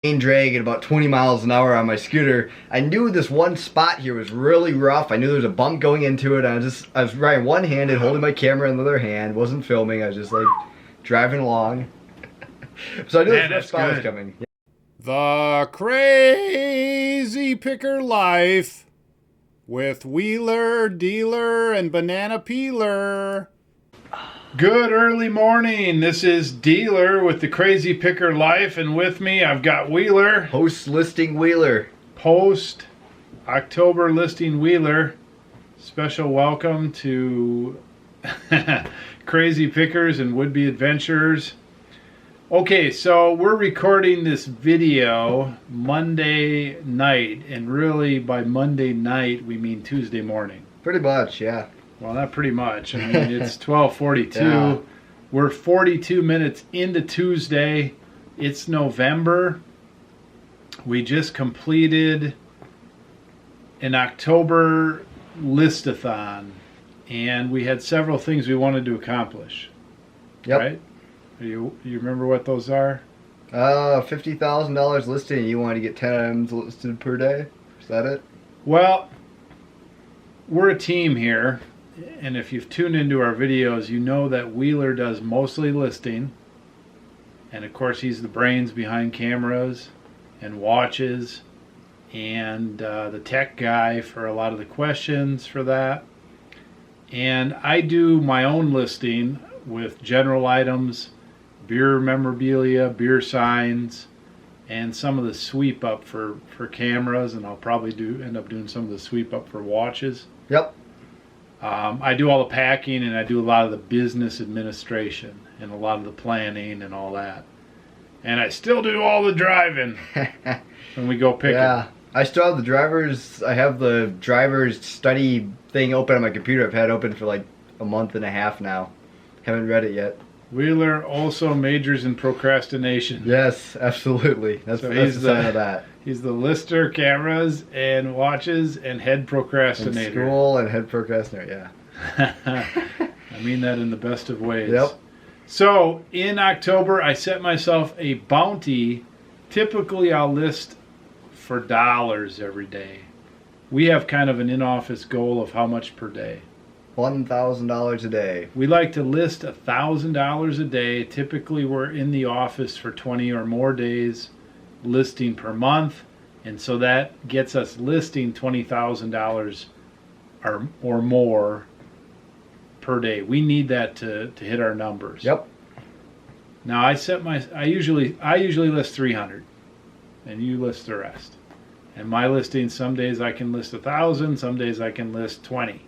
drag at about 20 miles an hour on my scooter. I knew this one spot here was really rough. I knew there was a bump going into it. I was riding one-handed, holding my camera in the other hand, wasn't filming. I was just like driving along. So I knew this rough spot was coming. Yeah. The Crazy Picker Life with Wheeler, Dealer, and Banana Peeler. Good early morning. This is Dealer with the Crazy Picker Life, and with me I've got Wheeler. Post listing Wheeler. Post October listing Wheeler. Special welcome to Crazy Pickers and would-be adventurers. Okay, so we're recording this video Monday night, and really by Monday night we mean Tuesday morning. Pretty much, yeah. Well, not pretty much. I mean, it's 12:42. Yeah. We're 42 minutes into Tuesday. It's November. We just completed an October listathon, and we had several things we wanted to accomplish. Yep. Right? You remember what those are? $50,000 listing. You want to get 10 items listed per day? Is that it? Well, we're a team here. And if you've tuned into our videos, you know that Wheeler does mostly listing. And of course, he's the brains behind cameras and watches and the tech guy for a lot of the questions for that. And I do my own listing with general items, beer memorabilia, beer signs, and some of the sweep up for cameras. And I'll probably end up doing some of the sweep up for watches. Yep. I do all the packing, and I do a lot of the business administration and a lot of the planning and all that. And I still do all the driving when we go picking. Yeah, I still have the drivers. I have the driver's study thing open on my computer. I've had it open for like a month and a half now. Haven't read it yet. Wheeler also majors in procrastination. Yes, absolutely. That's the sign of that. He's the lister, cameras, and watches, and head procrastinator. And school and head procrastinator, yeah. I mean that in the best of ways. Yep. So, in October, I set myself a bounty. Typically, I'll list for dollars every day. We have kind of an in-office goal of how much per day. $1,000 a day. We like to list $1,000 a day. Typically, we're in the office for 20 or more days, listing per month, and so that gets us listing $20,000 or more per day. We need that to hit our numbers. Yep. Now I usually list 300, and you list the rest. And my listing, some days I can list 1,000, some days I can list 20.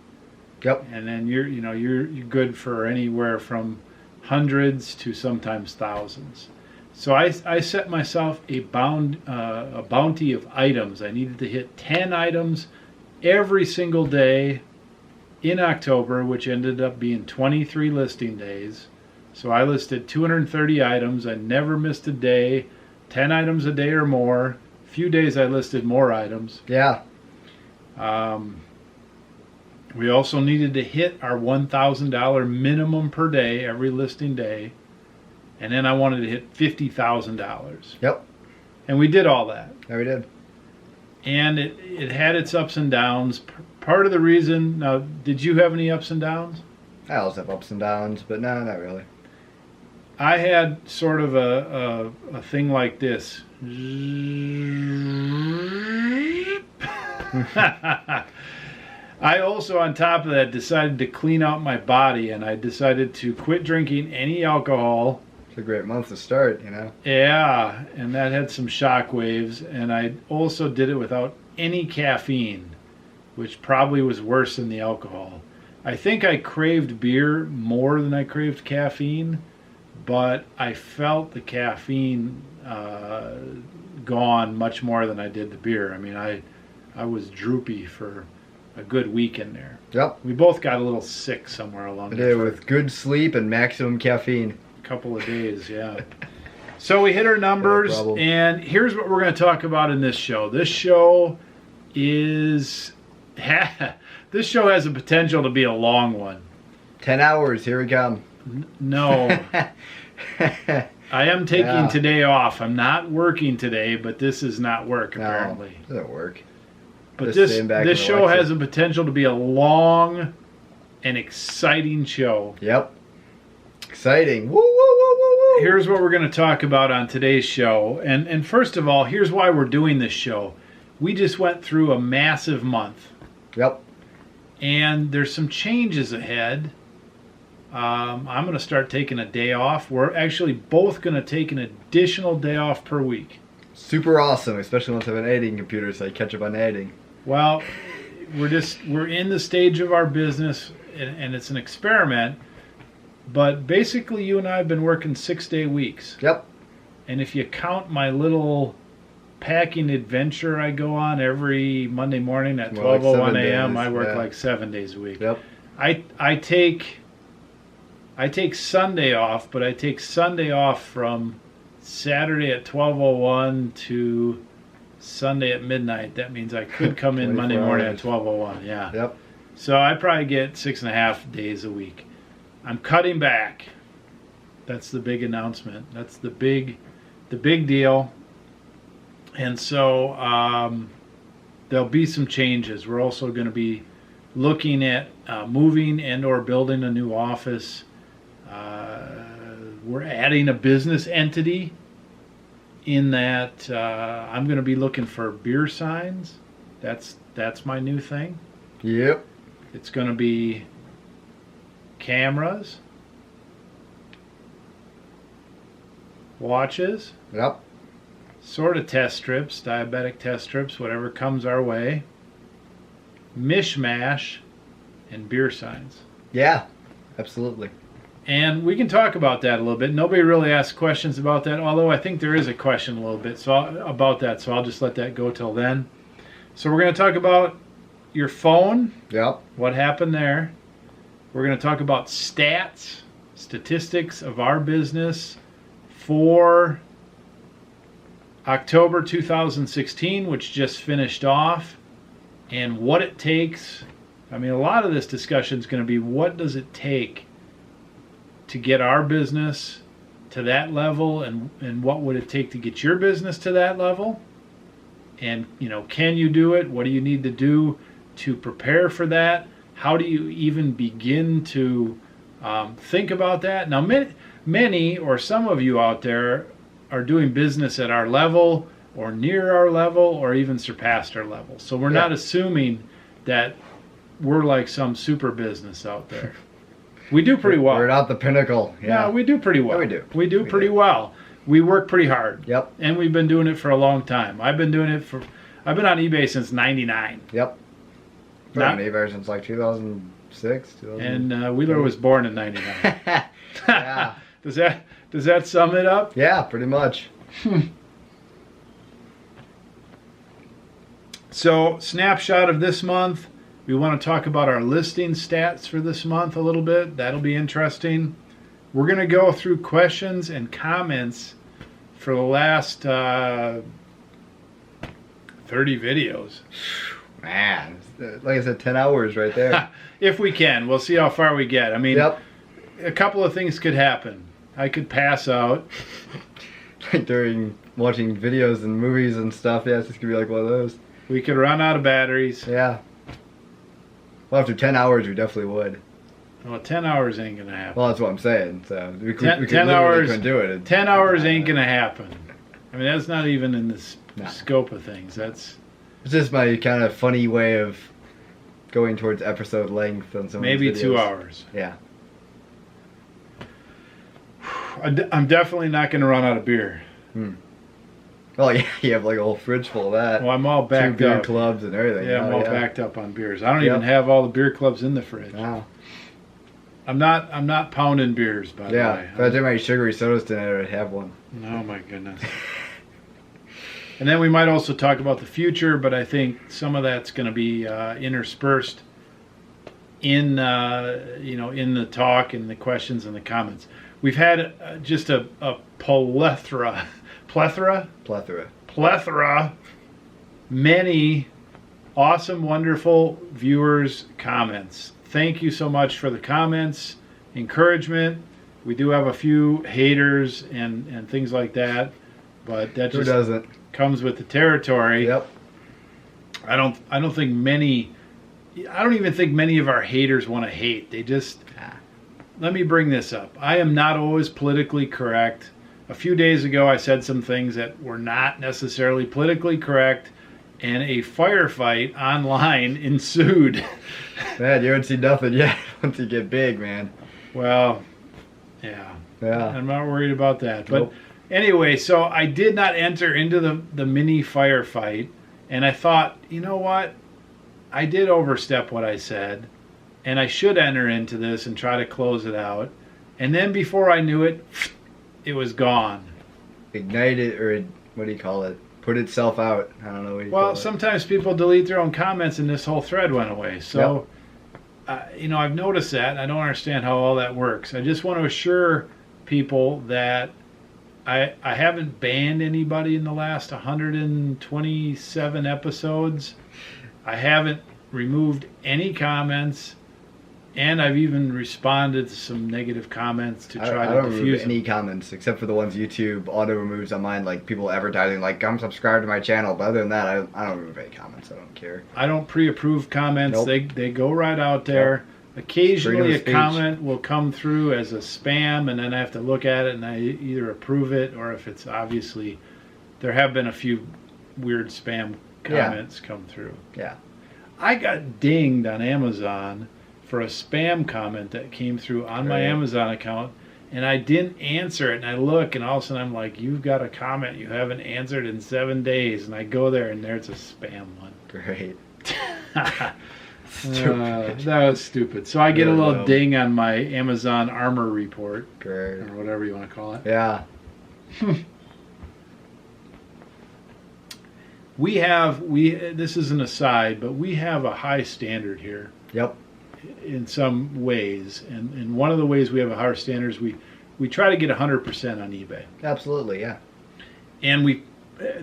Yep. And then you're good for anywhere from hundreds to sometimes thousands. So I set myself a bounty of items. I needed to hit 10 items every single day in October, which ended up being 23 listing days. So I listed 230 items. I never missed a day, 10 items a day or more. A few days I listed more items. Yeah. We also needed to hit our $1,000 minimum per day every listing day. And then I wanted to hit $50,000. Yep. And we did all that. Yeah, we did. And it had its ups and downs. Part of the reason, now, did you have any ups and downs? I always have ups and downs, but no, not really. I had sort of a thing like this. I also, on top of that, decided to clean out my body, and I decided to quit drinking any alcohol. It's a great month to start, you know? Yeah, and that had some shock waves, and I also did it without any caffeine, which probably was worse than the alcohol. I think I craved beer more than I craved caffeine, but I felt the caffeine gone much more than I did the beer. I mean, I was droopy for a good week in there. Yep. We both got a little sick somewhere along I there. did, with good sleep and maximum caffeine. A couple of days, yeah. So we hit our numbers, and here's what we're going to talk about in this show. This show has the potential to be a long one. 10 hours, here we come. No. I am taking Yeah. today off. I'm not working today, but this is not work apparently. No, doesn't work. But Just this sitting back this and show relaxing. has the potential to be a long and exciting show. Yep. Exciting. Woo, woo, woo, woo, woo. Here's what we're going to talk about on today's show. And first of all, here's why we're doing this show. We just went through a massive month. Yep. And there's some changes ahead. I'm going to start taking a day off. We're actually both going to take an additional day off per week. Super awesome, especially once I have an editing computer, so I catch up on editing. Well, we're in the stage of our business, and it's an experiment. But basically, you and I have been working 6-day weeks. Yep. And if you count my little packing adventure I go on every Monday morning at More like 12:01 7 a.m., days, I work yeah. like 7 days a week. Yep. I take Sunday off, but I take Sunday off from Saturday at 12:01 to Sunday at midnight. That means I could come in Monday 24 morning hours. at 12:01. Yeah. Yep. So I probably get 6.5 days a week. I'm cutting back. That's the big announcement. That's the big deal. And so there'll be some changes. We're also going to be looking at moving and or building a new office. We're adding a business entity in that I'm going to be looking for beer signs. That's my new thing. Yep. It's going to be cameras, watches, Yep. sort of test strips, diabetic test strips, whatever comes our way, mishmash, and beer signs. Yeah. Absolutely. And we can talk about that a little bit. Nobody really asked questions about that, although I think there is a question a little bit about that, so I'll just let that go till then. So we're going to talk about your phone, Yep. what happened there. We're going to talk about statistics of our business for October 2016, which just finished off, and what it takes. I mean, a lot of this discussion is going to be what does it take to get our business to that level, and what would it take to get your business to that level? And, can you do it? What do you need to do to prepare for that? How do you even begin to think about that? Now, many or some of you out there are doing business at our level or near our level or even surpassed our level. So we're not assuming that we're like some super business out there. We do pretty well. We're not the pinnacle. Yeah. No, we do pretty well. Yeah, we do. We do pretty well. We work pretty hard. Yep. And we've been doing it for a long time. I've been on eBay since '99. Yep. Been Not- on eBay since like 2006. And Wheeler was born in '99. Yeah. Does that sum it up? Yeah, pretty much. So, snapshot of this month. We want to talk about our listing stats for this month a little bit. That'll be interesting. We're going to go through questions and comments for the last 30 videos. Man, like I said, 10 hours right there. If we can. We'll see how far we get. I mean, Yep. a couple of things could happen. I could pass out. During watching videos and movies and stuff, yeah, it's just gonna be like one of those. We could run out of batteries. Yeah. Well, after 10 hours, we definitely would. Well, 10 hours ain't going to happen. Well, that's what I'm saying. So we could, 10 we could 10 literally hours- couldn't do it. 10 hours ain't going to happen. I mean, that's not even in the No. scope of things. That's It's just my kind of funny way of going towards episode length on some maybe of these 2 videos. hours. Yeah. I'm definitely not going to run out of beer. Oh, yeah, you have like a whole fridge full of that. Well, I'm all Two backed beer up. clubs and everything. Yeah, I'm Oh, all backed up on beers. I don't Yep. even have all the beer clubs in the fridge. Wow. I'm not pounding beers, by the Yeah. way. If I did my sugary sodas tonight, I'd have one. Oh my goodness. And then we might also talk about the future, but I think some of that's going to be interspersed in in the talk and the questions and the comments. We've had just a plethora, many awesome, wonderful viewers' comments. Thank you so much for the comments, encouragement. We do have a few haters and things like that, but that Who just doesn't? comes with the territory. Yep. I don't think many. I don't even think many of our haters want to hate. They just. Let me bring this up. I am not always politically correct. A few days ago, I said some things that were not necessarily politically correct, and a firefight online ensued. Man, you haven't seen nothing yet once you get big, man. Well, yeah. Yeah. I'm not worried about that. But Nope. anyway, so I did not enter into the mini firefight, and I thought, you know what? I did overstep what I said, and I should enter into this and try to close it out. And then before I knew it, it was gone. Ignite it, or what do you call it? Put itself out. I don't know what you call Well, it. sometimes people delete their own comments, and this whole thread went away. So, I've noticed that. I don't understand how all that works. I just want to assure people that I haven't banned anybody in the last 127 episodes. I haven't removed any comments, and I've even responded to some negative comments to try I to don't diffuse remove them. any comments except for the ones YouTube auto removes on mine, like people advertising, like come subscribe to my channel. But other than that, I don't remove any comments. I don't care. I don't pre-approve comments. Nope. They go right out there. Occasionally Freedom a of speech. comment will come through as a spam, and then I have to look at it and I either approve it, or if it's obviously, there have been a few weird spam comments come through. Yeah. I got dinged on Amazon for a spam comment that came through on my Right. Amazon account, and I didn't answer it, and I look, and all of a sudden I'm like, you've got a comment you haven't answered in 7 days, and I go there and there's a spam one. Great. Stupid. That was stupid. So I get a Yeah, little no. ding on my Amazon Armor report, Great. or whatever you want to call it. Yeah. This is an aside, but we have a high standard here Yep. in some ways, and one of the ways we have a higher standard is we try to get 100% on eBay, Absolutely. Yeah. and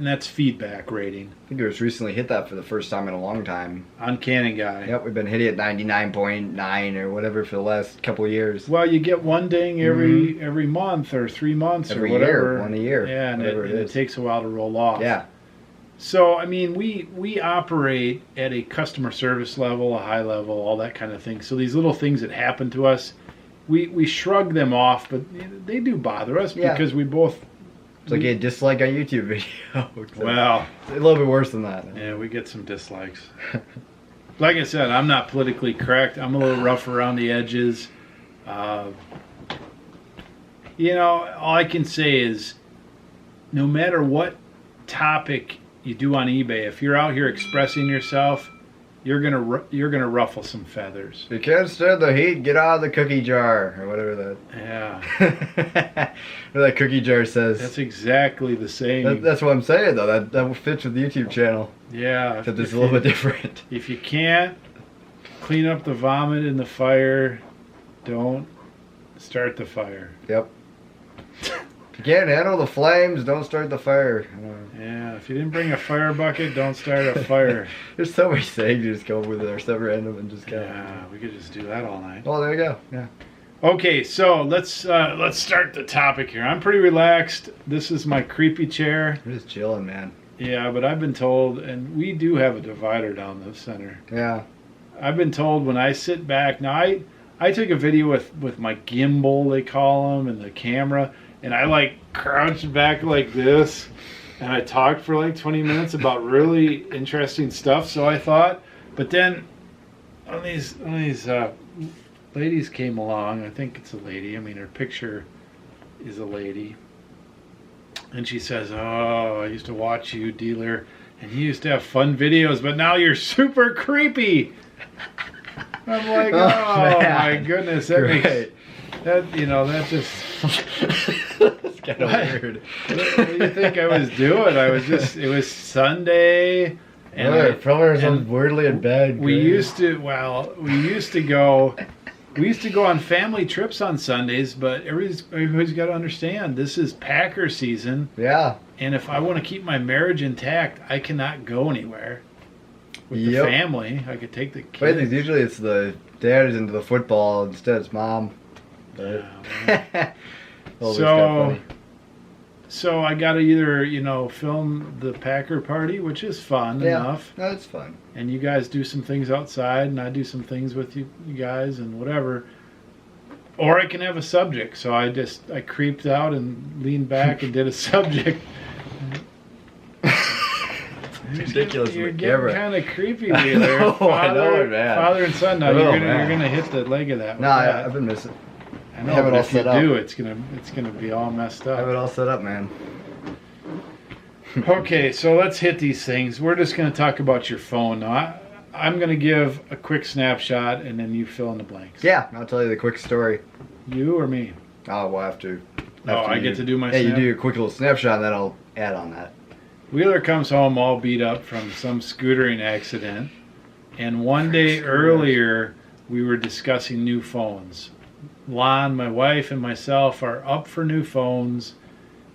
that's feedback rating I think it was recently hit that for the first time in a long time. on Canon Guy. Yep. We've been hitting at 99.9 or whatever for the last couple of years. Well, you get one ding every month or 3 months Every or whatever. year, one a year. Yeah, and whatever it is. takes a while to roll off. Yeah. So, I mean, we operate at a customer service level, a high level, all that kind of thing. So these little things that happen to us, we shrug them off, but they do bother us Yeah. because we both... It's like a dislike on YouTube video. So Well, it's a little bit worse than that. yeah, we get some dislikes. Like I said, I'm not politically correct. I'm a little rough around the edges. All I can say is no matter what topic you do on eBay, if you're out here expressing yourself, you're gonna ruffle some feathers. You can't stand the heat, get out of the cookie jar, or whatever Yeah, what that cookie jar says. that's exactly the same. That's what I'm saying, though. That fits with the YouTube channel. Yeah, Except it's a little bit different. if you can't clean up the vomit in the fire, don't start the fire. Yep. If you can't handle the flames, don't start the fire. Yeah, if you didn't bring a fire bucket, don't start a fire. There's so many sayings you just come up with that are so random and just kind of... Yeah, we could just do that all night. Oh, there you go. Yeah. Okay, so let's start the topic here. I'm pretty relaxed. This is my creepy chair. We're just chilling, man. Yeah, but I've been told, and we do have a divider down the center. Yeah. I've been told when I sit back, now I took a video with my gimbal, they call them, and the camera, and I like crouched back like this, and I talked for like 20 minutes about really interesting stuff, so I thought, but then one of these ladies came along. I think it's a lady. I mean, her picture is a lady. And she says, "Oh, I used to watch you, dealer, and you used to have fun videos, but now you're super creepy." I'm like, oh my goodness, that Great. makes that just. It's kind of weird. What do you think I was doing? It was Sunday, and Yeah, probably and weirdly in bed. we great. used to go on family trips on Sundays, but everybody's got to understand this is Packer season, Yeah. and if I want to keep my marriage intact, I cannot go anywhere with the Yep. family. I could take the But kids. usually it's the dad is into the football, instead it's mom. But Yeah, always kinda funny. So I got to either, film the Packer party, which is fun enough, No, it's fun. and you guys do some things outside, and I do some things with you guys, and whatever. Or I can have a subject. So I creeped out and leaned back and did a subject. Ridiculous. You're getting kind of creepy, Wheeler. know, I know, man. Father and son. Now Oh, you're gonna hit the leg of that. No, I've been missing. I know, have it but all if you set up. do, it's gonna be all messed I have up. it all set up, man. Okay, so let's hit these things. We're just gonna talk about your phone now. I'm gonna give a quick snapshot, and then you fill in the blanks. Yeah, I'll tell you the quick story. You or me? Oh, we'll have to. Oh, I get to do my Yeah, you snap? do your quick little snapshot, and then I'll add on that. Wheeler comes home all beat up from some scootering accident, and one day earlier we were discussing new phones. Lon, my wife, and myself are up for new phones.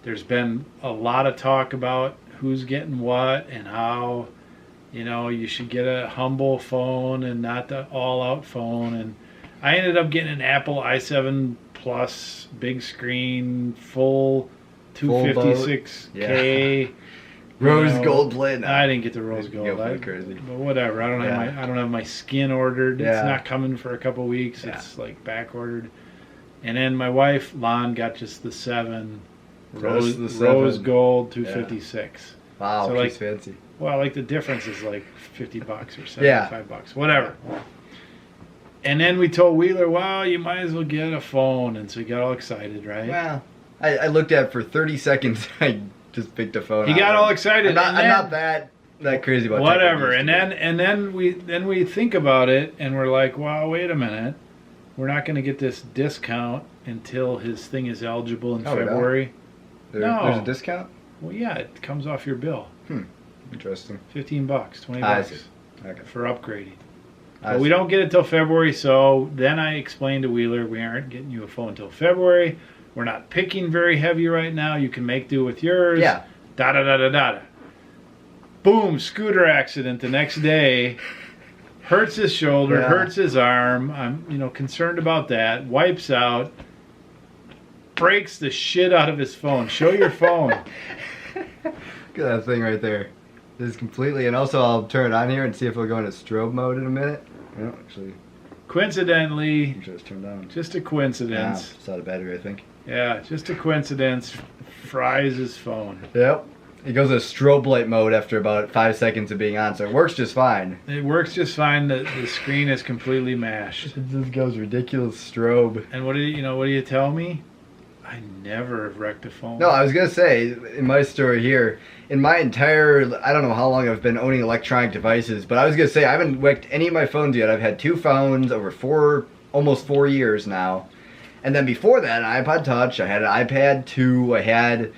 There's been a lot of talk about who's getting what and how, you should get a humble phone and not the all-out phone. And I ended up getting an Apple i7 Plus, big screen, full 256K. Rose gold plate. No. I didn't get the rose gold. You're pretty crazy. But whatever. I don't have my skin ordered. Yeah. It's not coming for a couple weeks. Yeah. It's like back ordered. And then my wife Lon got just the 7 Just the 7. rose gold 256. Wow, So, she's fancy. Well, like the difference is like $50 or $75, whatever. And then we told Wheeler, well, you might as well get a phone. And so he got all excited, right? Well, I looked at it for 30 seconds. I just picked a phone. He out. got all excited. I'm not that crazy about whatever. technology. And then we think about it, and we're like, well, wait a minute. We're not going to get this discount until his thing is eligible in February. No. There's a discount? Well, yeah, it comes off your bill. Interesting. $15, $20 Okay. for upgrading. But we don't get it till February, so then I explained to Wheeler, we aren't getting you a phone until February. We're not picking very heavy right now. You can make do with yours. Yeah. Da-da-da-da-da. Boom, scooter accident the next day. Hurts his shoulder, hurts his arm. I'm, concerned about that. Wipes out. Breaks the shit out of his phone. Show your phone. Look at that thing right there. This is completely, and also I'll turn it on here and see if it'll go into strobe mode in a minute. No, actually, Coincidentally, I'm sure it's turned on. just a coincidence. It's out of battery, I think. Yeah, just a coincidence. Fries his phone. Yep. It goes into strobe light mode after about 5 seconds of being on, so it works just fine. It works just fine. The screen is completely mashed. It just goes ridiculous strobe. And what do you tell me? I never have wrecked a phone. No, I was gonna say, in my story here, in my entire, I don't know how long I've been owning electronic devices, but I was gonna say I haven't wrecked any of my phones yet. I've had 2 phones over almost 4 years now. And then before that, an iPod Touch, I had an iPad 2, I had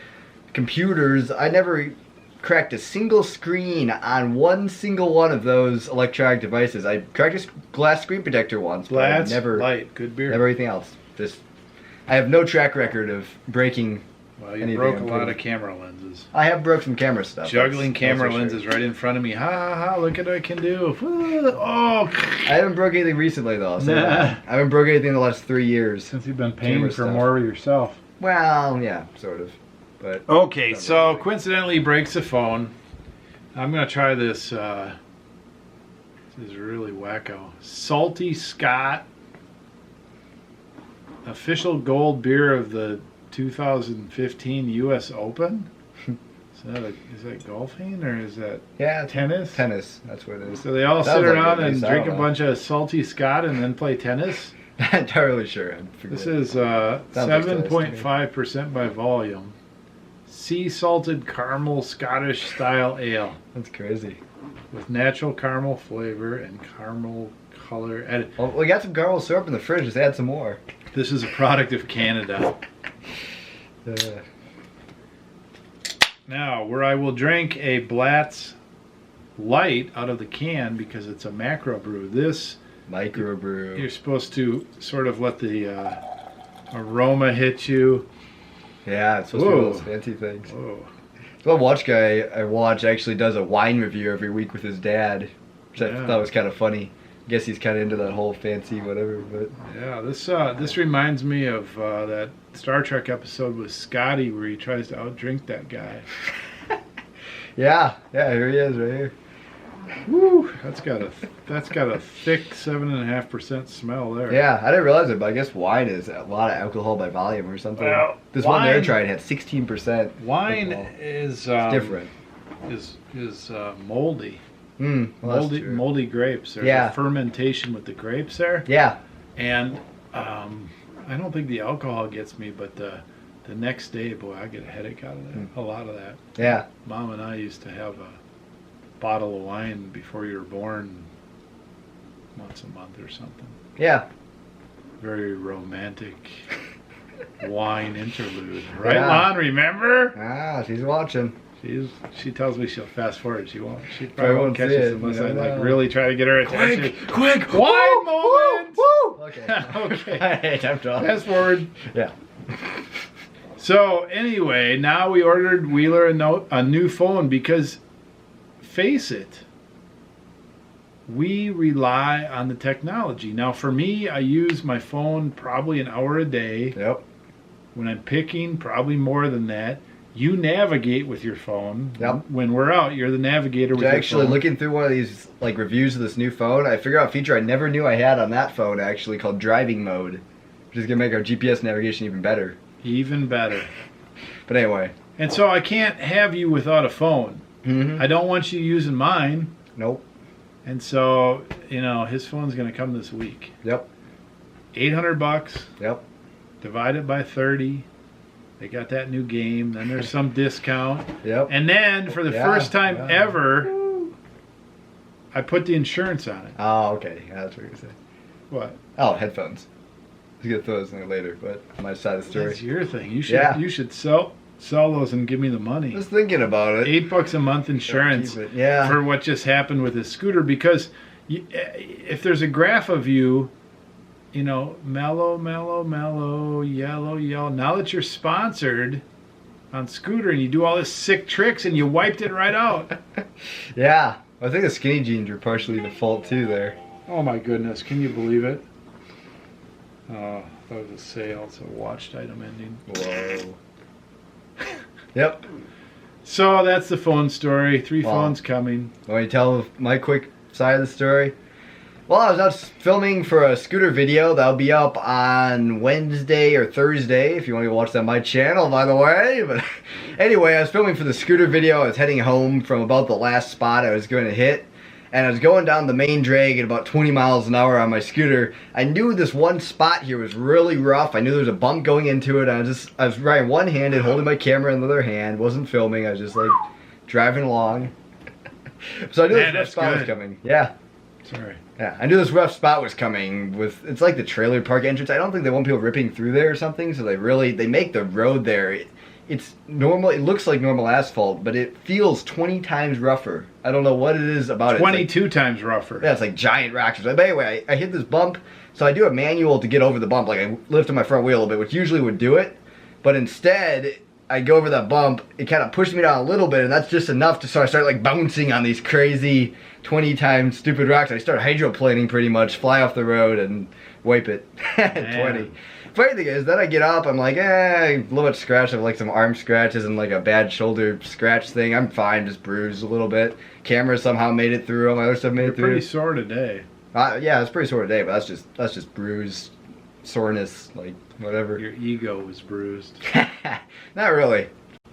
computers. I never cracked a single screen on one single one of those electronic devices. I cracked a glass screen protector once, but I never, light, good beer. never anything else. I have no track record of breaking. Well, you broke a lot of camera lenses. I have broke some camera stuff. Juggling camera for lenses right in front of me. Ha ha ha! Look at what I can do. Oh. I haven't broke anything recently though. So I haven't broke anything in the last 3 years. Since you've been paying Camera for stuff. more yourself. Well, yeah, sort of. But Okay, so coincidentally he breaks the phone. I'm gonna try this. This is really wacko. Salty Scott, official gold beer of the 2015 U.S. Open. Is that golfing or is that tennis? Tennis, that's what it is. So they all Sounds sit like around it, and I drink a don't know. bunch of Salty Scott and then play tennis. Not entirely sure. This is 7.5% by volume. Sea salted caramel Scottish style ale That's crazy. with natural caramel flavor and caramel color added. Well, we got some caramel syrup in the fridge. Just add some more. This is a product of Canada. Now, where I will drink a Blatz Light out of the can because it's a macro brew. This Microbrew. you're supposed to sort of let the aroma hit you. Yeah, it's supposed to be one of those fancy things. Whoa. So one watch guy I watch actually does a wine review every week with his dad, which I thought was kind of funny. guess he's kind of into that whole fancy whatever. But Yeah, this reminds me of that Star Trek episode with Scotty where he tries to outdrink that guy. yeah, here he is right here. Woo! That's got a thick 7.5% smell there. Yeah, I didn't realize it, but I guess wine is a lot of alcohol by volume or something. Well, this one there tried had 16%. Wine alcohol. is different. Is moldy. Well, moldy grapes. There's a fermentation with the grapes there. Yeah. And I don't think the alcohol gets me, but the next day, boy, I get a headache out of that. A lot of that. Yeah. Mom and I used to have a bottle of wine before you were born once a month or something. Yeah. Very romantic wine interlude. Right, Lon? Remember? Ah, she's watching. She tells me she'll fast forward. She won't. She probably won't catch it unless I really try to get her attention. Quick! Wine moment! Woo! Okay. Okay. I'm done. Fast forward. Yeah. So anyway, now we ordered Wheeler a new phone because, face it, we rely on the technology. Now for me, I use my phone probably an hour a day. Yep. When I'm picking, probably more than that. You navigate with your phone. Yep. When we're out, you're the navigator with your phone. Actually, looking through one of these like reviews of this new phone, I figured out a feature I never knew I had on that phone actually called driving mode, which is gonna make our GPS navigation even better. Even better. But anyway. And so I can't have you without a phone. Mm-hmm. I don't want you using mine. Nope. And so, his phone's going to come this week. Yep. $800. Yep. Divide it by 30. They got that new game. Then there's some discount. Yep. And then for the first time ever, I put the insurance on it. Oh, okay. Yeah, that's what you're saying. What? Oh, headphones. I was gonna throw those in there later, but my side of the story. That's your thing. You should sell those and give me the money. Just thinking about it. $8 a month insurance for what just happened with his scooter, because if there's a graph of you, mellow, yellow. Now that you're sponsored on Scooter and you do all this sick tricks and you wiped it right out. Yeah. I think the skinny jeans are partially the fault too there. Oh my goodness, can you believe it? Oh, that was a sale. It's a watched item ending. Whoa. Yep. So that's the phone story. Three phones coming. Want me to tell my quick side of the story? Well, I was out filming for a scooter video that'll be up on Wednesday or Thursday if you want to watch that on my channel, by the way. But anyway, I was filming for the scooter video. I was heading home from about the last spot I was going to hit. And I was going down the main drag at about 20 miles an hour on my scooter. I knew this one spot here was really rough. I knew there was a bump going into it. I was riding one-handed, holding my camera in the other hand. Wasn't filming. I was just like driving along. So I knew this rough spot was coming. Yeah. Sorry. Yeah, I knew this rough spot was coming. It's like the trailer park entrance. I don't think they want people ripping through there or something. So they make the road there. It's normal. It looks like normal asphalt, but it feels 20 times rougher. I don't know what it is about it. 22 times rougher. Yeah, it's like giant rocks. But anyway, I hit this bump, so I do a manual to get over the bump. Like I lifted my front wheel a bit, which usually would do it. But instead, I go over that bump. It kind of pushed me down a little bit, and that's just enough to start like bouncing on these crazy 20 times stupid rocks. I start hydroplaning pretty much, fly off the road and wipe it. 20. Funny thing is, then I get up, I'm like, a little bit scratched. I have like some arm scratches and like a bad shoulder scratch thing. I'm fine, just bruised a little bit. Camera somehow made it through. All my other stuff made it through. Pretty sore today. Yeah, it's pretty sore today, but that's just bruised soreness, like whatever. Your ego was bruised. Not really.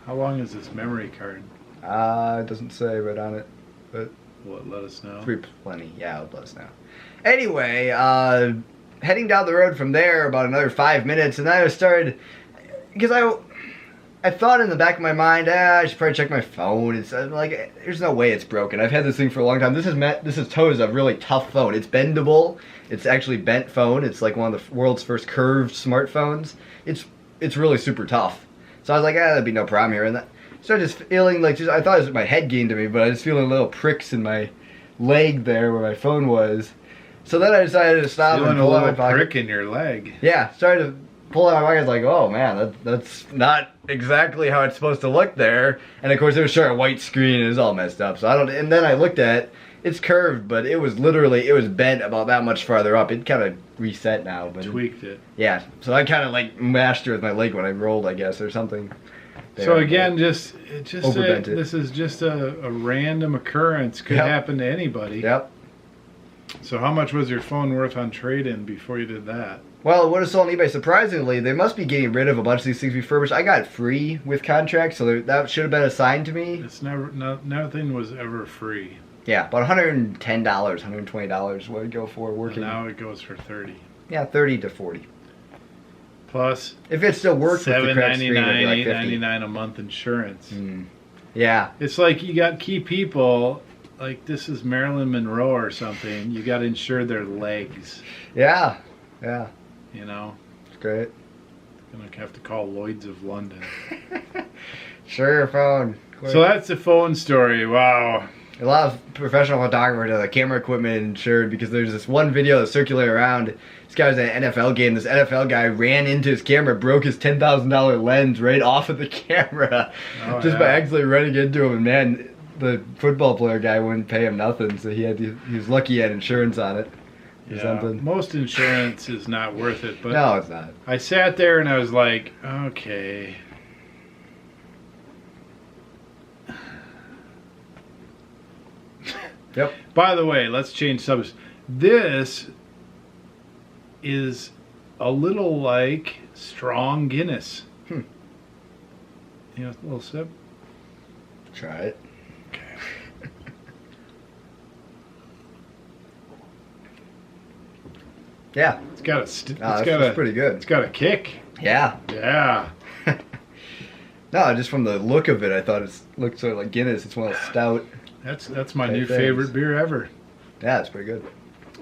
How long is this memory card? It doesn't say right on it, but will it let us know? Plenty. Yeah, it'll let us know. Anyway, heading down the road from there about another 5 minutes, and then I started, because I thought in the back of my mind, I should probably check my phone. It's like, there's no way it's broken. I've had this thing for a long time. This is Toe's a really tough phone. It's bendable. It's actually bent phone. It's like one of the world's first curved smartphones. It's really super tough. So I was like, that'd be no problem here. And I started just feeling like, I thought it was my head getting to me, but I was feeling little pricks in my leg there where my phone was. So then I decided to stop and pull out my pocket. Prick in your leg. Yeah, started to pull out my pocket. I was like, oh man, that's not exactly how it's supposed to look there. And of course, it was showing a white screen and it was all messed up. So and then I looked at It's curved, but it was bent about that much farther up. It kind of reset now, but Tweaked it. yeah. So I kind of like mashed it with my leg when I rolled, I guess, or something. So again, this Overbent it. is just a random occurrence. Could happen to anybody. Yep. So how much was your phone worth on trade-in before you did that? Well, what is sold on eBay? Surprisingly, they must be getting rid of a bunch of these things refurbished. I got it free with contract, so that should have been assigned to me. It's nothing was ever free. Yeah, about $110, $120 what it'd go for working. And now it goes for $30. Yeah, 30 to 40. Plus, if it still works with the cracked screen, it'd be like 50. $7.99, $8.99 a month insurance. Yeah. It's like you got key people, like this is Marilyn Monroe or something. You got to insure their legs. Yeah. Yeah. You know? It's great. Gonna have to call Lloyd's of London. Sure, your phone. Quick. So that's the phone story. Wow. A lot of professional photographers have the camera equipment insured because there's this one video that's circulating around. This guy was at an NFL game. This NFL guy ran into his camera, broke his $10,000 lens right off of the camera just by accidentally running into him. And man, the football player guy wouldn't pay him nothing, so he was lucky he had insurance on it. Or something. Most insurance is not worth it. But no, it's not. I sat there and I was like, okay. Yep. By the way, let's change subjects. This is a little like strong Guinness. You know, a little sip. Try it. Okay. Yeah. It's got that's pretty good. It's got a kick. Yeah. Yeah. No, just from the look of it, I thought it looked sort of like Guinness. It's one of the stout. That's my new favorite beer ever. Yeah, it's pretty good.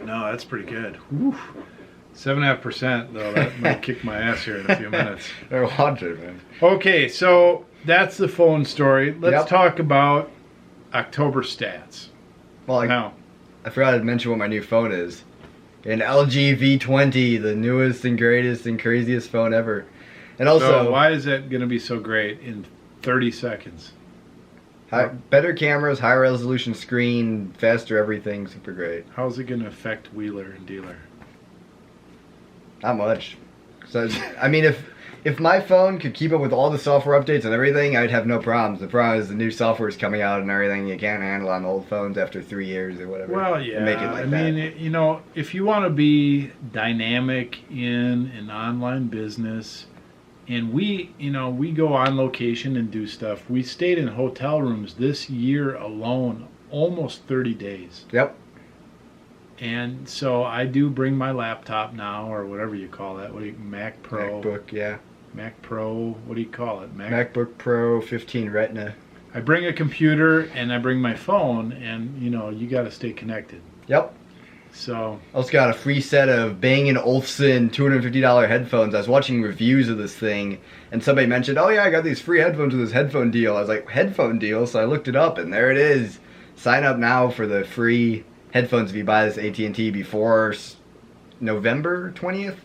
No, that's pretty good. 7.5% though. That might kick my ass here in a few minutes. I want it, man. Okay, so that's the phone story. Let's talk about October stats. Well, now, I forgot to mention what my new phone is. An LG V20, the newest and greatest and craziest phone ever. And also, so why is that going to be so great in 30 seconds? Better cameras, higher resolution screen, faster everything, super great. How's it going to affect Wheeler and Dealer? Not much. So, I mean, if my phone could keep up with all the software updates and everything, I'd have no problems. The problem is the new software is coming out and everything you can't handle on old phones after 3 years or whatever. Well, yeah. Make it like I mean, you know, if you want to be dynamic in an online business, and we go on location and do stuff. We stayed in hotel rooms this year alone almost 30 days. Yep. And so I do bring my laptop now, or whatever you call that. Mac Pro. MacBook, yeah. Mac Pro, what do you call it? MacBook Pro 15 Retina. I bring a computer and I bring my phone, and you know, you got to stay connected. Yep. So also got a free set of Bang & Olufsen $250 headphones. I was watching reviews of this thing, and somebody mentioned, oh yeah, I got these free headphones with this headphone deal. I was like, headphone deal? So I looked it up, and there it is. Sign up now for the free headphones if you buy this AT&T before November 20th.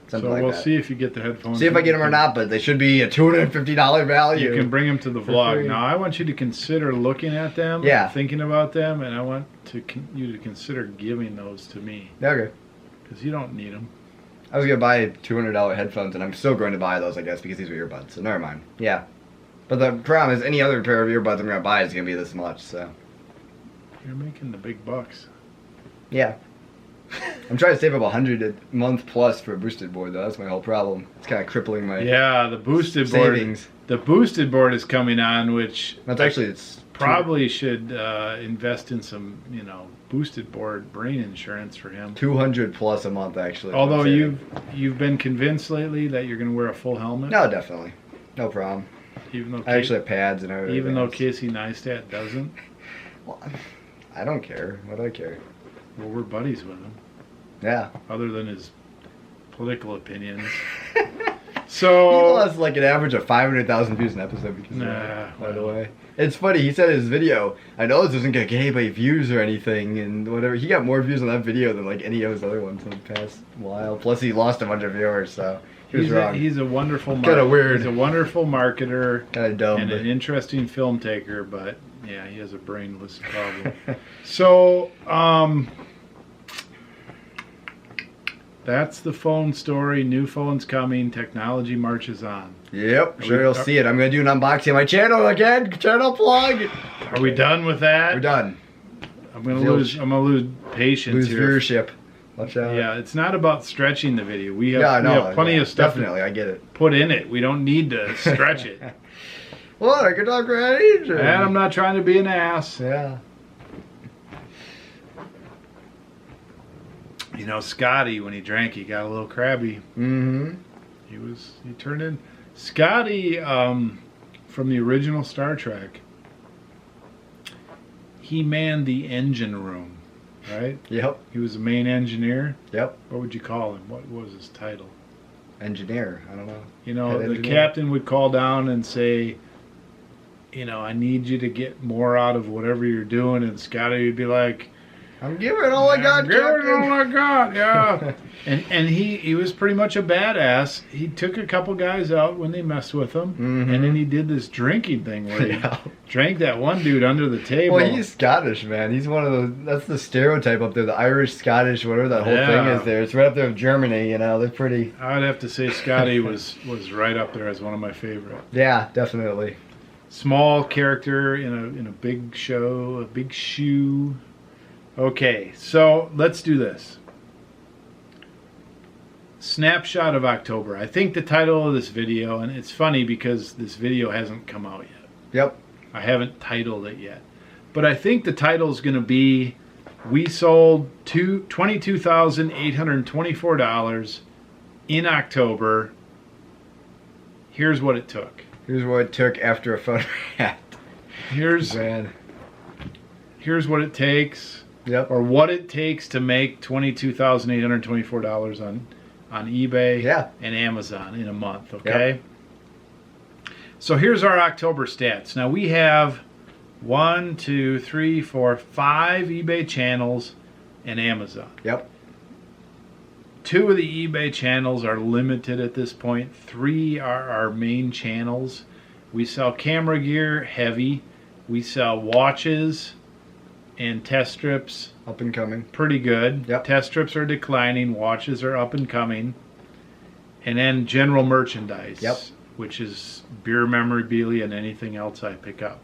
Something like that. So we'll see if you get the headphones. See if I get them or not, but they should be a $250 value. You can bring them to the vlog. Free. Now, I want you to consider looking at them, thinking about them, and I want you to consider giving those to me. Okay. Because you don't need them. I was going to buy $200 headphones, and I'm still going to buy those, I guess, because these are earbuds, so never mind. Yeah. But the problem is any other pair of earbuds I'm going to buy is going to be this much, so. You're making the big bucks. Yeah. I'm trying to save up $100 a month plus for a boosted board, though. That's my whole problem. It's kind of crippling my the boosted savings. Board. The boosted board is coming on, which that's actually it's probably should invest in some, boosted board brain insurance for him. $200 plus a month, actually. Although you've been convinced lately that you're going to wear a full helmet. No, definitely, no problem. Even though I actually have pads and everything. Even though Casey Neistat doesn't. Well, I don't care. What do I care? Well, we're buddies with him. Yeah. Other than his political opinions. So he lost like an average of 500,000 views an episode because of that, by the way. It's funny, he said in his video, I know this isn't going to get anybody views or anything, and whatever. He got more views on that video than like any of his other ones in the past while. Plus he lost a bunch of viewers, so he was wrong. He's a wonderful marketer. Kind of weird. He's a wonderful marketer. Kind of dumb. And an interesting film taker, but Yeah, he has a brainless problem. So, that's the phone story. New phones coming. Technology marches on. Yep, sure you'll see it. I'm going to do an unboxing of my channel again. Channel plug. Are we done with that? We're done. I'm gonna lose patience here. Lose viewership. Watch out. Yeah, it's not about stretching the video. We have plenty of stuff. Definitely, I get it. Put in it. We don't need to stretch it. What? I could talk right. And I'm not trying to be an ass. Yeah. You know, Scotty, when he drank, he got a little crabby. Mm-hmm. He turned in. Scotty, from the original Star Trek, he manned the engine room, right? Yep. He was the main engineer. Yep. What would you call him? What was his title? Engineer. I don't know. You know, the captain would call down and say, you know, I need you to get more out of whatever you're doing. And Scotty would be like, I'm giving all I got, Captain. Captain. All I got, yeah. and he was pretty much a badass. He took a couple guys out when they messed with him. Mm-hmm. And then he did this drinking thing where he drank that one dude under the table. Well, he's Scottish, man. He's one of those, that's the stereotype up there, the Irish, Scottish, whatever that whole thing is there. It's right up there with Germany, you know, they're pretty. I'd have to say Scotty was right up there as one of my favorite. Yeah, definitely. Small character in a big show, a big shoe. Okay, so let's do this. Snapshot of October. I think the title of this video, and it's funny because this video hasn't come out yet. Yep. I haven't titled it yet. But I think the title is going to be, we sold $22,824 in October. Here's what it took. Here's what it took after a photo hat. Here's what it takes. Yep. Or what it takes to make $22,824 on eBay and Amazon in a month, okay? Yep. So here's our October stats. Now we have 5 eBay channels and Amazon. Yep. 2 of the eBay channels are limited at this point. 3 are our main channels. We sell camera gear, heavy. We sell watches and test strips. Up and coming. Pretty good. Yep. Test strips are declining. Watches are up and coming. And then general merchandise. Yep. Which is beer memorabilia and anything else I pick up.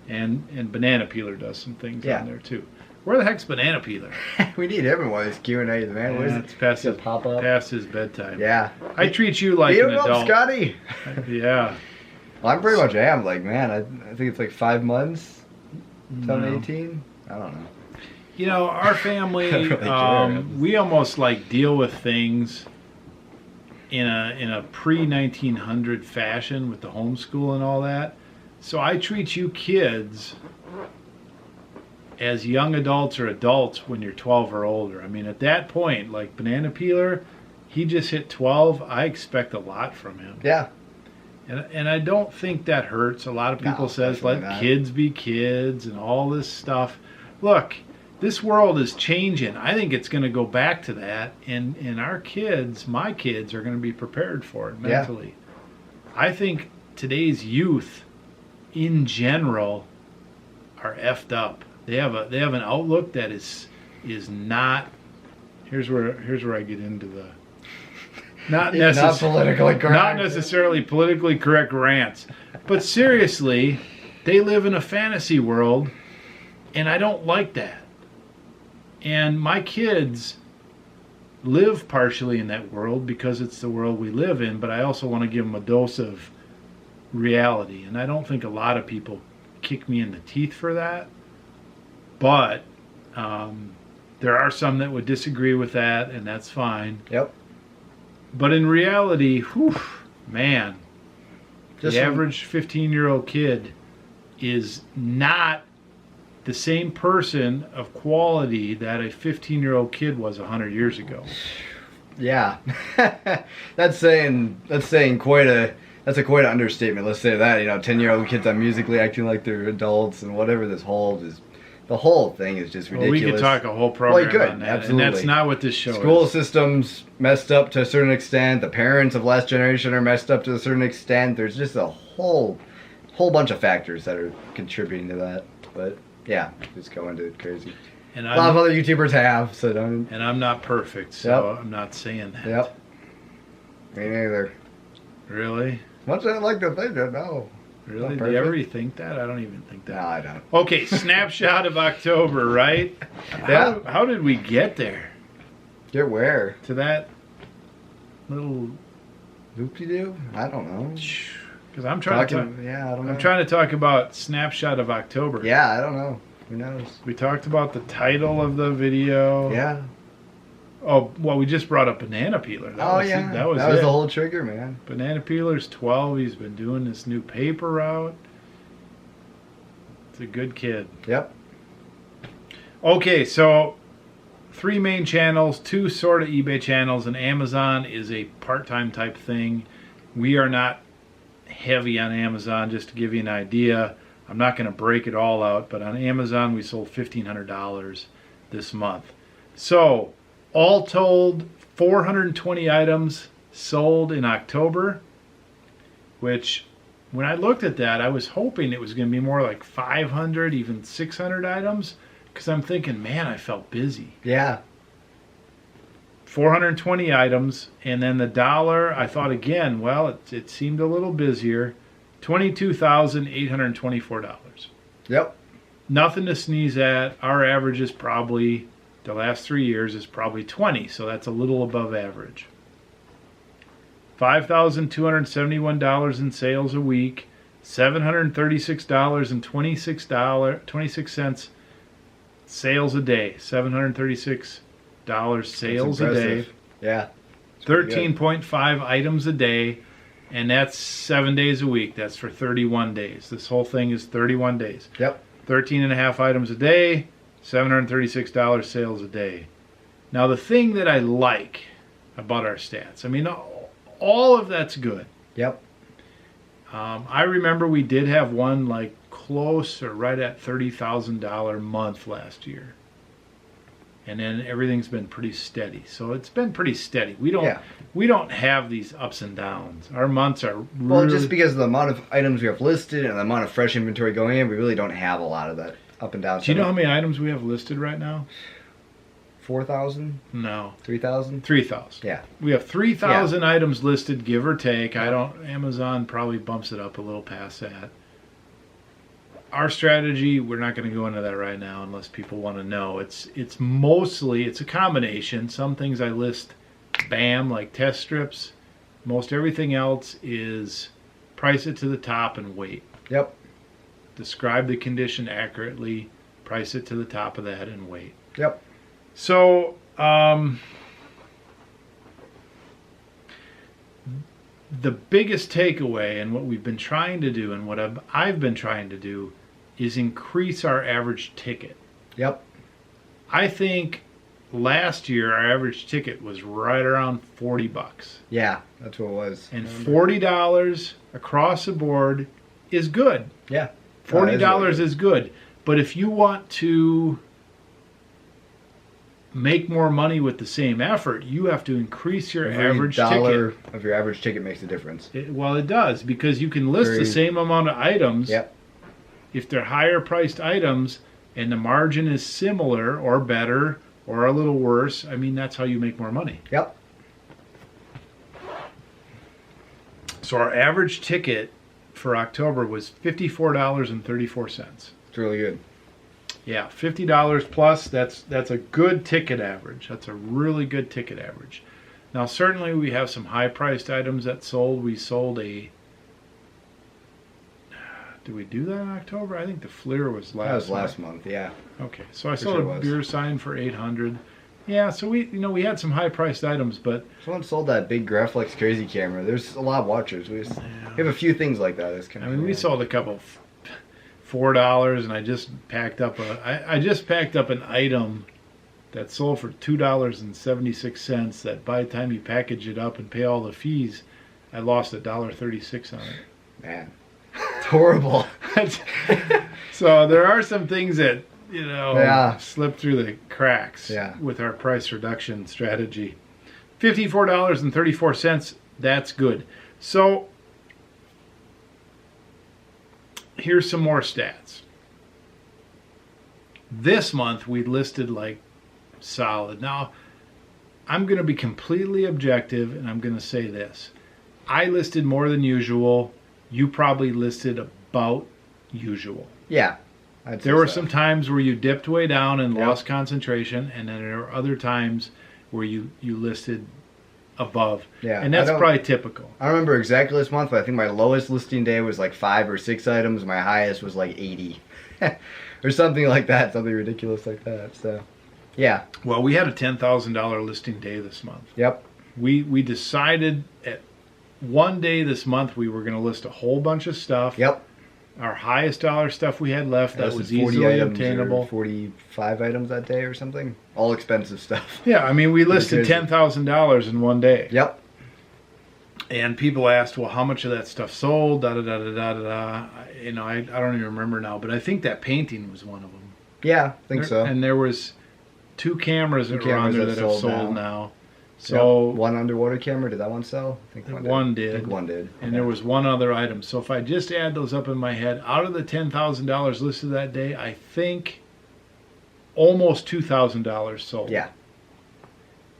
And Banana Peeler does some things on there too. Where the heck's Banana Peeler? We need him in one of these Q&As, man. What is it? It's past his, pop up? past his bedtime. Yeah. I treat you like an adult. Scotty. Yeah. Well, I'm pretty much am. Like, man, I think it's like 5 months. 18? I don't know. You know, our family, really we almost like deal with things in a pre-1900 fashion with the homeschool and all that. So I treat you kids as young adults or adults when you're 12 or older. I mean, at that point, like Banana Peeler, he just hit 12. I expect a lot from him. Yeah. And I don't think that hurts. A lot of people says let kids be kids and all this stuff. Look, this world is changing. I think it's going to go back to that. And our kids, my kids, are going to be prepared for it mentally. Yeah. I think today's youth, in general, are effed up. They have an outlook that is not. Here's where I get into the. Not necessarily politically correct rants, but seriously, they live in a fantasy world, and I don't like that. And my kids live partially in that world because it's the world we live in, but I also want to give them a dose of reality. And I don't think a lot of people kick me in the teeth for that, but there are some that would disagree with that, and that's fine. Yep. But in reality, man, the average 15-year-old kid is not the same person of quality that a 15-year-old kid was 100 years ago. Yeah. That's quite an understatement. Let's say that, 10-year-old kids on Musically acting like they're adults and whatever this holds is. The whole thing is just ridiculous. Well, we could talk a whole program on that, absolutely. And that's not what this show is. School systems messed up to a certain extent. The parents of last generation are messed up to a certain extent. There's just a whole whole bunch of factors that are contributing to that. But yeah, just go into it crazy. And A lot of other YouTubers have, so don't. And I'm not perfect, so I'm not saying that. Yep. Me neither. Really? Much I like to think that, no. Really? Do you ever think that? I don't even think that. No, I don't. Okay, snapshot of October, right? Yeah. How did we get there? Get where? To that little... Loop-de-doo? I don't know. Because I'm trying to talk, yeah, I don't know. I'm trying to talk about snapshot of October. Yeah, I don't know. Who knows? We talked about the title of the video. Yeah. Oh, well, we just brought up banana peeler. That was the whole trigger, man. Banana peeler's 12. He's been doing this new paper route. It's a good kid. Yep. Okay, so 3 main channels, 2 sort of eBay channels, and Amazon is a part-time type thing. We are not heavy on Amazon, just to give you an idea. I'm not going to break it all out, but on Amazon we sold $1,500 this month. So, all told, 420 items sold in October, which when I looked at that, I was hoping it was going to be more like 500, even 600 items, because I'm thinking, man, I felt busy. Yeah. 420 items, and then the dollar, I thought again, well, it seemed a little busier. $22,824. Yep. Nothing to sneeze at. Our average is probably, the last 3 years is probably 20, so that's a little above average. $5,271 in sales a week, $736.26 sales a day. $736 sales a day. Yeah. 13.5 items a day. And that's 7 days a week. That's for 31 days. This whole thing is 31 days. Yep. 13 and a half items a day, $736 sales a day. Now, the thing that I like about our stats, I mean, all of that's good. Yep. I remember we did have one like close or right at $30,000 month last year. And then everything's been pretty steady. So it's been pretty steady. We don't have these ups and downs. Our months are well, just because of the amount of items we have listed and the amount of fresh inventory going in, we really don't have a lot of that up and down. Do you know how many items we have listed right now? 4,000? No. 3,000? 3,000. Yeah. We have 3,000 items listed, give or take. Amazon probably bumps it up a little past that. Our strategy, we're not going to go into that right now unless people want to know. It's mostly, it's a combination. Some things I list, bam, like test strips. Most everything else is price it to the top and wait. Yep. Describe the condition accurately, price it to the top of that and wait. Yep. So, the biggest takeaway and what we've been trying to do and what I've been trying to do is increase our average ticket. Yep. I think last year our average ticket was right around $40. Yeah, that's what it was. And $40 across the board is good. Yeah. $40 is good. But if you want to make more money with the same effort, you have to increase your average dollar ticket. Of your average ticket makes a difference. Well, it does, because you can list the same amount of items. Yep. If they're higher priced items and the margin is similar or better or a little worse, I mean, that's how you make more money. Yep. So our average ticket for October was $54.34. It's really good. Yeah, $50 plus, that's a good ticket average. That's a really good ticket average. Now, certainly we have some high-priced items that sold. We sold a... Did we do that in October? I think the Fleer was last month. That was last month, yeah. Okay, so I sold a beer sign for $800. Yeah, so we had some high-priced items, but... Someone sold that big Graflex Crazy camera. There's a lot of watchers. We have a few things like that. It's kind of we sold a couple... $4, and I just packed up an item that sold for $2.76. That by the time you package it up and pay all the fees, I lost $1.36 on it. Man, it's horrible. So there are some things that slip through the cracks with our price reduction strategy. $54.34. That's good. So here's some more stats. This month we listed like solid. Now, I'm going to be completely objective, and I'm going to say this. I listed more than usual. You probably listed about usual. Yeah. There were some times where you dipped way down and lost concentration, and then there were other times where you listed above. Yeah. And that's probably typical. I don't remember exactly this month, but I think my lowest listing day was like 5 or 6 items. My highest was like 80. Or something like that. Something ridiculous like that. So, yeah. Well, we had a $10,000 listing day this month. Yep. We decided at one day this month we were going to list a whole bunch of stuff. Yep. Our highest dollar stuff we had left that was 40 easily obtainable. 45 items that day or something. All expensive stuff. Yeah, I mean, we listed $10,000 in one day. Yep. And people asked, well, how much of that stuff sold? Da da da da da da. You know, I don't even remember now, but I think that painting was one of them. Yeah, I think so. And there was 2 cameras that were on there that have sold now. So one underwater camera, did that one sell? I think one did. I think one did. And there was one other item. So if I just add those up in my head, out of the $10,000 listed that day, I think almost $2,000 sold. Yeah.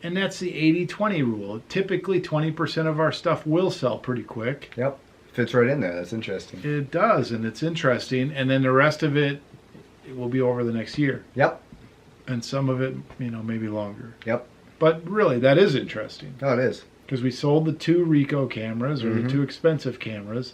And that's the 80-20 rule. Typically, 20% of our stuff will sell pretty quick. Yep. Fits right in there. That's interesting. It does, and it's interesting. And then the rest of it will be over the next year. Yep. And some of it, you know, maybe longer. Yep. But really, that is interesting. Oh, it is. Because we sold the 2 Ricoh cameras, or the 2 expensive cameras.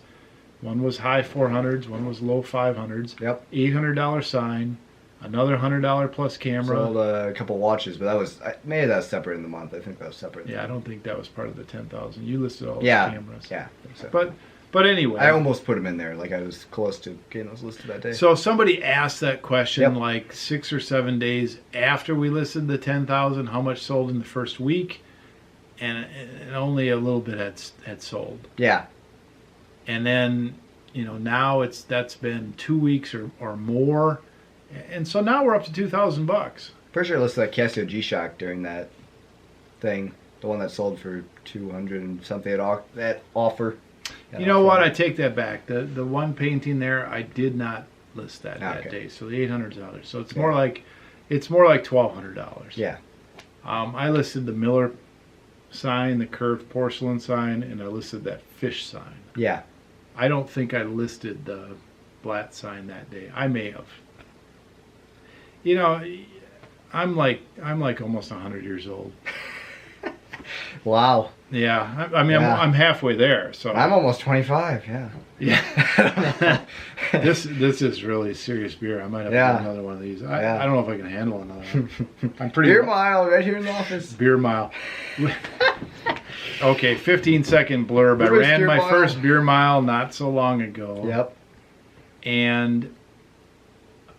One was high 400s, one was low 500s. Yep. $800 sign, another $100 plus camera. Sold a couple watches, but that was maybe that was separate in the month. I think that was separate. Yeah, I don't think that was part of the 10,000. You listed all the cameras. Yeah, I think so. But anyway, I almost put them in there. Like I was close to getting those listed that day. So somebody asked that question like 6 or 7 days after we listed the 10,000. How much sold in the first week? And only a little bit had sold. Yeah. And then, you know, now that's been 2 weeks or more, and so now we're up to $2,000. Pretty sure I listed that Casio G-Shock during that thing, the one that sold for 200 and something at offer. You know what? I take that back. The one painting there, I did not list that day. So the $800. So it's more like $1,200. Yeah. I listed the Miller sign, the curved porcelain sign, and I listed that fish sign. Yeah. I don't think I listed the Blatt sign that day. I may have. You know, I'm like almost 100 years old. Wow. Yeah, I mean, I'm halfway there. So I'm almost 25. Yeah. Yeah. This is really serious beer. I might have to get another one of these. I don't know if I can handle another one. I'm pretty beer mile right here in the office. Beer mile. Okay, 15-second blurb. I ran my first beer mile not so long ago. Yep. And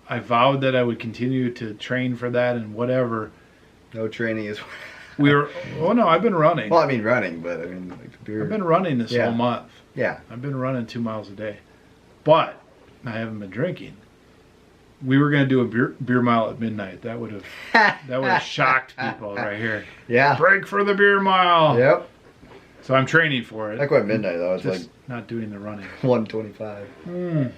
I vowed that I would continue to train for that and whatever. No training is. I've been running. Well, I mean running, but I mean like beer. I've been running this whole month. Yeah. I've been running 2 miles a day, but I haven't been drinking. We were going to do a beer mile at midnight. That would have shocked people right here. Yeah. Break for the beer mile. Yep. So I'm training for it. Not quite midnight though. It's just like not doing the running. 1:25.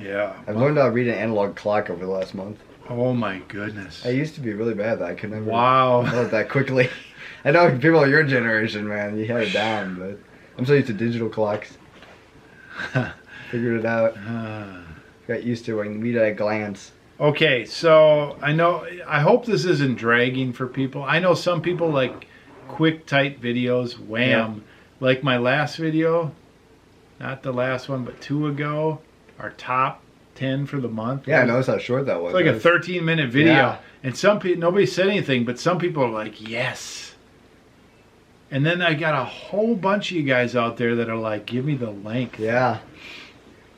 Yeah. I've learned how to read an analog clock over the last month. Oh my goodness. I used to be really bad. I could never know it that quickly. I know people of your generation, man, you had it down, but I'm so used to digital clocks. Figured it out. Got used to it and read at a glance. Okay, so I hope this isn't dragging for people. I know some people like quick, tight videos. Wham. Yeah. Like my last video, not the last one, but 2 ago, our top 10 for the month. Yeah, I noticed how short that was. It's like a 13-minute video. And some people, nobody said anything, but some people are like, yes. And then I got a whole bunch of you guys out there that are like, give me the link. Yeah.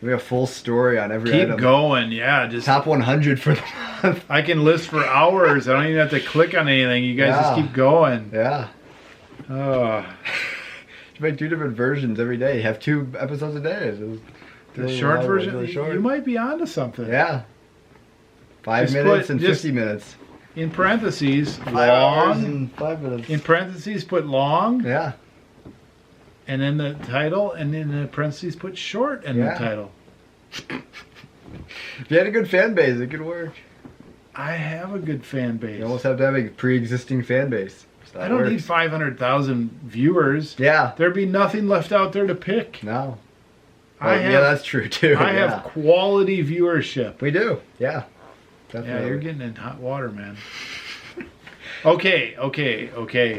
We have a full story on every item. Keep going, yeah. Just top 100 for the month. I can list for hours. I don't even have to click on anything. You guys just keep going. Yeah. Oh. You make 2 different versions every day. You have 2 episodes a day. The short version, really short. You might be onto something. Yeah. 5 minutes and 50 minutes. In parentheses, 5 hours and 5 minutes. In parentheses, put long. Yeah. and then the title, and in the parentheses put short in the title. If you had a good fan base, it could work. I have a good fan base. You almost have to have a pre-existing fan base. So I don't need 500,000 viewers. Yeah. There'd be nothing left out there to pick. No. Yeah, that's true too. I have quality viewership. We do. Yeah. Definitely. Yeah, you're getting in hot water, man. Okay.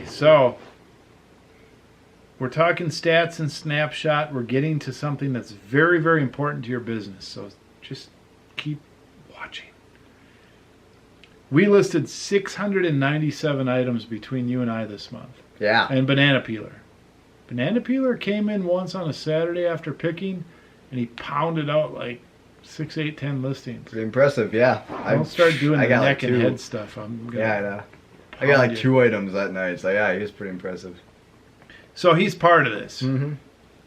So we're talking stats and Snapshot. We're getting to something that's very, very important to your business. So just keep watching. We listed 697 items between you and I this month. Yeah. And Banana Peeler. Banana Peeler came in once on a Saturday after picking, and he pounded out like 6, 8, 10 listings. Pretty impressive, yeah. I'll start doing the neck like and head stuff. I know. I got like 2 items that night, so yeah, he was pretty impressive. So he's part of this. Mm-hmm.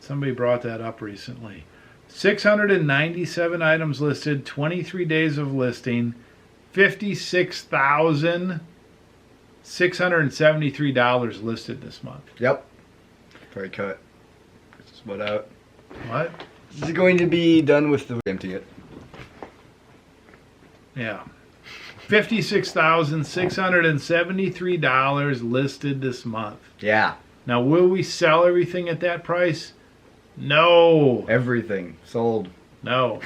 Somebody brought that up recently. 697 items listed, 23 days of listing, $56,673 listed this month. Yep. Probably cut. Just about out. What? This is going to be done with the empty it. Yeah. $56,673 listed this month. Yeah. Now, will we sell everything at that price? No. Everything sold. No.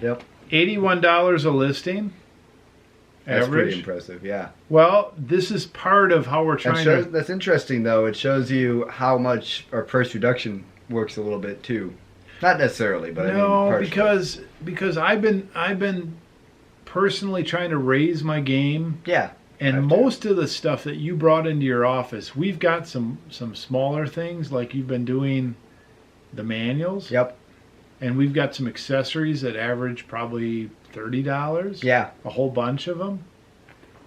Yep. $81 a listing. That's Average. pretty impressive, yeah. Well, this is part of how we're trying to... That's interesting, though. It shows you how much our price reduction works a little bit, too. Not necessarily, but no, I mean, because I've been personally trying to raise my game. Yeah. And most of the stuff that you brought into your office, we've got some smaller things, like you've been doing the manuals. Yep. And we've got some accessories that average probably $30. Yeah. A whole bunch of them.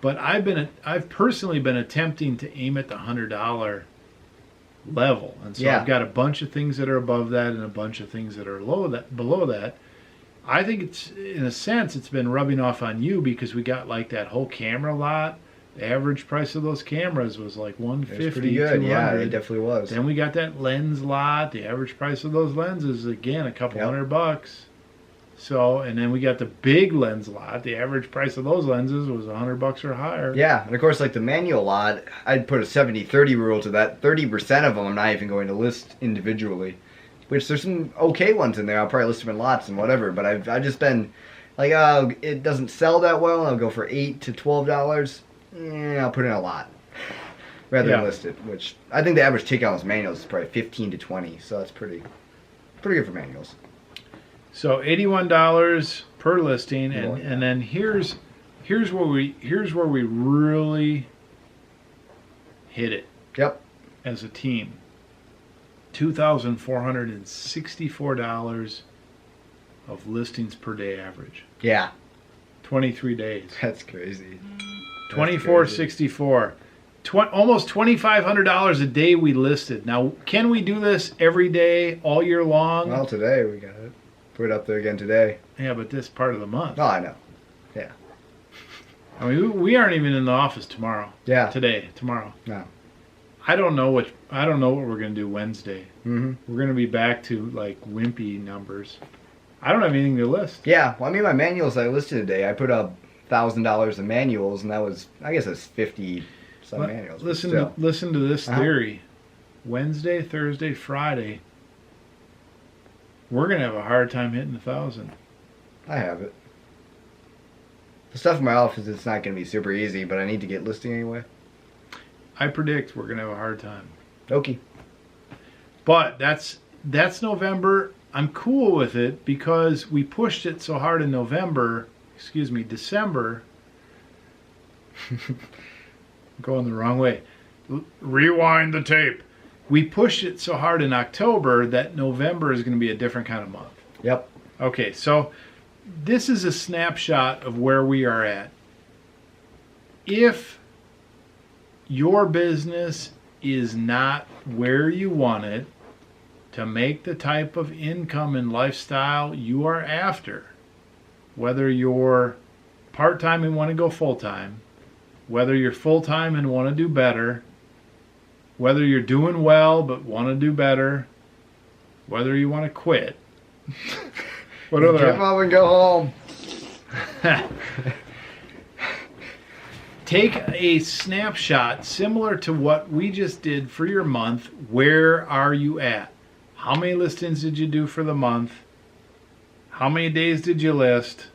But I've personally been attempting to aim at the $100 level. And so I've got a bunch of things that are above that and a bunch of things that are below that. I think it's, in a sense, it's been rubbing off on you because we got like that whole camera lot. The average price of those cameras was like $150. It was pretty good. Yeah, it definitely was. Then we got that lens lot. The average price of those lenses, again, a couple $100. So, and then we got the big lens lot. The average price of those lenses was $100 or higher. Yeah, and of course, like the manual lot, I'd put a 70-30 rule to that. 30% of them I'm not even going to list individually. Which there's some okay ones in there. I'll probably list them in lots and whatever. But I've just been like, it doesn't sell that well. I'll go for $8 to $12. I'll put in a lot rather than list it. Which I think the average takeout on those manuals is probably 15 to 20. So that's pretty good for manuals. So $81 per listing, and then here's where we really hit it. Yep. As a team. $2,464 of listings per day average. Yeah. 23 days. That's crazy. $2,464. Almost $2,500 a day we listed. Now, can we do this every day, all year long? Well, today we got it. Put it up there again today. Yeah, but this part of the month. Oh, I know. Yeah. I mean, we aren't even in the office tomorrow. Yeah. Tomorrow. No. I don't know what we're gonna do Wednesday. Mm-hmm. We're gonna be back to like wimpy numbers. I don't have anything to list. Yeah, well, I mean, my manuals I listed today, I put up $1,000 in manuals, and that was, I guess, that's 50 some manuals. Listen to this theory. Wednesday, Thursday, Friday, we're gonna have a hard time hitting 1,000. I have it. The stuff in my office, it's not gonna be super easy, but I need to get listing anyway. I predict we're going to have a hard time. Okay. But that's November. I'm cool with it because we pushed it so hard in December. I'm going the wrong way. Rewind the tape. We pushed it so hard in October that November is going to be a different kind of month. Yep. Okay, so this is a snapshot of where we are at. If your business is not where you want it to make the type of income and lifestyle you are after, whether you're part-time and want to go full-time, whether you're full-time and want to do better, whether you're doing well but want to do better, whether you want to quit. What other? Give up and go home. Take a snapshot similar to what we just did for your month. Where are you at? How many listings did you do for the month? How many days did you list?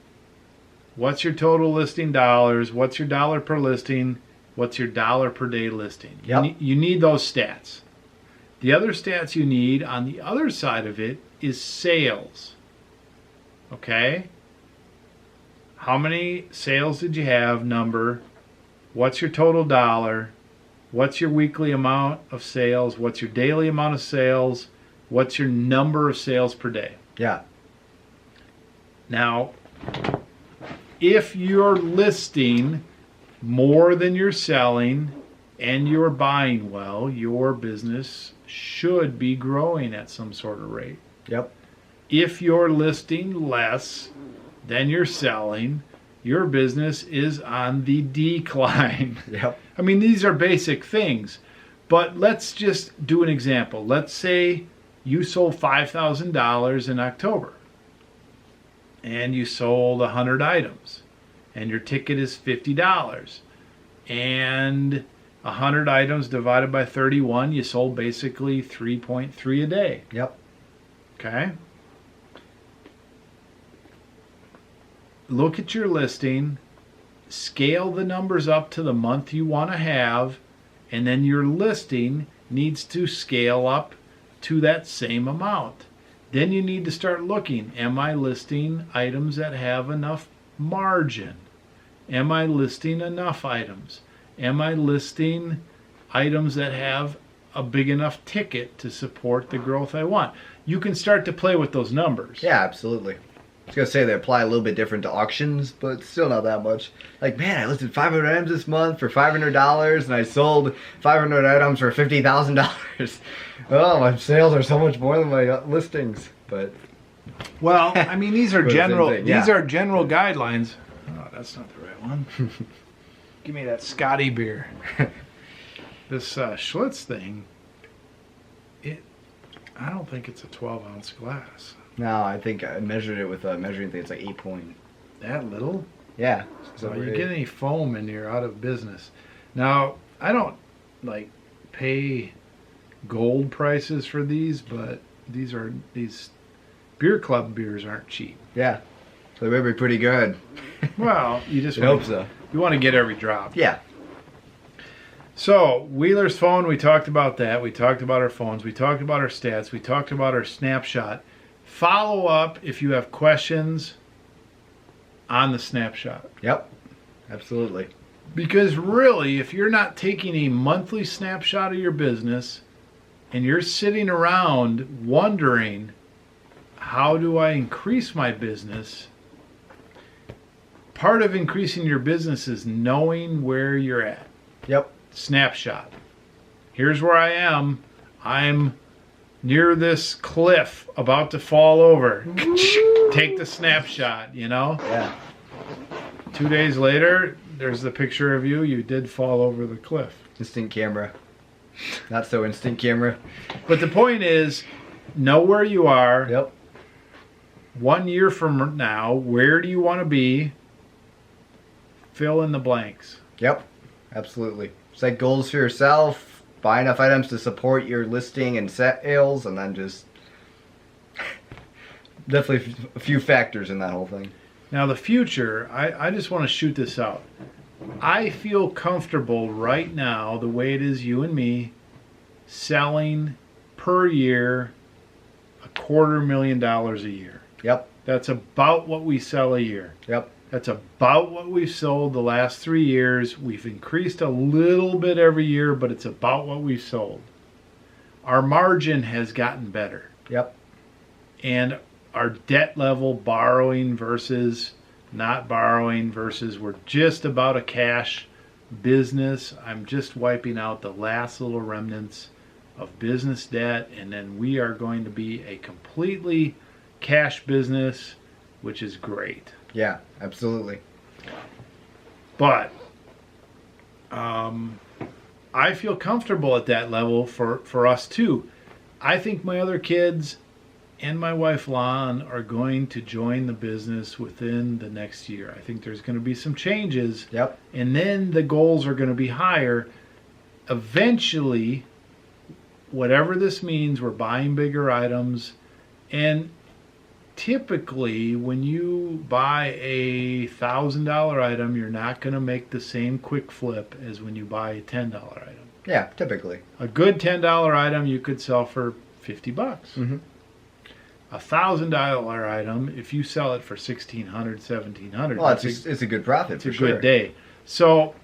What's your total listing dollars? What's your dollar per listing? What's your dollar per day listing? Yep. You need those stats. The other stats you need on the other side of it is sales. Okay? How many sales did you have? Number. What's your total dollar? What's your weekly amount of sales? What's your daily amount of sales? What's your number of sales per day? Yeah. Now, if you're listing more than you're selling and you're buying well, your business should be growing at some sort of rate. Yep. If you're listing less than you're selling, your business is on the decline. Yep. I mean, these are basic things, but let's just do an example. Let's say you sold $5,000 in October and you sold 100 items and your ticket is $50 and 100 items divided by 31, you sold basically 3.3 a day. Yep. Okay. Look at your listing, scale the numbers up to the month you want to have, and then your listing needs to scale up to that same amount. Then you need to start looking, am I listing items that have enough margin? Am I listing enough items? Am I listing items that have a big enough ticket to support the growth I want? You can start to play with those numbers. Yeah, absolutely. I was going to say they apply a little bit different to auctions, but still not that much. Like, man, I listed 500 items this month for $500, and I sold 500 items for $50,000. Oh, my sales are so much more than my listings. But well, I mean, these are general. thing, yeah. These are general guidelines. Oh, that's not the right one. Give me that Scotty beer. This Schlitz thing. I don't think it's a 12-ounce glass. no, I think I measured it with a measuring thing. It's like 8 point. That little? Yeah. So you get any foam and you're out of business. Now, I don't like pay gold prices for these, but these beer club beers aren't cheap. Yeah. So they better be pretty good. Well, you just I hope so. You want to get every drop. Yeah. So, Wheeler's phone, we talked about that. We talked about our phones. We talked about our stats. We talked about our snapshot. Follow up if you have questions on the snapshot. Yep. Absolutely. Because really, if you're not taking a monthly snapshot of your business and you're sitting around wondering, how do I increase my business? Part of increasing your business is knowing where you're at. Yep. Snapshot. Here's where I am. I'm near this cliff about to fall over. Take the snapshot, you know? Yeah. 2 days later, there's the picture of you. You did fall over the cliff. Instant camera. Not so instant camera. But the point is, know where you are. Yep. 1 year from now, where do you want to be? Fill in the blanks. Yep. Absolutely. Set goals for yourself. Buy enough items to support your listing and sales, and then just definitely a few factors in that whole thing. Now, the future, I just want to shoot this out. I feel comfortable right now, the way it is you and me, selling per year $250,000 a year. Yep. That's about what we sell a year. Yep. That's about what we've sold the last 3 years. We've increased a little bit every year, but it's about what we've sold. Our margin has gotten better. Yep. And our debt level, borrowing versus not borrowing versus we're just about a cash business. I'm just wiping out the last little remnants of business debt, and then we are going to be a completely cash business, which is great. Yeah, absolutely. But I feel comfortable at that level for us too. I think my other kids and my wife Lon are going to join the business within the next year. I think there's going to be some changes. Yep. And then the goals are going to be higher. Eventually, whatever this means, we're buying bigger items. And typically, when you buy a $1,000 item, you're not going to make the same quick flip as when you buy a $10 item. Yeah, typically. A good $10 item you could sell for $50. Mm-hmm. A $1,000 item, if you sell it for $1,600, $1,700, Well, it's a good profit. it's for a sure. good day. So,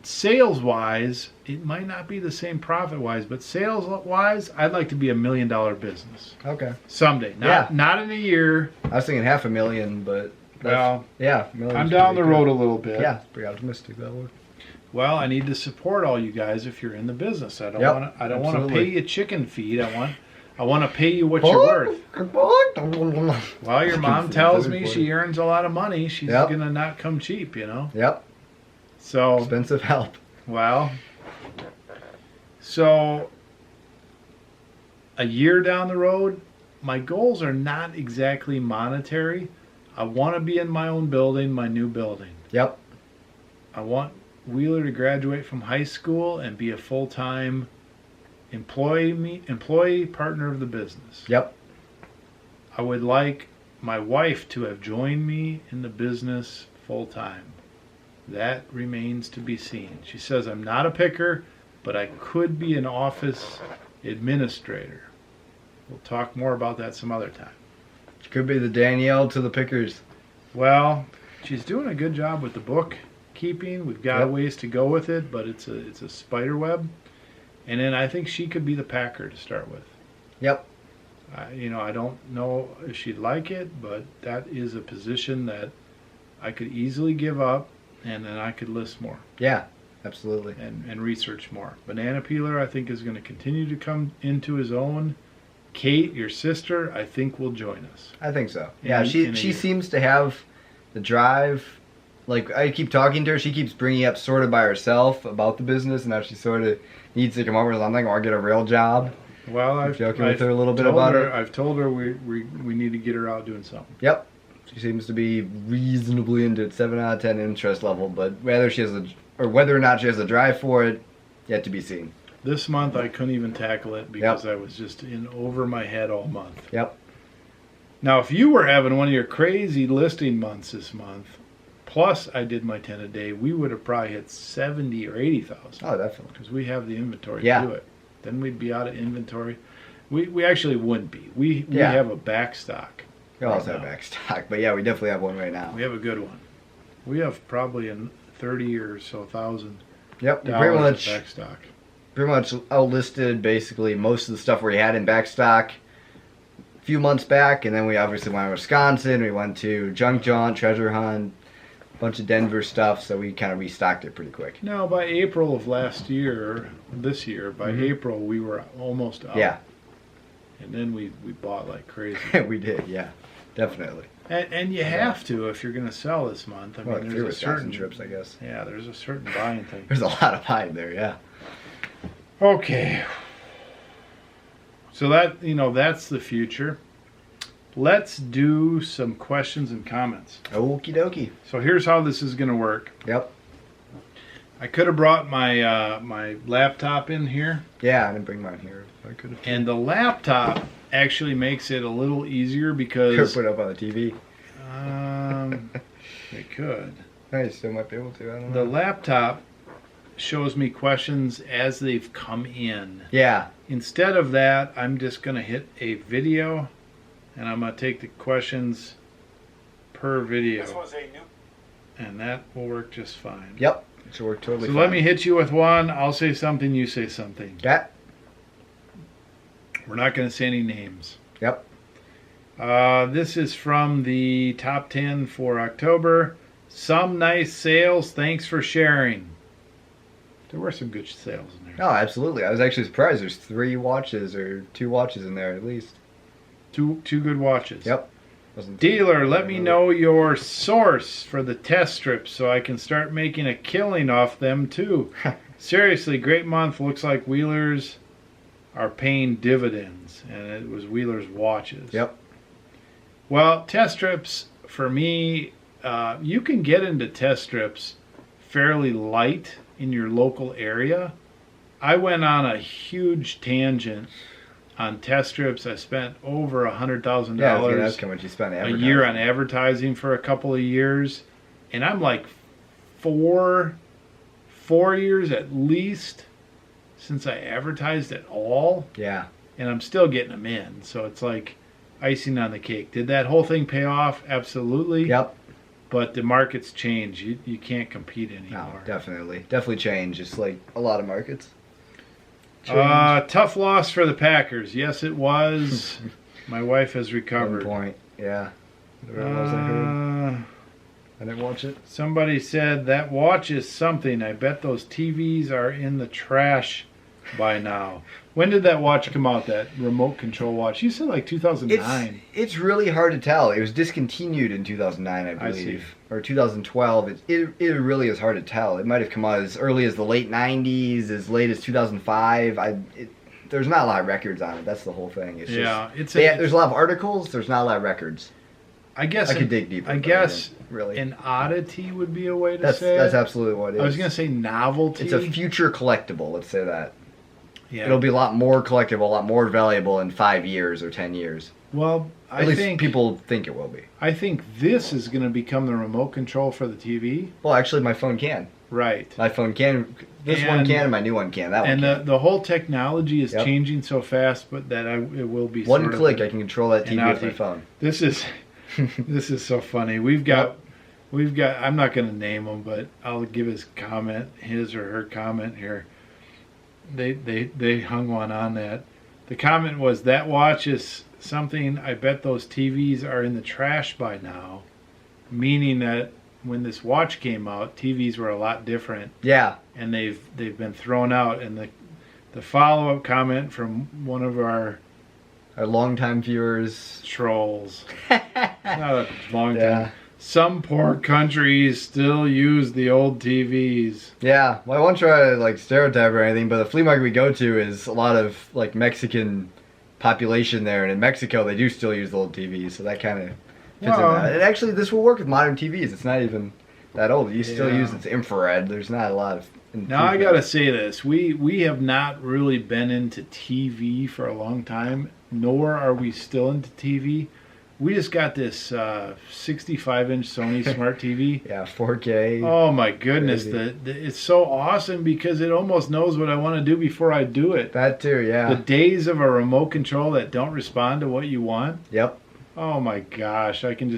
sales-wise, it might not be the same profit-wise, but sales-wise, I'd like to be $1 million business Okay. someday. Not in a year. I was thinking $500,000, but Well, yeah, I'm down the road a little bit. Yeah, it's pretty optimistic that one. Well, I need to support all you guys if you're in the business. I don't Yep, want to. I don't want to absolutely. pay you chicken feed. I want to pay you what you're worth. Well, your mom tells me she earns a lot of money. She's Yep. gonna not come cheap, you know. Yep, So expensive help. well, so a year down the road, my goals are not exactly monetary. I want to be in my own building, my new building. Yep. I want Wheeler to graduate from high school and be a full-time employee partner of the business. Yep. I would like my wife to have joined me in the business full-time. That remains to be seen. She says I'm not a picker, but I could be an office administrator. We'll talk more about that some other time. Could be the Danielle to the pickers. Well, she's doing a good job with the book keeping. We've got Yep. a ways to go with it, but it's a spider web. And then I think she could be the packer to start with. Yep. I don't know if she'd like it, but that is a position that I could easily give up, and then I could list more Yeah, absolutely. and research more. Banana Peeler, I think, is going to continue to come into his own. Kate, your sister, I think will join us. I think so. In Yeah, a she year. seems to have the drive. Like, I keep talking to her, she keeps bringing up sort of by herself about the business, and now she sort of needs to come over and I'm like, I want to get a real job. Well, I'm I've joking with I've her a little bit told about her- it. I've told her we need to get her out doing something. Yep. She seems to be reasonably into it, 7 out of 10 interest level, but whether or not she has a drive for it, yet to be seen. This month I couldn't even tackle it because I was just in over my head all month. Yep. Now, if you were having one of your crazy listing months this month, plus I did my 10 a day, we would have probably hit 70 or 80,000 Oh, definitely. because we have the inventory Yeah. to do it. Then we'd be out of inventory. We actually wouldn't be. We Yeah. have a back stock. We also Right have now. back stock, but yeah, we definitely have one right now. We have a good one. We have probably a 30 or so thousand Yep. We dollars of back stock. pretty much outlisted basically most of the stuff we had in back stock a few months back, and then we obviously went to Wisconsin, we went to Junk Jaunt, Treasure Hunt, a bunch of Denver stuff, so we kind of restocked it pretty quick. No, by April of this year, by April we were almost out. Yeah, And then we bought like crazy. we did, yeah, definitely. And you have to if you're going to sell this month. I Well, mean, like there's a 3 certain trips, I guess. Yeah, there's a certain buying thing. There's a lot of pie there, yeah. Okay. So that's the future. Let's do some questions and comments. Okie dokie. So here's how this is going to work. Yep. I could have brought my my laptop in here, Yeah, I didn't bring mine here. I could have and the laptop actually makes it a little easier because put it up on the TV. we could. I still might be able to, I don't The know. laptop shows me questions as they've come in. Yeah, Instead of that, I'm just going to hit a video, and I'm going to take the questions per video, and that will work just fine. yep. It should work totally So fine. let me hit you with one. I'll say something, you say something. Yeah, We're not going to say any names. yep. This is from the top 10 for October. Some nice sales. Thanks for sharing. There were some good sales in there. Oh, absolutely. I was actually surprised. There's 3 watches or 2 watches in there at least. Two good watches. Yep. Wasn't Dealer, let me know your source for the test strips so I can start making a killing off them too. seriously, great month. Looks like Wheelers are paying dividends, and it was Wheelers watches. Yep. Well, test strips for me, you can get into test strips fairly light in your local area. I went on a huge tangent on test strips. I spent over $100,000 Yeah, I was gonna ask how much you spent a advertising. year on advertising for a couple of years, and I'm like four years at least since I advertised at all, Yeah. and I'm still getting them in. So it's like icing on the cake. Did that whole thing pay off? Absolutely. Yep. But the market's changed. You can't compete anymore. No, definitely change. Just like a lot of markets. Tough loss for the Packers. Yes, it was. My wife has 1 recovered. point. Yeah. Whatever else I heard. I didn't watch it. Somebody said that watch is something. I bet those TVs are in the trash by now. When did that watch come out, that remote control watch? You said like 2009. It's really hard to tell. It was discontinued in 2009, I believe. Or 2012. It really is hard to tell. It might have come out as early as the late 90s, as late as 2005. There's not a lot of records on it. That's the whole thing. It's just, there's a lot of articles. There's not a lot of records. I guess I could dig deeper. I guess really, an oddity would be a way to say that's it. absolutely what it is. I was going to say novelty. It's a future collectible. Let's say that. Yeah. It'll be a lot more collectible, a lot more valuable in 5 years or 10 years. Well, At least people think it will be. I think this is going to become the remote control for the TV. Well, actually, my phone can. Right. My phone can. This one can, and my new one can. That one can. And the whole technology is changing so fast, but that it will be one sort click. Of I can control that TV with my phone. This is this is so funny. We've got. I'm not going to name them, but I'll give his or her comment here. They hung one on that. The comment was, that watch is something. I bet those TVs are in the trash by now, meaning that when this watch came out, TVs were a lot different. Yeah. And they've been thrown out. And the follow-up comment from one of our longtime viewers, trolls. Not a long time. Yeah. Some poor countries still use the old TVs. Yeah, well, I won't try to stereotype or anything, but the flea market we go to is a lot of Mexican population there, and in Mexico they do still use the old TVs, so that kind of fits in that. And actually, this will work with modern TVs. It's not even that old. You still use its infrared. There's not a lot of. Now I gotta say this: we have not really been into TV for a long time, nor are we still into TV. We just got this 65-inch Sony Smart TV. Yeah, 4K. Oh my goodness, it's so awesome because it almost knows what I want to do before I do it. That too, yeah. The days of a remote control that don't respond to what you want. Yep. Oh my gosh, I can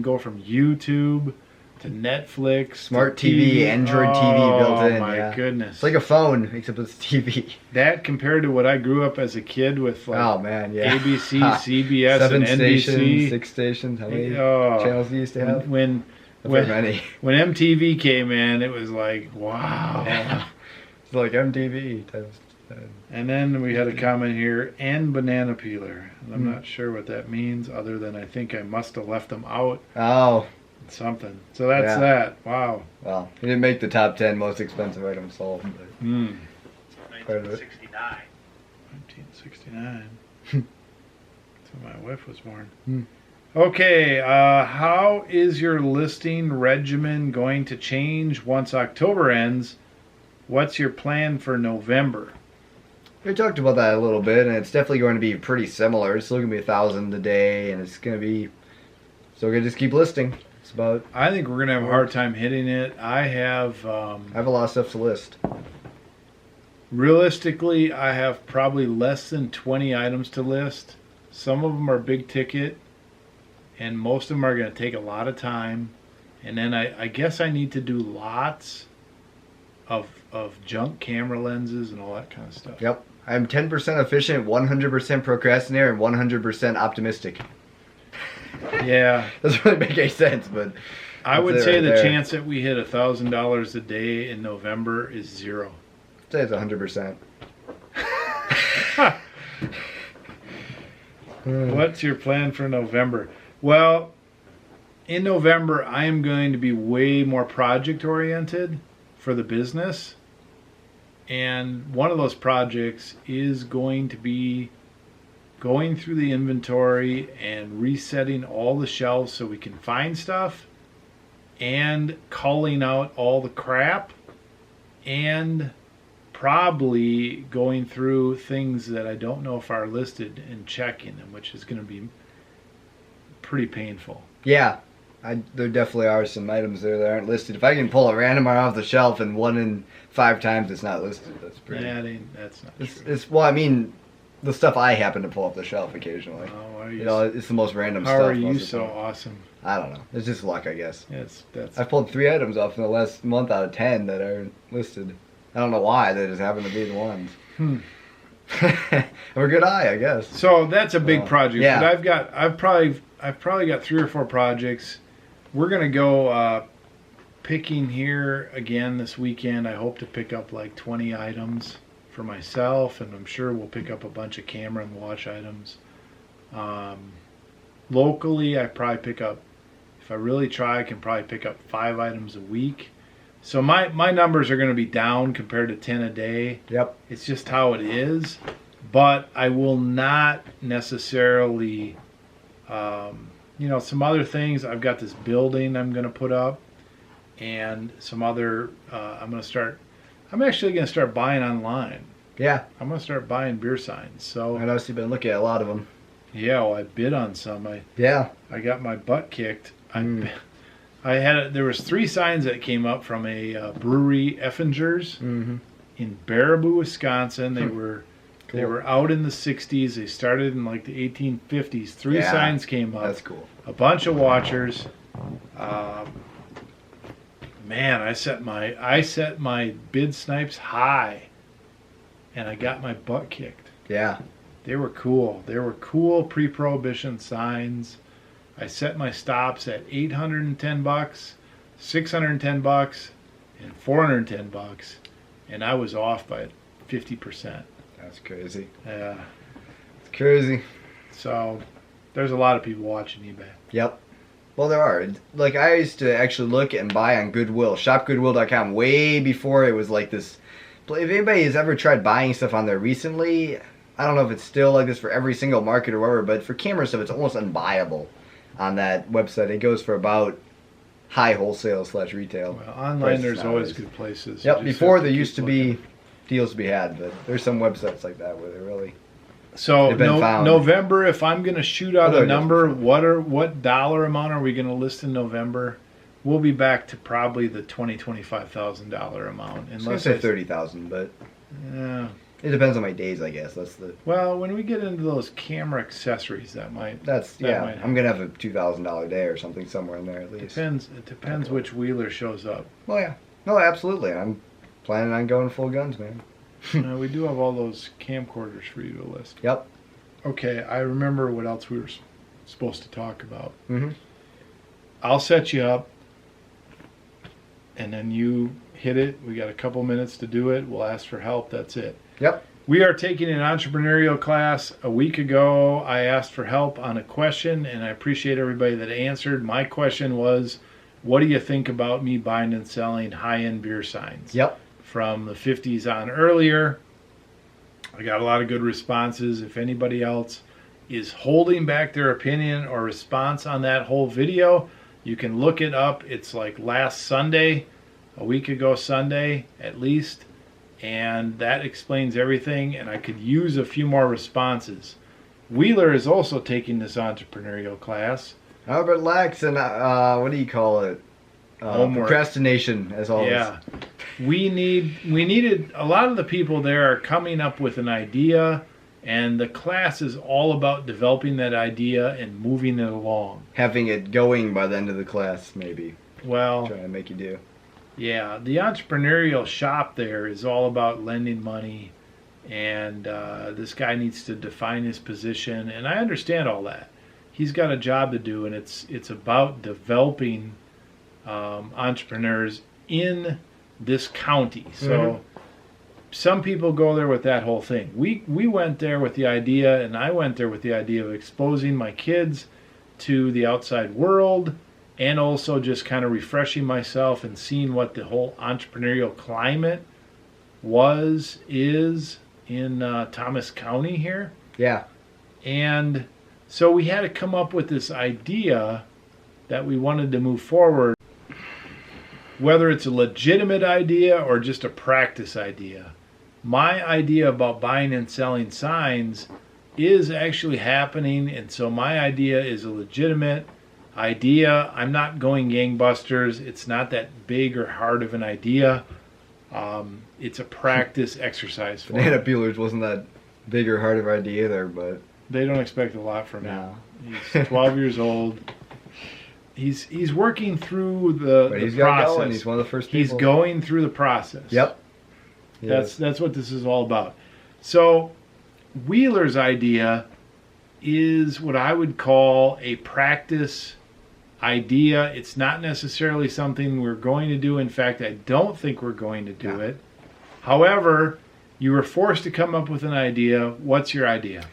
go from YouTube to Netflix, Smart TV, Android TV built in. Oh my goodness! It's like a phone except it's TV. That compared to what I grew up as a kid with, ABC, CBS, 7 and NBC, stations, 6 stations. How many channels do you used to have? When MTV came in, it was like, wow. It's like MTV times 10. And then we had a comment here, and banana peeler. And I'm not sure what that means, other than I think I must have left them out. Oh. Something. So that's that. Wow. Well, he didn't make the top 10 most expensive items sold. But 1969. 1969. That's when my wife was born. Okay. How is your listing regimen going to change once October ends? What's your plan for November? We talked about that a little bit, and it's definitely going to be pretty similar. It's still going to be 1,000 a day, and it's going to be still going to just keep listing. I think we're going to have a hard time hitting it. I have a lot of stuff to list. Realistically, I have probably less than 20 items to list. Some of them are big ticket, and most of them are going to take a lot of time. And then I guess I need to do lots of junk camera lenses and all that kind of stuff. Yep. I'm 10% efficient, 100% procrastinator, and 100% optimistic. Yeah. Doesn't really make any sense, but I would say the chance that we hit $1,000 a day in November is 0. I'd say it's 100%. What's your plan for November? Well, in November, I am going to be way more project oriented for the business. And one of those projects is going to be going through the inventory and resetting all the shelves so we can find stuff, and culling out all the crap, and probably going through things that I don't know if are listed and checking them, which is going to be pretty painful. Yeah, there definitely are some items there that aren't listed. If I can pull a random off the shelf and 1 in 5 times it's not listed, that's pretty. That's not true. It's well, I mean, the stuff I happen to pull off the shelf occasionally. Oh, are You know, it's the most random stuff. how are you most of the so time. awesome? I don't know. It's just luck, I guess. That's I've pulled 3 items off in the last month out of 10 that aren't listed. I don't know why. They just happen to be the ones. I'm a good eye, I guess. So that's a big project. yeah. But I've probably got 3 or 4 projects. We're gonna go picking here again this weekend. I hope to pick up like 20 items for myself, and I'm sure we'll pick up a bunch of camera and watch items. Locally, I probably pick up, if I really try, I can probably pick up 5 items a week. So my numbers are going to be down compared to 10 a day. Yep. It's just how it is. But I will not necessarily, some other things. I've got this building I'm going to put up, and some other, I'm actually going to start buying online. Yeah. I'm going to start buying beer signs. So I noticed you've been looking at a lot of them. yeah, well, I bid on some. Yeah. I got my butt kicked. There was 3 signs that came up from a brewery, Effingers, in Baraboo, Wisconsin. They were Cool. they were out in the 60s. They started in like the 1850s. 3 signs came up. That's cool. A bunch of watchers. Man, I set my bid snipes high, and I got my butt kicked. Yeah. They were cool. They were cool pre-prohibition signs. I set my stops at $810, $610, and $410, and I was off by 50%. That's crazy. Yeah. It's crazy. So there's a lot of people watching eBay. Yep. Well, there are. Like, I used to actually look and buy on Goodwill, shopgoodwill.com, way before it was like this. If anybody has ever tried buying stuff on there recently, I don't know if it's still like this for every single market or whatever, but for camera stuff, it's almost unbuyable on that website. It goes for about high wholesale / retail. Well, online prices there's always nowadays. good places. Yep, You just before have to there keep used to looking. be deals to be had, but there's some websites like that where they really... So They've been found. November, if I'm going to shoot out They're a number, different. what dollar amount are we going to list in November? We'll be back to probably the $25,000 amount. I was going to Unless say 30,000, but Yeah. it depends on my days, I guess. That's the... Well, when we get into those camera accessories, that might I'm going to have a $2,000 day or something somewhere in there at least. It depends which wheeler shows up. Well, yeah. No, absolutely. I'm planning on going full guns, man. We do have all those camcorders for you to list. Yep. Okay, I remember what else we were supposed to talk about. Mm-hmm. I'll set you up, and then you hit it. We got a couple minutes to do it. We'll ask for help. That's it. Yep. We are taking an entrepreneurial class. A week ago, I asked for help on a question, and I appreciate everybody that answered. My question was, what do you think about me buying and selling high-end beer signs? Yep. From the 50s on earlier. I got a lot of good responses. If anybody else is holding back their opinion or response on that whole video, you can look it up. It's like last Sunday, a week ago Sunday at least, and that explains everything, and I could use a few more responses. Wheeler is also taking this entrepreneurial class. Albert Lax and what do you call it? Homework. Procrastination, as always. Yeah. We needed, a lot of the people there are coming up with an idea, and the class is all about developing that idea and moving it along. Having it going by the end of the class, maybe. Well, Trying to make you do. yeah, the entrepreneurial shop there is all about lending money, and this guy needs to define his position, and I understand all that. He's got a job to do, and it's about developing entrepreneurs in this county. So some people go there with that whole thing. We went there with the idea, and I went there with the idea of exposing my kids to the outside world, and also just kind of refreshing myself and seeing what the whole entrepreneurial climate is in Thomas County here. Yeah. And so we had to come up with this idea that we wanted to move forward, whether it's a legitimate idea or just a practice idea. My idea about buying and selling signs is actually happening, and so my idea is a legitimate idea. I'm not going gangbusters. It's not that big or hard of an idea. It's a practice exercise for Banana me. peelers wasn't that big or hard of an idea either, but They don't expect a lot from him. no. He's 12 years old. He's working through the But he's got process. going. He's one of the first people. He's going through the process. Yep. That's what this is all about. So Wheeler's idea is what I would call a practice idea. It's not necessarily something we're going to do. In fact, I don't think we're going to do it. However, you were forced to come up with an idea. What's your idea?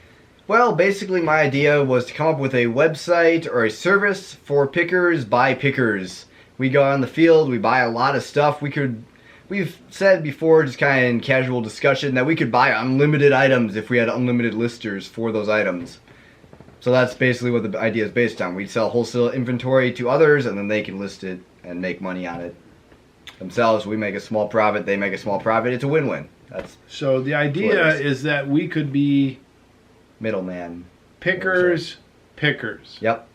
Well, basically my idea was to come up with a website or a service for pickers by pickers. We go on the field, we buy a lot of stuff. We've said before, just kind of in casual discussion, that we could buy unlimited items if we had unlimited listers for those items. So that's basically what the idea is based on. We sell wholesale inventory to others, and then they can list it and make money on it themselves. We make a small profit, they make a small profit. It's a win-win. That's So the idea is that we could be middleman. pickers. Yep.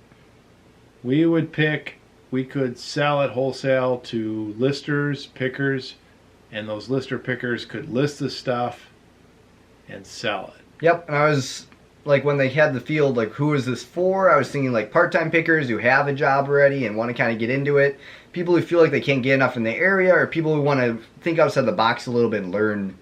We would pick, we could sell at wholesale to listers, pickers, and those lister pickers could list the stuff and sell it. Yep, and I was, like, when they had the field, like, who is this for? I was thinking, like, part-time pickers who have a job already and want to kind of get into it. People who feel like they can't get enough in the area, or people who want to think outside the box a little bit and learn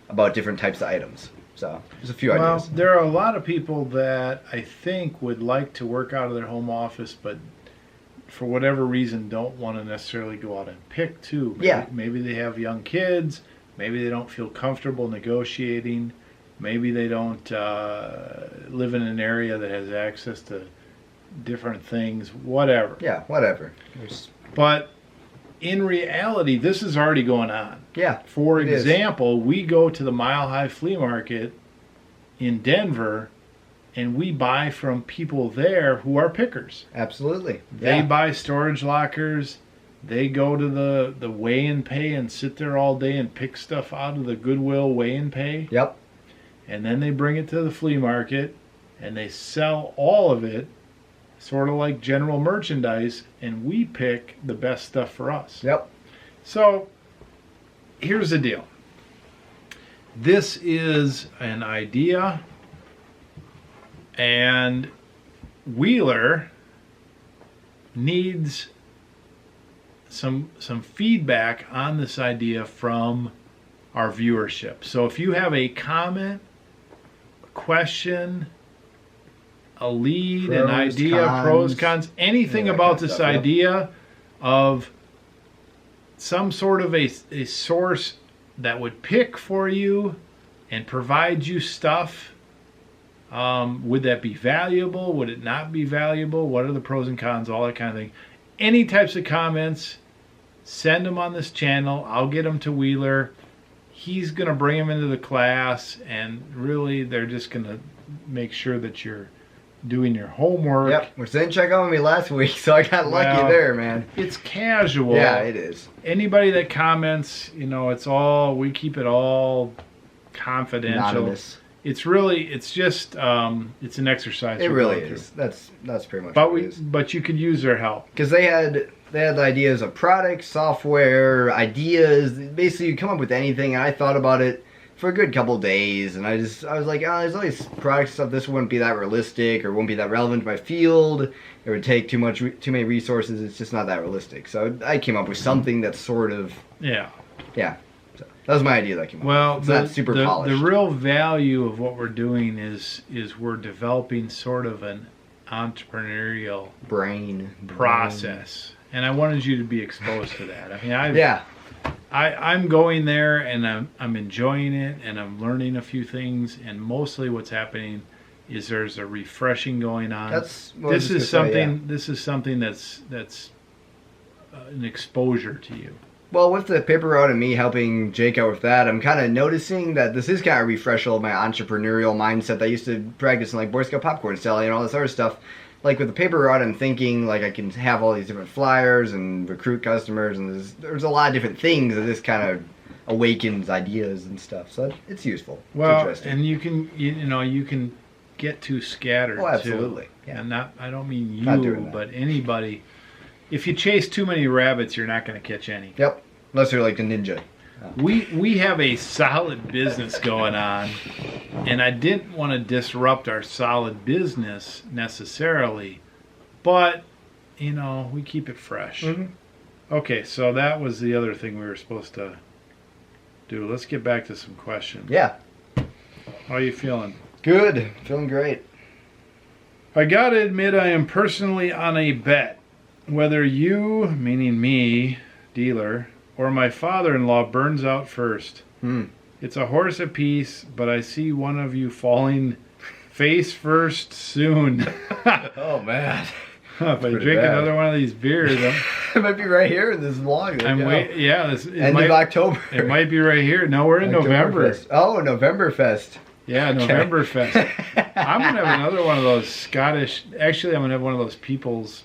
about different types of items. So, there's a few Well, ideas. there are a lot of people that I think would like to work out of their home office, but for whatever reason don't want to necessarily go out and pick too. Maybe they have young kids. Maybe they don't feel comfortable negotiating. Maybe they don't live in an area that has access to different things. Whatever. Yeah, whatever. But in reality, this is already going on. Yeah. For it is. example, we go to the Mile High Flea Market in Denver, and we buy from people there who are pickers. Absolutely. They buy storage lockers. They go to the weigh and pay and sit there all day and pick stuff out of the Goodwill weigh and pay. Yep. And then they bring it to the flea market and they sell all of it, sort of like general merchandise, and we pick the best stuff for us. Yep. So here's the deal. This is an idea, and Wheeler needs some feedback on this idea from our viewership. So if you have a comment, a question, a lead, an idea, pros, cons, anything about this idea of some sort of a source that would pick for you and provide you stuff, would that be valuable? Would it not be valuable? What are the pros and cons? All that kind of thing. Any types of comments, send them on this channel. I'll get them to Wheeler. He's going to bring them into the class, and really they're just going to make sure that you're doing your homework. Yep. Which they didn't check on me last week, so I got lucky there, man. It's casual. Yeah, it is. Anybody that comments, we keep it all confidential. Anonymous. It's just it's an exercise. It really is. That's pretty much But what it is. but you could use their help. Because they had ideas of products, software, ideas. Basically, you come up with anything, and I thought about it for a good couple days, and I was like, there's all these product stuff. This wouldn't be that realistic, or wouldn't be that relevant to my field. It would take too many resources. It's just not that realistic. So I came up with something that's sort of yeah. So that was my idea that came up. Well, it's not super polished. The real value of what we're doing is we're developing sort of an entrepreneurial brain process, and I wanted you to be exposed to that. I mean, I'm going there and I'm enjoying it, and I'm learning a few things, and mostly what's happening is there's a refreshing going on. This is something that's an exposure to you. Well, with the paper route and me helping Jake out with that, I'm kind of noticing that this is kind of a refresher of my entrepreneurial mindset that I used to practice in like Boy Scout popcorn selling and all this other stuff. Like with the paper route, I'm thinking like I can have all these different flyers and recruit customers, and there's a lot of different things that this kind of awakens ideas and stuff. So it's useful. Well, it's and you can get too scattered. Oh, absolutely. Too. Yeah. And I don't mean Not you, doing that. but anybody. If you chase too many rabbits, you're not going to catch any. Yep. Unless you're like a ninja. We have a solid business going on, and I didn't want to disrupt our solid business necessarily, but we keep it fresh. Mm-hmm. Okay, so that was the other thing we were supposed to do. Let's get back to some questions. Yeah. How are you feeling? Good. Feeling great. I gotta admit, I am personally on a bet. Whether you, meaning me, dealer, or my father-in-law burns out first. It's a horse apiece, but I see one of you falling face first soon. Oh, man. If I pretty drink bad. another one of these beers, It might be right here in this vlog. End End of October. It might be right here. No, we're in November. Oktoberfest. Oh, Novemberfest. Yeah, Novemberfest. I'm going to have another one of those Scottish... Actually, I'm going to have one of those people's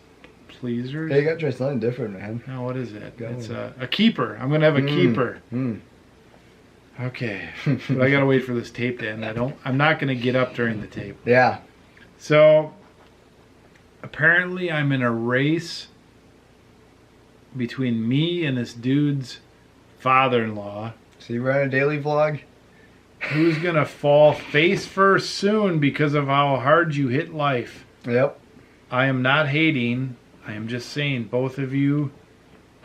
pleasers. Hey, you got to try something different, man. No, what is it? Go. It's a keeper. I'm going to have a keeper. Okay. But I got to wait for this tape to end. I'm not going to get up during the tape. Yeah. So, apparently I'm in a race between me and this dude's father-in-law. So you run a daily vlog? Who's going to fall face first soon because of how hard you hit life. Yep. I am not hating. I am just saying both of you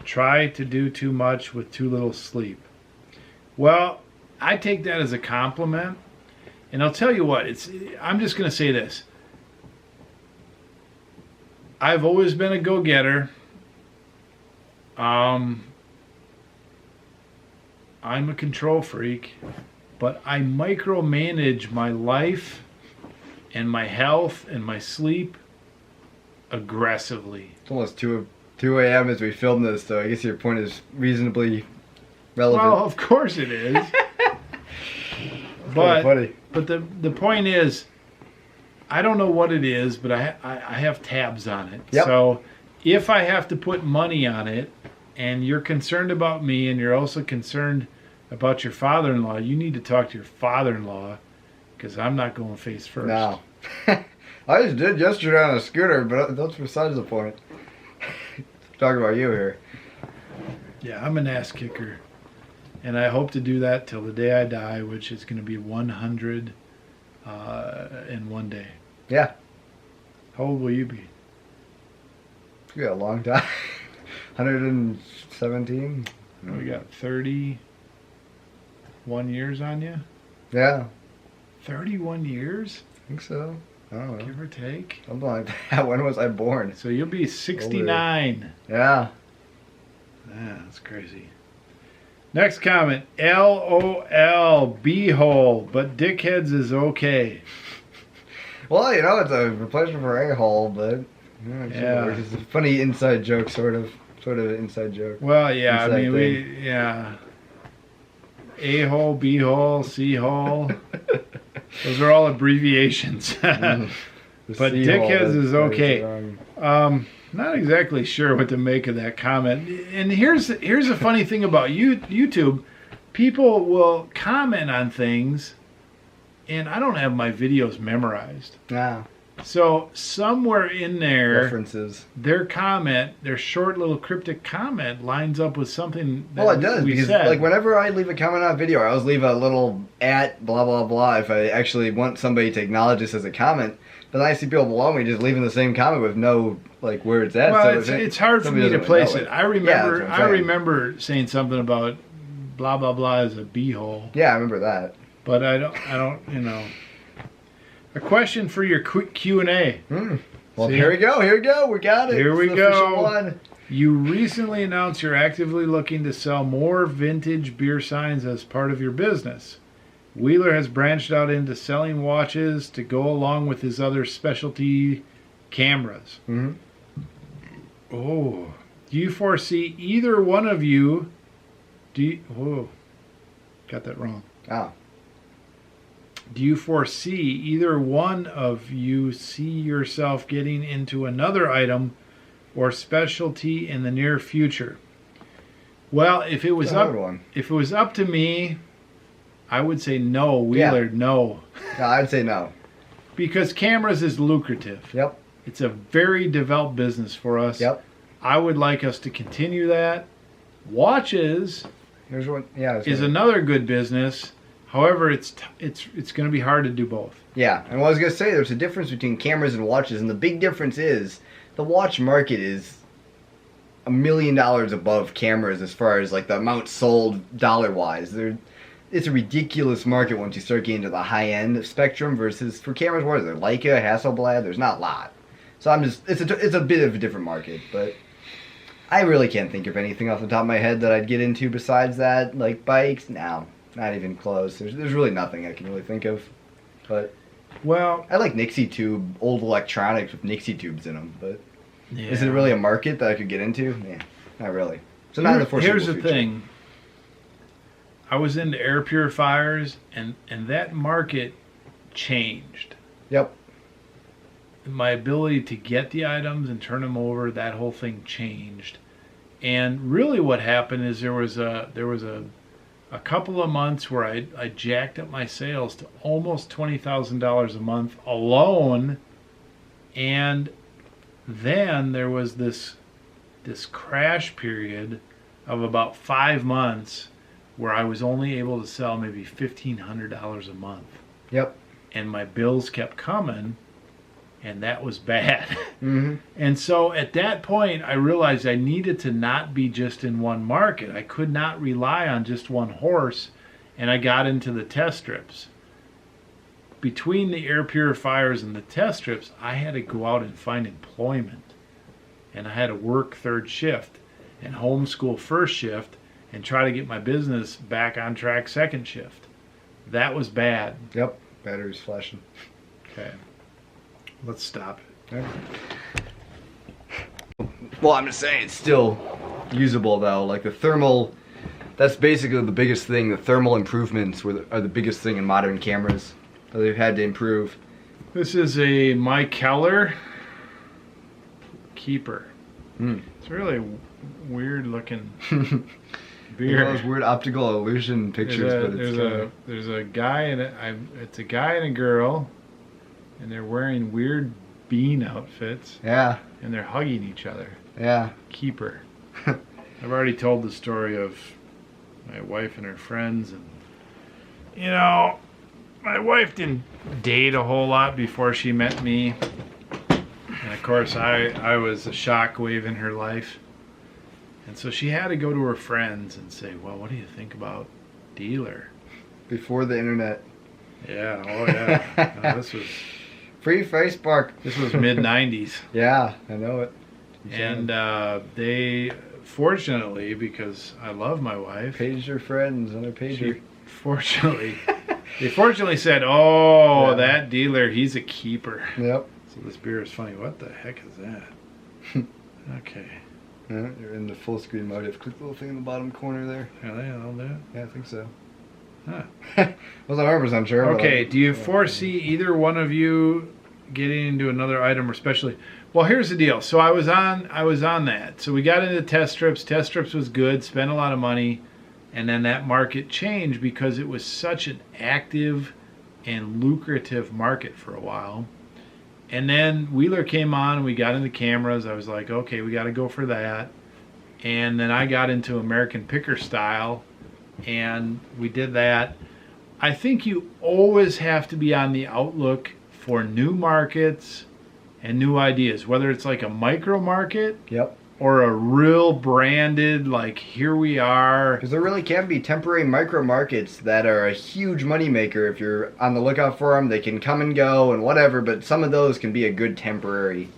try to do too much with too little sleep. Well, I take that as a compliment. And I'll tell you what, I'm just going to say this. I've always been a go-getter. I'm a control freak, but I micromanage my life and my health and my sleep aggressively. It's almost 2 a.m. as we film this, so I guess your point is reasonably relevant. Well, of course it is. but funny. but the point is, I don't know what it is, but I have tabs on it. Yep. So if I have to put money on it, and you're concerned about me, and you're also concerned about your father-in-law, you need to talk to your father-in-law, because I'm not going face first. No. I just did yesterday on a scooter, but that's besides the point. Talking about you here. Yeah, I'm an ass kicker. And I hope to do that till the day I die, which is going to be 100 in one day. Yeah. How old will you be? It's been a long time. 117? We got 31 years on you? Yeah. 31 years? I think so. I don't know. Give or take. Something like that. When was I born? So you'll be 69. Yeah. Yeah, that's crazy. Next comment. LOL. B-hole. But dickheads is okay. Well, it's a replacement for a-hole, but Yeah. it's a funny inside joke, sort of inside joke. Well, yeah, Inside I mean, thing. A-hole, B-hole, C-hole. Those are all abbreviations. The But C-hole, dickheads is that is okay. wrong. Not exactly sure what to make of that comment. And here's a funny thing about YouTube. People will comment on things, and I don't have my videos memorized. Yeah. So somewhere in there, References. their comment, their short little cryptic comment, lines up with something that Well, it does, we because said. like whenever I leave a comment on a video, I always leave a little at blah blah blah if I actually want somebody to acknowledge this as a comment. But then I see people below me just leaving the same comment with no like where it's at. Well, so it's hard for me to place it. I remember that's what I'm saying. remember saying something about blah blah blah as a b-hole. Yeah, I remember that. But I don't. A question for your quick Q&A. Well, See? here we go. We got it. Here we It's the official go. one. You recently announced you're actively looking to sell more vintage beer signs as part of your business. Wheeler has branched out into selling watches to go along with his other specialty cameras. Mhm. Oh. Do you foresee either one of you Whoa, got that wrong. Oh. Do you foresee either one of you see yourself getting into another item or specialty in the near future? Well, if it was up to me, I would say no, Wheeler, no. No, I'd say no. Because cameras is lucrative. Yep. It's a very developed business for us. Yep. I would like us to continue that. Watches Here's one. Yeah. is another good business. However, it's going to be hard to do both. Yeah, and what I was gonna say, there's a difference between cameras and watches, and the big difference is the watch market is $1 million above cameras as far as like the amount sold dollar-wise. It's a ridiculous market once you start getting to the high-end spectrum versus for cameras. What is there? Leica, Hasselblad. There's not a lot. So it's a bit of a different market, but I really can't think of anything off the top of my head that I'd get into besides that. Like bikes, no. Not even close. There's really nothing I can really think of. But well, I like Nixie tube, old electronics with Nixie tubes in them. But is it really a market that I could get into? Yeah, not really. So not in the foreseeable Here's the future. thing. I was into air purifiers, and that market changed. Yep. My ability to get the items and turn them over, that whole thing changed. And really, what happened is there was a couple of months where I jacked up my sales to almost $20,000 a month alone, and then there was this crash period of about 5 months where I was only able to sell maybe $1,500 a month. Yep. And my bills kept coming, and that was bad. Mm-hmm. And so at that point, I realized I needed to not be just in one market. I could not rely on just one horse, and I got into the test strips. Between the air purifiers and the test strips, I had to go out and find employment. And I had to work third shift and homeschool first shift and try to get my business back on track second shift. That was bad. Yep. Battery's flashing. Okay. Let's stop it. Okay. Well, I'm just saying it's still usable though. Like the thermal, that's basically the biggest thing. The thermal improvements are the biggest thing in modern cameras that they've had to improve. This is a Mike Keller keeper. It's really weird looking beer. Those weird optical illusion pictures, but it's there's a guy and it's a guy and a girl, and they're wearing weird bean outfits. Yeah. And they're hugging each other. Yeah. Keeper. I've already told the story of my wife and her friends, and you know, my wife didn't date a whole lot before she met me. And of course, I was a shockwave in her life. And so she had to go to her friends and say, well, what do you think about Dealer? Before the internet. Yeah, oh yeah. No, this was Free Facebook. This was mid-90s. Yeah, I know it. And they, fortunately, because I love my wife. Page your friends on a pager. They fortunately said, oh, Yeah. that Dealer, he's a keeper. Yep. So this beer is funny. What the heck is that? Okay. Yeah, you're in the full screen mode. You have to click the little thing in the bottom corner there. Are they all that? Yeah, I think so. Huh. Wasn't 100% sure. but Okay, like- do you foresee either one of you getting into another item, or especially? Well, here's the deal. So I was on that. So we got into test strips. Test strips was good. Spent a lot of money, and then that market changed because it was such an active and lucrative market for a while. And then Wheeler came on, and we got into cameras. I was like, okay, we got to go for that. And then I got into American Picker style, and we did that. I think you always have to be on the outlook for new markets and new ideas, whether it's like a micro market Yep. or a real branded, like here we are. Because there really can be temporary micro markets that are a huge moneymaker if you're on the lookout for them. They can come and go and whatever, but some of those can be a good temporary,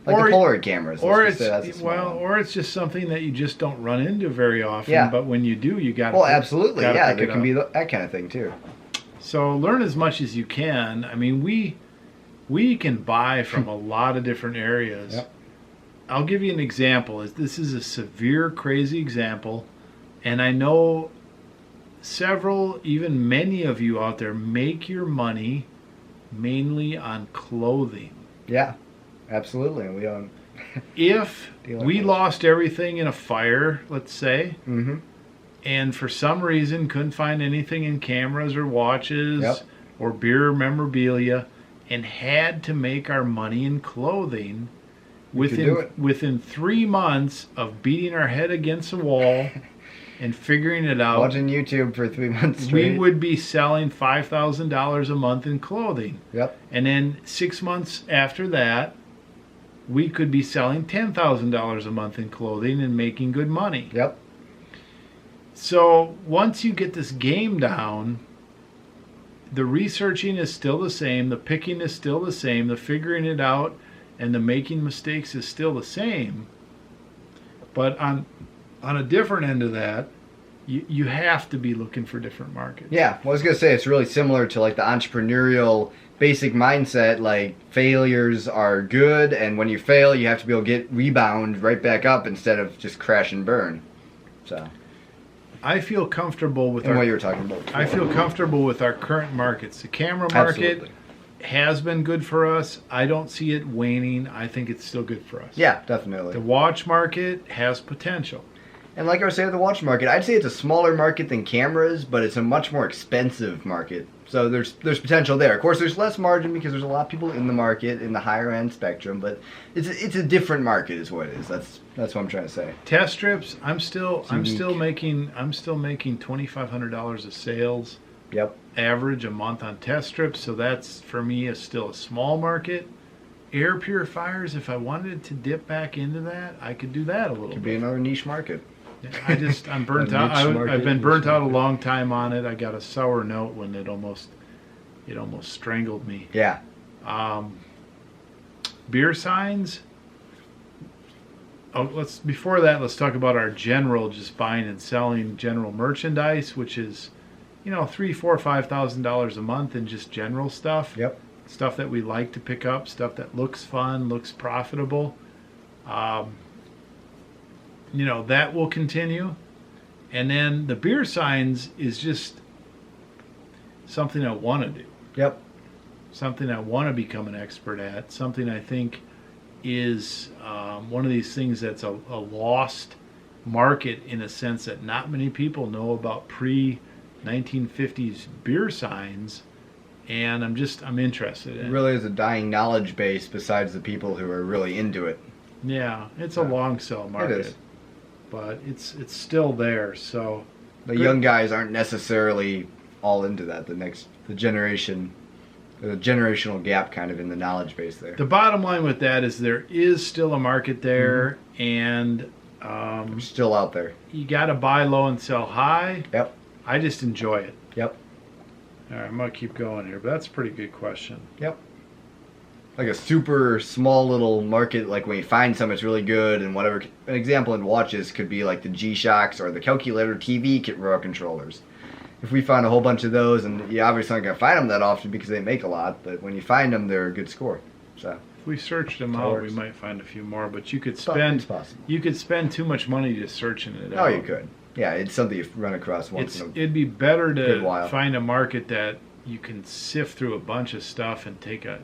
like Or- the Polaroid cameras. Or let's just say that's a it's small one. or it's just something that you just don't run into very often. Yeah. But when you do, you got. Well, absolutely, gotta yeah. pick There it can up. be that kind of thing too. So learn as much as you can. I mean, we can buy from a lot of different areas. Yep. I'll give you an example. This is a severe, crazy example, And I know several, even many of you out there make your money mainly on clothing. Yeah, absolutely. If we lost everything in a fire, let's say, Mm-hmm. and for some reason couldn't find anything in cameras or watches Yep. or beer memorabilia, and had to make our money in clothing, We could do it. within 3 months of beating our head against the wall and figuring it out, Watching YouTube for 3 months straight. we would be selling $5,000 a month in clothing. Yep. And then 6 months after that, we could be selling $10,000 a month in clothing and making good money. Yep. So once you get this game down, the researching is still the same, the picking is still the same, the figuring it out and the making mistakes is still the same. But on a different end of that, you have to be looking for different markets. Yeah, well, I was going to say it's really similar to like the entrepreneurial basic mindset. Like failures are good, and when you fail, you have to be able to rebound right back up instead of just crash and burn. So, I feel comfortable with and what you were talking about before. I feel comfortable with our current markets. The camera market Absolutely. has been good for us. I don't see it waning. I think it's still good for us. Yeah, definitely. The watch market has potential. And like I was saying with the watch market, I'd say it's a smaller market than cameras, but it's a much more expensive market. So there's potential there. Of course, there's less margin because there's a lot of people in the market in the higher end spectrum, but it's a different market, is what it is. That's what I'm trying to say. Test strips, I'm still unique. making $2,500 of sales Yep. average a month on test strips. So that's for me is still a small market. Air purifiers, if I wanted to dip back into that, I could do that a little Could be bit. another niche market. I'm burnt A out. niche market, I've been burnt niche out a market. long time on it. I got a sour note when it almost strangled me. Yeah. Beer signs. Oh, before that, let's talk about our general, just buying and selling general merchandise, which is, $3,000, $4,000, $5,000 a month in just general stuff. Yep. Stuff that we like to pick up, stuff that looks fun, looks profitable. That will continue. And then the beer signs is just something I want to do. Yep. Something I want to become an expert at. Something I think is one of these things that's a lost market, in a sense that not many people know about pre-1950s beer signs. And I'm interested in It it. really is a dying knowledge base besides the people who are really into it. Yeah, it's a long sell market. It is. But it's still there. So The young guys aren't necessarily all into that. The generation, the generational gap kind of in the knowledge base there. the bottom line with that is there is still a market there, and They're still out there. you got to buy low and sell high. Yep. I just enjoy it. Yep. All right, I'm going to keep going here, but that's a pretty good question. Yep. Like a super small little market, like when you find something that's really good and whatever. An example in watches could be like the G-Shocks or the calculator TV remote controllers. If we found a whole bunch of those, and you obviously aren't going to find them that often because they make a lot, but when you find them, they're a good score. So If we searched them That's how it out, we works. might find a few more, but you could it's spend possible. too much money just searching it out. Oh, you could. Yeah, it's something you run across once in a It'd be better good to while. find a market that you can sift through a bunch of stuff and take the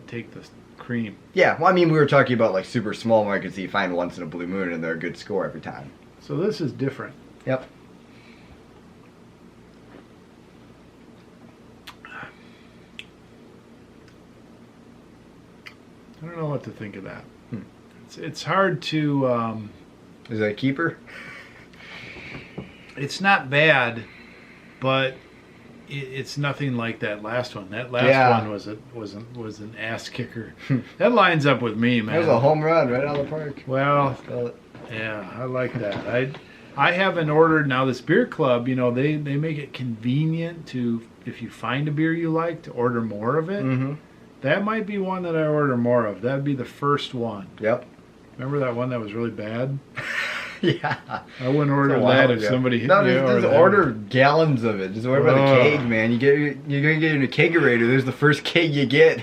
cream. Yeah, well, I mean, we were talking about like super small markets that you find once in a blue moon, and they're a good score every time. So this is different. Yep. I don't know what to think of that. It's hard to. Is that a keeper? It's not bad, but it's nothing like that last one. That last one was an ass kicker. That lines up with me, man. That was a home run right out of the park. Well, yeah, I like that. I haven't ordered now. This beer club, they make it convenient to, if you find a beer you like, to order more of it. Mm-hmm. That might be one that I order more of. That'd be the first one. Yep. Remember that one that was really bad? Yeah. I wouldn't order A while that if ago. somebody hit No, me. just order gallons of it. Just order by the keg, man. You're gonna get in a kegerator. There's the first keg you get.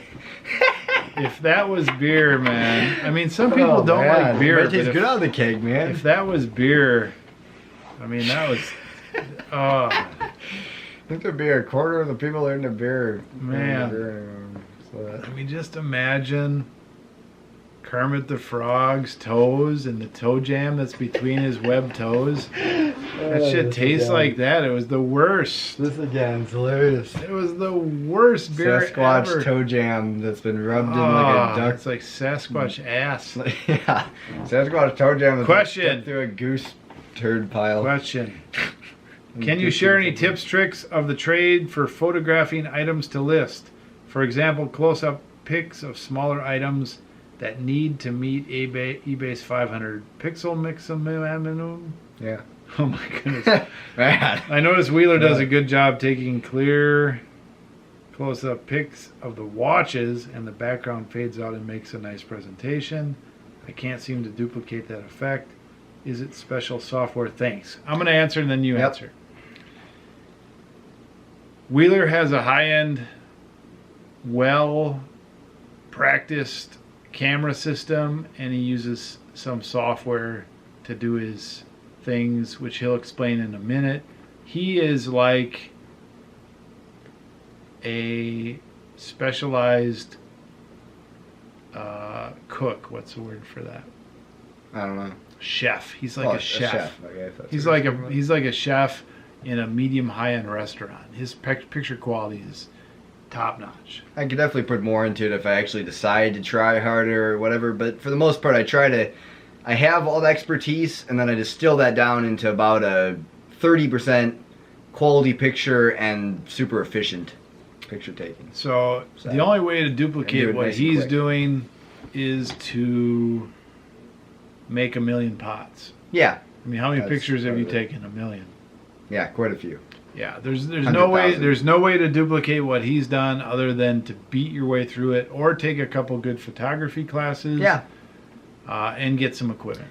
If that was beer, man. I mean, some people don't like beer. It But tastes good out of the keg, man. if that was beer, I mean, that was Oh, I think there'd be a quarter of the people that are in the beer. Man. So I mean, just imagine Kermit the Frog's toes and the toe jam that's between his webbed toes. That shit tastes like that. It was the worst. This again is hilarious. It was the worst beer Sasquatch ever. toe jam that's been rubbed in like a duck. It's like Sasquatch ass. Yeah, Sasquatch toe jam that's Question. stuck through a goose turd pile. Question. Can you share any tips, tricks of the trade for photographing items to list? For example, close-up pics of smaller items that need to meet eBay's 500 pixel minimum. Yeah. Oh my goodness. Man. I noticed Wheeler does a good job taking clear close-up pics of the watches, and the background fades out and makes a nice presentation. I can't seem to duplicate that effect. Is it special software? Thanks. I'm going to answer and then you answer. Wheeler has a high-end, well-practiced camera system, and he uses some software to do his things, which he'll explain in a minute. He is like a specialized cook. What's the word for that? I don't know. Chef. He's like a chef. Okay, He's like a chef in a medium high-end restaurant. His picture quality is top-notch. I could definitely put more into it if I actually decide to try harder or whatever, but for the most part I have all the expertise, and then I distill that down into about a 30% quality picture and super efficient picture taking. So the only way to duplicate what nice he's quick. doing is to make 1 million pots. Yeah. I mean, how many That's pictures have you part of it. taken? 1 million. Yeah, quite a few. Yeah, there's no way 100,000. to duplicate what he's done other than to beat your way through it or take a couple good photography classes. Yeah. And get some equipment.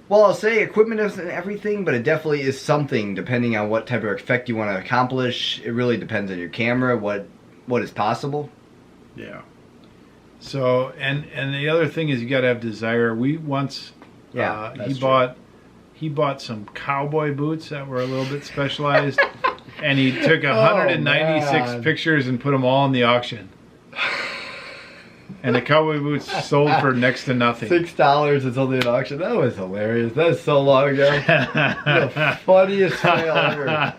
Well, I'll say equipment isn't everything, but it definitely is something depending on what type of effect you want to accomplish. It really depends on your camera, what is possible. Yeah. So and the other thing is you got to have desire. We once he bought some cowboy boots that were a little bit specialized, and he took 196 pictures and put them all in the auction. And the cowboy boots sold for next to nothing. $6 is only an auction. That was hilarious. That was so long ago. The funniest sale ever.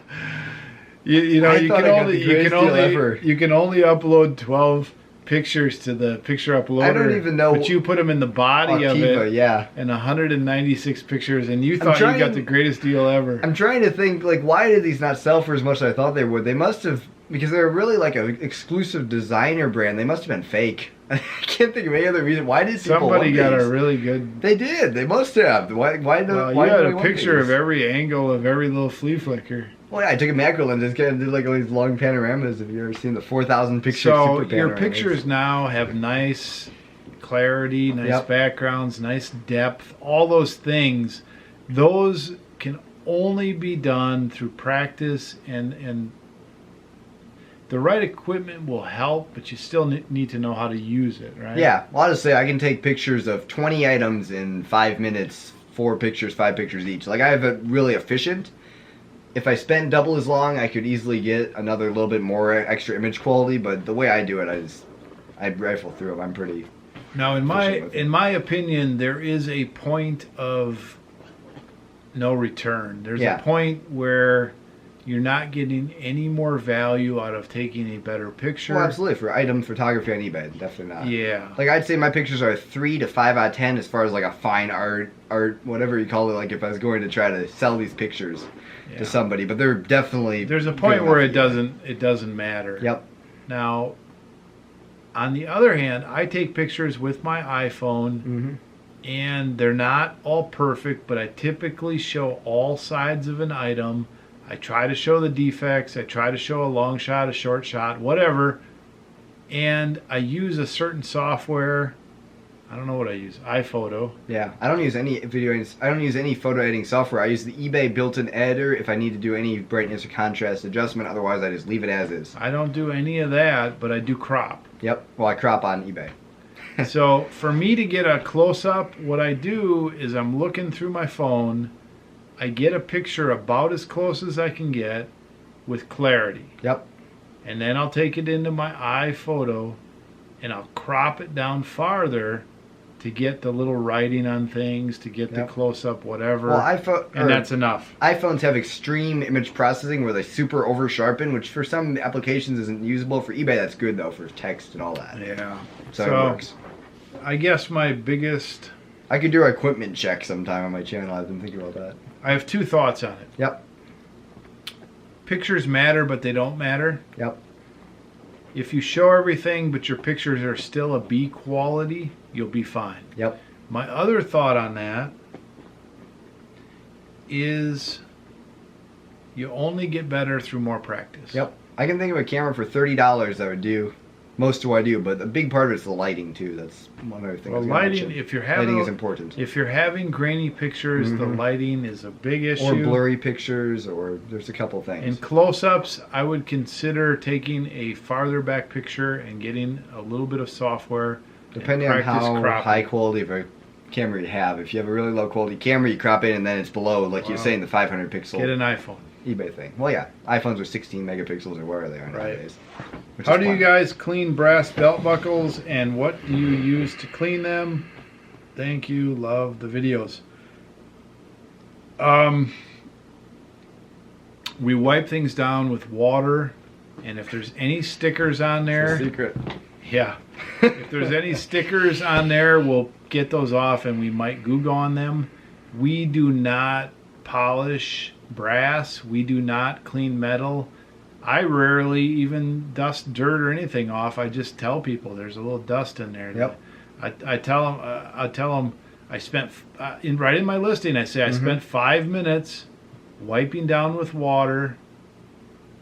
You I thought I got the greatest deal ever. You can only upload 12 pictures to the picture uploader. I don't even know. But you put them in the body of it. Yeah. And 196 pictures, and you thought you got the greatest deal ever. I'm trying to think, like, why did these not sell for as much as I thought they would? They must have, because they're really like an exclusive designer brand. They must have been fake. I can't think of any other reason. Why did people Somebody want got these? a really good. They did. They must have. Why You why had do a they picture want of these? every angle of every little flea flicker. Well, yeah, I took a macro lens and did like all these long panoramas. Have you ever seen the 4,000 picture So super your panoramas? pictures now have nice clarity, nice Yep. backgrounds, nice depth, all those things. Those can only be done through practice, and the right equipment will help, but you still need to know how to use it, right? Yeah, well, honestly, I can take pictures of 20 items in 5 minutes, 4 pictures, 5 pictures each. Like, I have it really efficient. If I spent double as long, I could easily get another little bit more extra image quality, but the way I do it, I rifle through them. I'm pretty... Now, in my opinion, there is a point of no return. There's a point where you're not getting any more value out of taking a better picture. Well, absolutely. For item photography on eBay, definitely not. Yeah. Like, I'd say my pictures are 3 to 5 out of 10 as far as like a fine art, whatever you call it. Like, if I was going to try to sell these pictures to somebody, but they're definitely... There's a point where it doesn't matter. Yep. Now, on the other hand, I take pictures with my iPhone, and they're not all perfect, but I typically show all sides of an item. I try to show the defects. I try to show a long shot, a short shot, whatever. And I use a certain software. I don't know what I use. iPhoto. Yeah, I don't use any I don't use any photo editing software. I use the eBay built-in editor if I need to do any brightness or contrast adjustment. Otherwise, I just leave it as is. I don't do any of that, but I do crop. Yep. Well, I crop on eBay. So for me to get a close-up, what I do is I'm looking through my phone. I get a picture about as close as I can get with clarity. Yep. And then I'll take it into my iPhoto and I'll crop it down farther to get the little writing on things, to get the close-up whatever. Well, and that's enough. iPhones have extreme image processing where they super over-sharpen, which for some applications isn't usable. For eBay, that's good, though, for text and all that. Yeah. So it works. I guess my biggest... I could do an equipment check sometime on my channel. I've been thinking about that. I have 2 thoughts on it. Yep. Pictures matter, but they don't matter. Yep. If you show everything, but your pictures are still a B quality, you'll be fine. Yep. My other thought on that is you only get better through more practice. Yep. I can think of a camera for $30 that would do most of what I do, but a big part of it is the lighting too. That's one other thing. Well, lighting, if you're having lighting is important. If you're having grainy pictures, the lighting is a big issue. Or blurry pictures, or there's a couple things. In close-ups, I would consider taking a farther back picture and getting a little bit of software. Depending on how high quality of a camera you have. If you have a really low quality camera, you crop in and then it's below, like you're saying, the 500 pixel. Get an iPhone. eBay thing. Well, yeah, iPhones are 16 megapixels or where they are nowadays. How do you guys clean brass belt buckles, and what do you use to clean them? Thank you. Love the videos. We wipe things down with water, and if there's any stickers on there, it's a secret. Yeah. If there's any stickers on there, we'll get those off, and we might Goo Gone them. We do not polish brass. We do not clean metal. I rarely even dust dirt or anything off. I just tell people there's a little dust in there. Yep. I tell them I spent right in my listing. I say I spent 5 minutes wiping down with water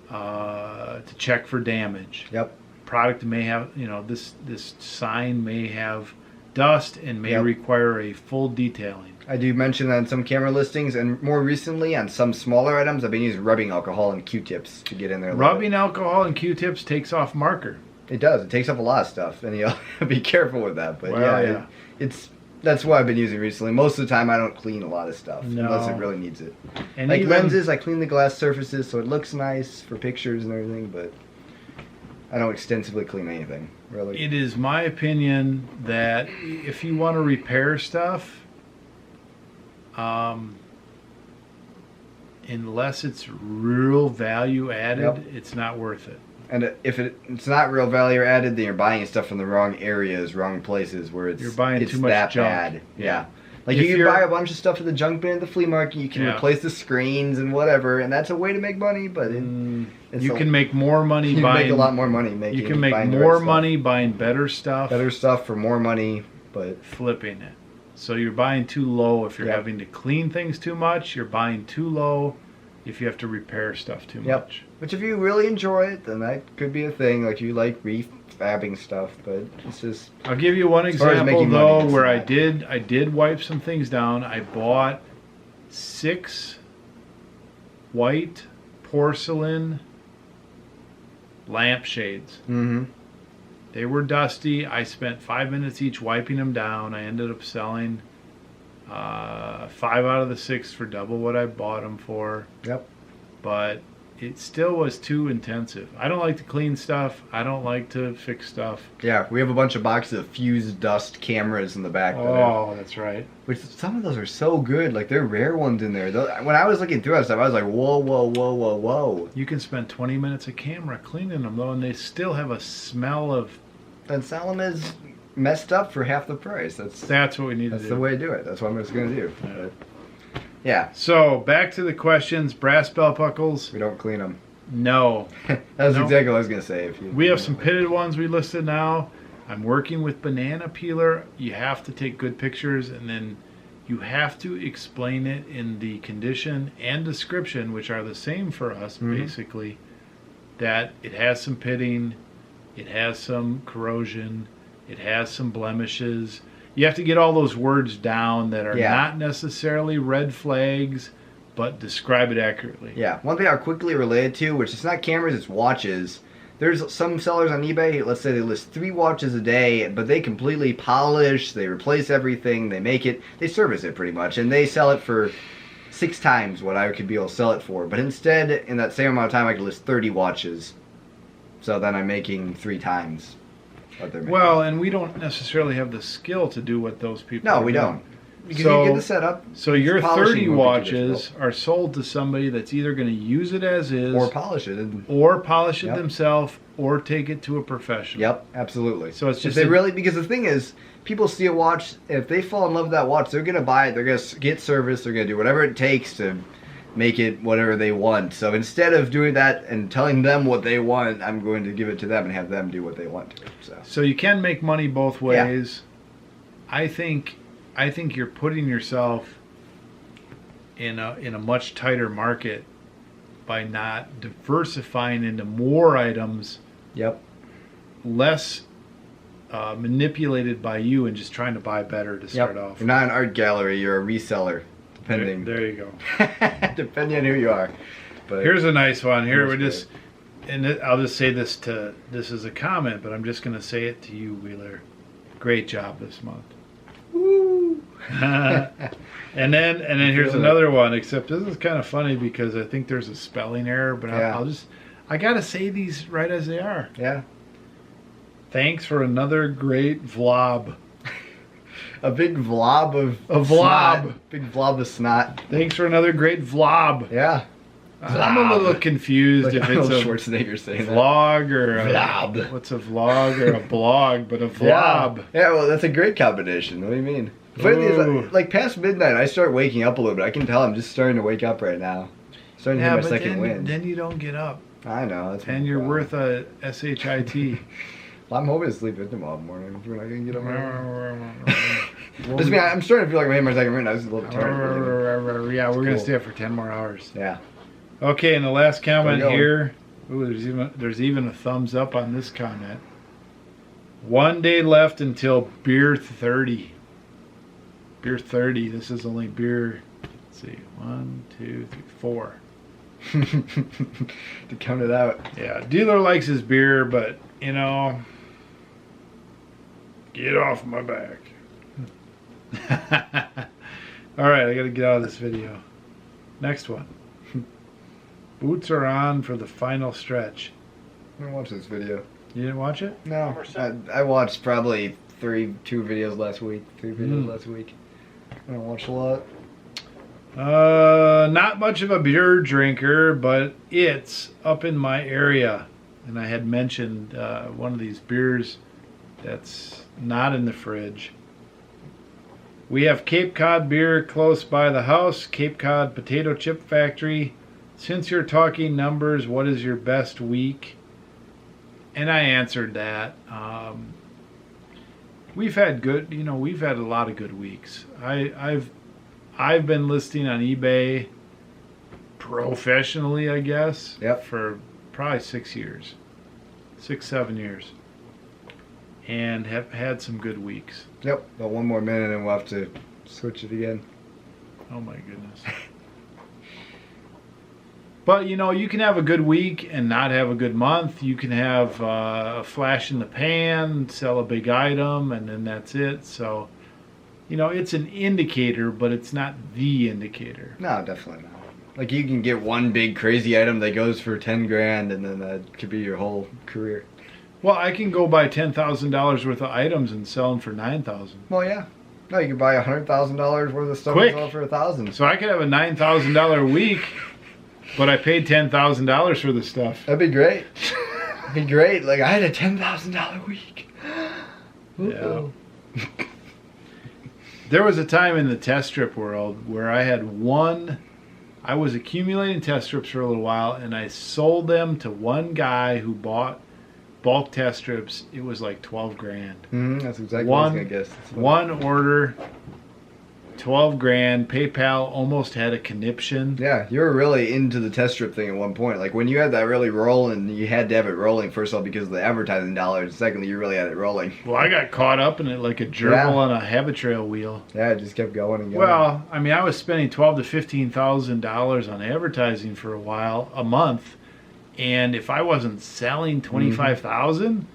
to check for damage. Yep. Product may have, this sign may have dust and may require a full detailing. I do mention that on some camera listings, and more recently on some smaller items, I've been using rubbing alcohol and Q-tips to get in there. Rubbing alcohol and Q-tips takes off marker. It does. It takes up a lot of stuff, and you'll be careful with that. But well, that's what I've been using recently. Most of the time, I don't clean a lot of stuff unless it really needs it. And like lenses, I clean the glass surfaces so it looks nice for pictures and everything, but I don't extensively clean anything, really. It is my opinion that if you want to repair stuff, unless it's real value added, it's not worth it. And if it's not real value added, then you're buying stuff from the wrong areas, wrong places where you're buying too much that junk. Bad. Yeah. Like you can buy a bunch of stuff at the junk bin at the flea market, you can replace the screens and whatever, and that's a way to make money, but you can make more money buying... make a lot more money making. You can make more money buying better stuff. Better stuff for more money, but... flipping it. So you're buying too low if you're having to clean things too much. You're buying too low if you have to repair stuff too much. Which if you really enjoy it, then that could be a thing. Like you like refabbing stuff, but it's just... I'll give you one example though where I did wipe some things down. I bought 6 white porcelain lampshades. Mm-hmm. They were dusty. I spent 5 minutes each wiping them down. I ended up selling 5 out of the 6 for double what I bought them for. Yep. But it still was too intensive. I don't like to clean stuff. I don't like to fix stuff. Yeah, we have a bunch of boxes of fused dust cameras in the back. Oh, that's right. Which some of those are so good. Like they're rare ones in there. When I was looking through that stuff, I was like, whoa, whoa, whoa, whoa, whoa. You can spend 20 minutes a camera cleaning them though, and they still have a smell of... And sell them as messed up for half the price. That's what we need to do. That's the way to do it. That's what I'm just going to do. Yeah. So, back to the questions. Brass belt buckles. We don't clean them. No. That's exactly what I was going to say. We have some pitted ones we listed now. I'm working with banana peeler. You have to take good pictures, and then you have to explain it in the condition and description, which are the same for us, basically, that it has some pitting, it has some corrosion, it has some blemishes. You have to get all those words down that are not necessarily red flags, but describe it accurately. Yeah. One thing I'll quickly relate to, which is not cameras, it's watches. There's some sellers on eBay, let's say they list 3 watches a day, but they completely polish, they replace everything, they make it, they service it pretty much, and they sell it for 6 times what I could be able to sell it for. But instead, in that same amount of time, I could list 30 watches. So then I'm making 3 times what they're making. Well, and we don't necessarily have the skill to do what those people No, are we doing. don't. Because So- you get the setup. So your Polishing 30 would be watches are sold to somebody that's either going to use it as is, Or polish it. And, polish it Yep. themselves, or take it to a professional. yep, absolutely. So it's If just they a- really, because the thing is, people see a watch, if they fall in love with that watch, they're going to buy it, they're going to get service, they're going to do whatever it takes to make it whatever they want. So instead of doing that and telling them what they want, I'm going to give it to them and have them do what they want to. So you can make money both ways. I think you're putting yourself in a much tighter market by not diversifying into more items, Yep. less manipulated by you, and just trying to buy better to start Yep. off. You're not an art gallery, you're a reseller, depending. There you go. Depending on who you are. But Here's a nice one. Here That's we're just, and I'll just say this as a comment, but I'm just going to say it to you, Wheeler. Great job this month. woo. and then here's another one. Except this is kind of funny because I think there's a spelling error, but Yeah. I gotta say these right as they are. Yeah. Thanks for another great vlog. A big vlob of A vlob. snot. Big vlob of snot. Thanks for another great vlog. Yeah. I'm a little confused Like if Arnold it's a Schwarzenegger saying that. vlog or a, Vlog. what's a vlog or a blog, but a vlog. Yeah, well, that's a great combination. What do you mean? The funny thing is, Ooh. like past midnight, I start waking up a little bit. I can tell I'm just starting to wake up right now. Starting to Yeah, hit my but second wind. then you don't get up, I know. That's and my you're problem. worth a SHIT. Well, I'm hoping to sleep in tomorrow morning. We're not gonna get up. Well, Just mean, I'm starting to feel like I'm hitting my second wind. I was a little tired. yeah, we're gonna Cool. stay up for 10 more hours. Yeah. Okay, and the last comment Going. here. Ooh, there's even a thumbs up on this comment. 1 day left until beer 30. Beer 30. This is only beer. Let's see, 1, 2, 3, 4. To count it out. Yeah, dealer likes his beer, but you know, get off my back. All right, I got to get out of this video. Next one. Boots are on for the final stretch. I didn't watch this video. You didn't watch it? No. I watched probably 2 videos last week. 3 videos Mm. last week. I don't watch a lot. Not much of a beer drinker, but it's up in my area. And I had mentioned one of these beers that's not in the fridge. We have Cape Cod beer close by the house, Cape Cod Potato Chip Factory. Since you're talking numbers, what is your best week? And I answered that. We've had a lot of good weeks. I've been listing on eBay professionally, I guess, Yep. for probably 6 years, 7 years, and have had some good weeks. Yep. About 1 more minute and we'll have to switch it again. Oh my goodness. But you can have a good week and not have a good month. You can have a flash in the pan, sell a big item, and then that's it. So, it's an indicator, but it's not the indicator. No, definitely not. Like you can get one big crazy item that goes for 10 grand and then that could be your whole career. Well, I can go buy $10,000 worth of items and sell them for $9,000. Well, yeah. No, you can buy $100,000 worth of stuff Quick. and sell it for $1,000. So I could have a $9,000 week, but I paid $10,000 for the stuff. That'd be great. That'd be great. Like I had a $10,000 week. Yeah. There was a time in the test strip world where I was accumulating test strips for a little while, and I sold them to one guy who bought bulk test strips. It was like 12 grand. That's exactly what I was gonna guess. One order, 12 grand. PayPal almost had a conniption. Yeah, you were really into the test strip thing at one point. Like when you had that really rolling, you had to have it rolling first of all because of the advertising dollars. Secondly, you really had it rolling. Well, I got caught up in it like a gerbil Yeah. on a Habitrail wheel. Yeah, it just kept going and going. Well, I mean, I was spending $12,000 to $15,000 on advertising for a month, and if I wasn't selling 25,000,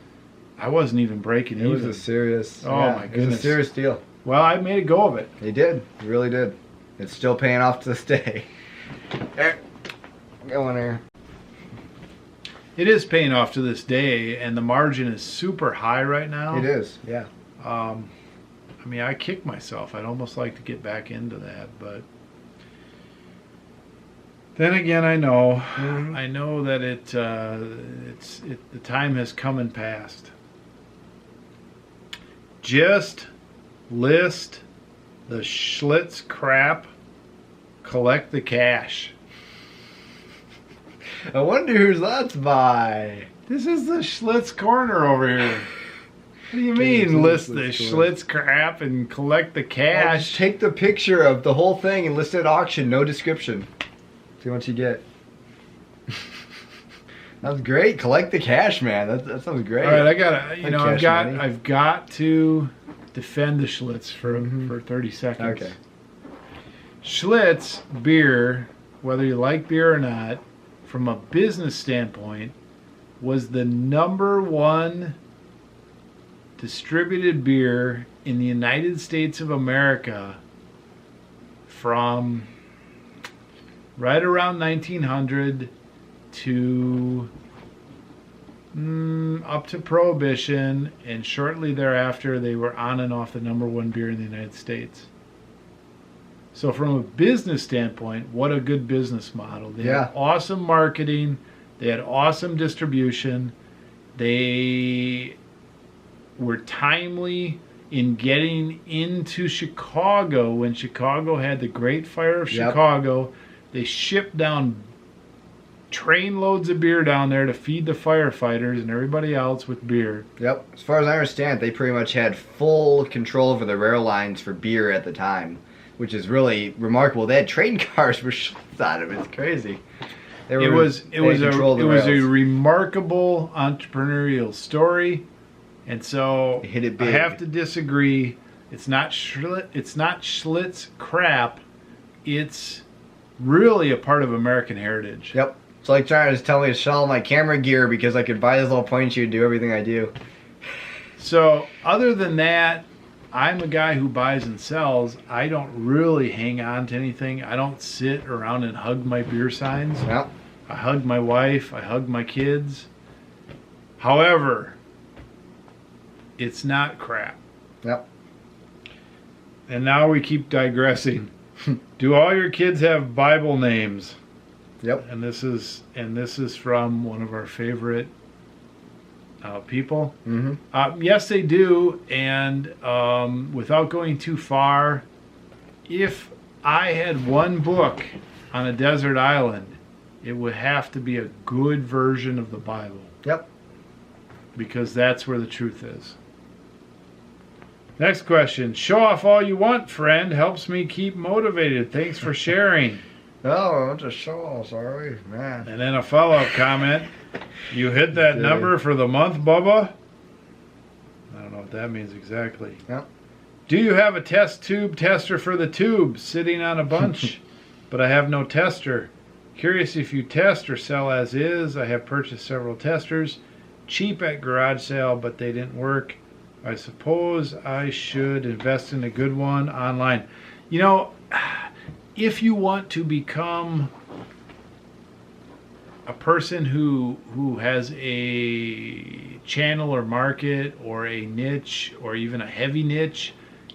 I wasn't even breaking it was even. a serious. Oh, yeah, my It was goodness. a serious deal. Well, I made a go of it. You did. You really did. It's still paying off to this day. There. Go in there. It is paying off to this day, and the margin is super high right now. It is, yeah. I mean, I kick myself. I'd almost like to get back into that, but then again, I know that the time has come and passed. Just list the Schlitz crap, collect the cash. I wonder who that's by. This is the Schlitz corner over here. What do you mean, list the Schlitz crap and collect the cash? Just take the picture of the whole thing and list it at auction, no description. See what you get. That's great. Collect the cash, man. That sounds great. All right, I've got to defend the Schlitz for 30 seconds. Okay. Schlitz beer, whether you like beer or not, from a business standpoint, was the #1 distributed beer in the United States of America from right around 1900 to up to Prohibition, and shortly thereafter they were on and off the #1 beer in the United States. So from a business standpoint, what a good business model. They had awesome marketing. They had awesome distribution. They were timely in getting into Chicago when Chicago had the Great Fire of Chicago. They shipped down train loads of beer down there to feed the firefighters and everybody else with beer. Yep. As far as I understand, they pretty much had full control over the rail lines for beer at the time, which is really remarkable. They had train cars with Schlitz on them. It's crazy. It was a remarkable entrepreneurial story, and so they hit it big. I have to disagree. It's not Schlitz crap. It's really a part of American heritage. Yep. It's like trying to just tell me to sell my camera gear because I could buy this little point shoot and do everything I do. So other than that, I'm a guy who buys and sells. I don't really hang on to anything. I don't sit around and hug my beer signs. Yep. I hug my wife. I hug my kids. However, it's not crap. Yep. And now we keep digressing. Do all your kids have Bible names? Yep. And this is from one of our favorite people. Mm-hmm. Yes, they do. And without going too far, if I had one book on a desert island, it would have to be a good version of the Bible. Yep. Because that's where the truth is. Next question. Show off all you want, friend. Helps me keep motivated. Thanks for sharing. Oh, it's a show, sorry, man. And then a follow-up comment. You hit that number for the month, Bubba? I don't know what that means exactly. Yep. Do you have a test tube tester for the tube sitting on a bunch? But I have no tester. Curious if you test or sell as is. I have purchased several testers. Cheap at garage sale, but they didn't work. I suppose I should invest in a good one online. You know, if you want to become a person who has a channel or market or a niche or even a heavy niche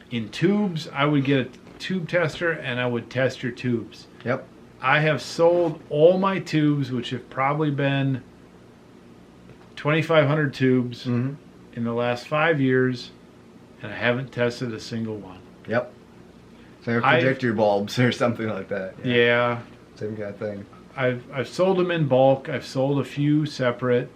in tubes, I would get a tube tester and I would test your tubes. Yep. I have sold all my tubes, which have probably been 2,500 tubes in the last 5 years, and I haven't tested a single one. Yep. So projector bulbs or something like that. Yeah. Same kind of thing. I've sold them in bulk. I've sold a few separate.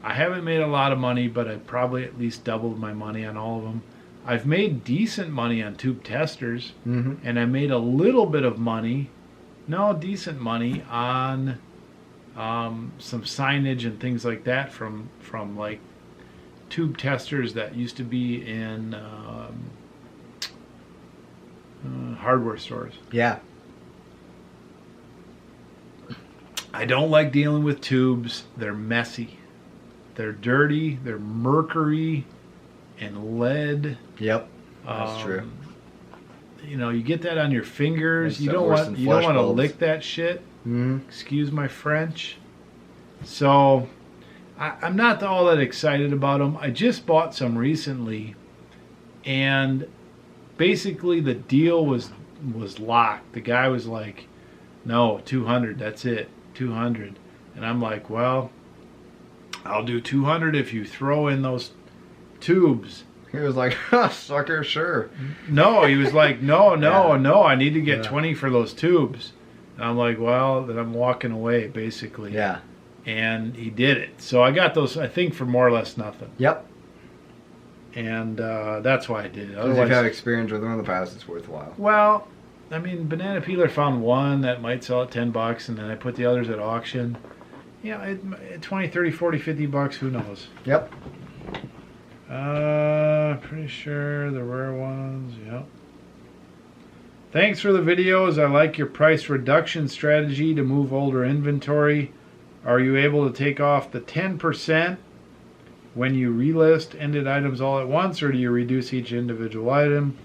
I haven't made a lot of money, but I've probably at least doubled my money on all of them. I've made decent money on tube testers, and I made a little bit of money, decent money on some signage and things like that from like tube testers that used to be in hardware stores. Yeah. I don't like dealing with tubes. They're messy. They're dirty. They're mercury and lead. Yep. That's true. you know, you get that on your fingers. Makes You it don't worse want than you don't want to flashbulbs. lick that shit. Mm-hmm. Excuse my French. So I'm not all that excited about them. I just bought some recently, and basically the deal was locked. The guy was like, "No, 200. That's it, 200." And I'm like, "Well, I'll do 200 if you throw in those tubes." He was like, huh, sucker, sure. No, he was like, no, Yeah. no, I need to get Yeah. 20 for those tubes. And I'm like, well, then I'm walking away, basically. Yeah. And he did it. So I got those, I think, for more or less nothing. Yep. And that's why I did it. Because you've had experience with them in the past, it's worthwhile. Well, I mean, Banana Peeler found one that might sell at $10, and then I put the others at auction. Yeah, 20, 30, 40, 50 bucks, who knows? Yep. Pretty sure the rare ones, yep. Thanks for the videos. I like your price reduction strategy to move older inventory. Are you able to take off the 10% when you relist ended items all at once, or do you reduce each individual item?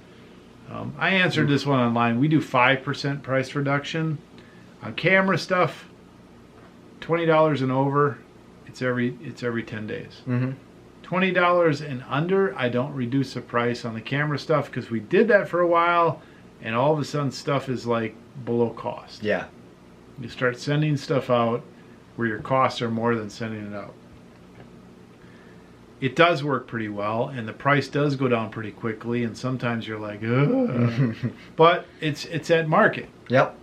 I answered this one online. We do 5% price reduction. On camera stuff, $20 and over, it's every 10 days. Mm-hmm. $20 and under, I don't reduce the price on the camera stuff because we did that for a while, and all of a sudden stuff is like below cost. Yeah. You start sending stuff out where your costs are more than sending it out. It does work pretty well, and the price does go down pretty quickly, and sometimes you're like, ugh. But it's at market. Yep.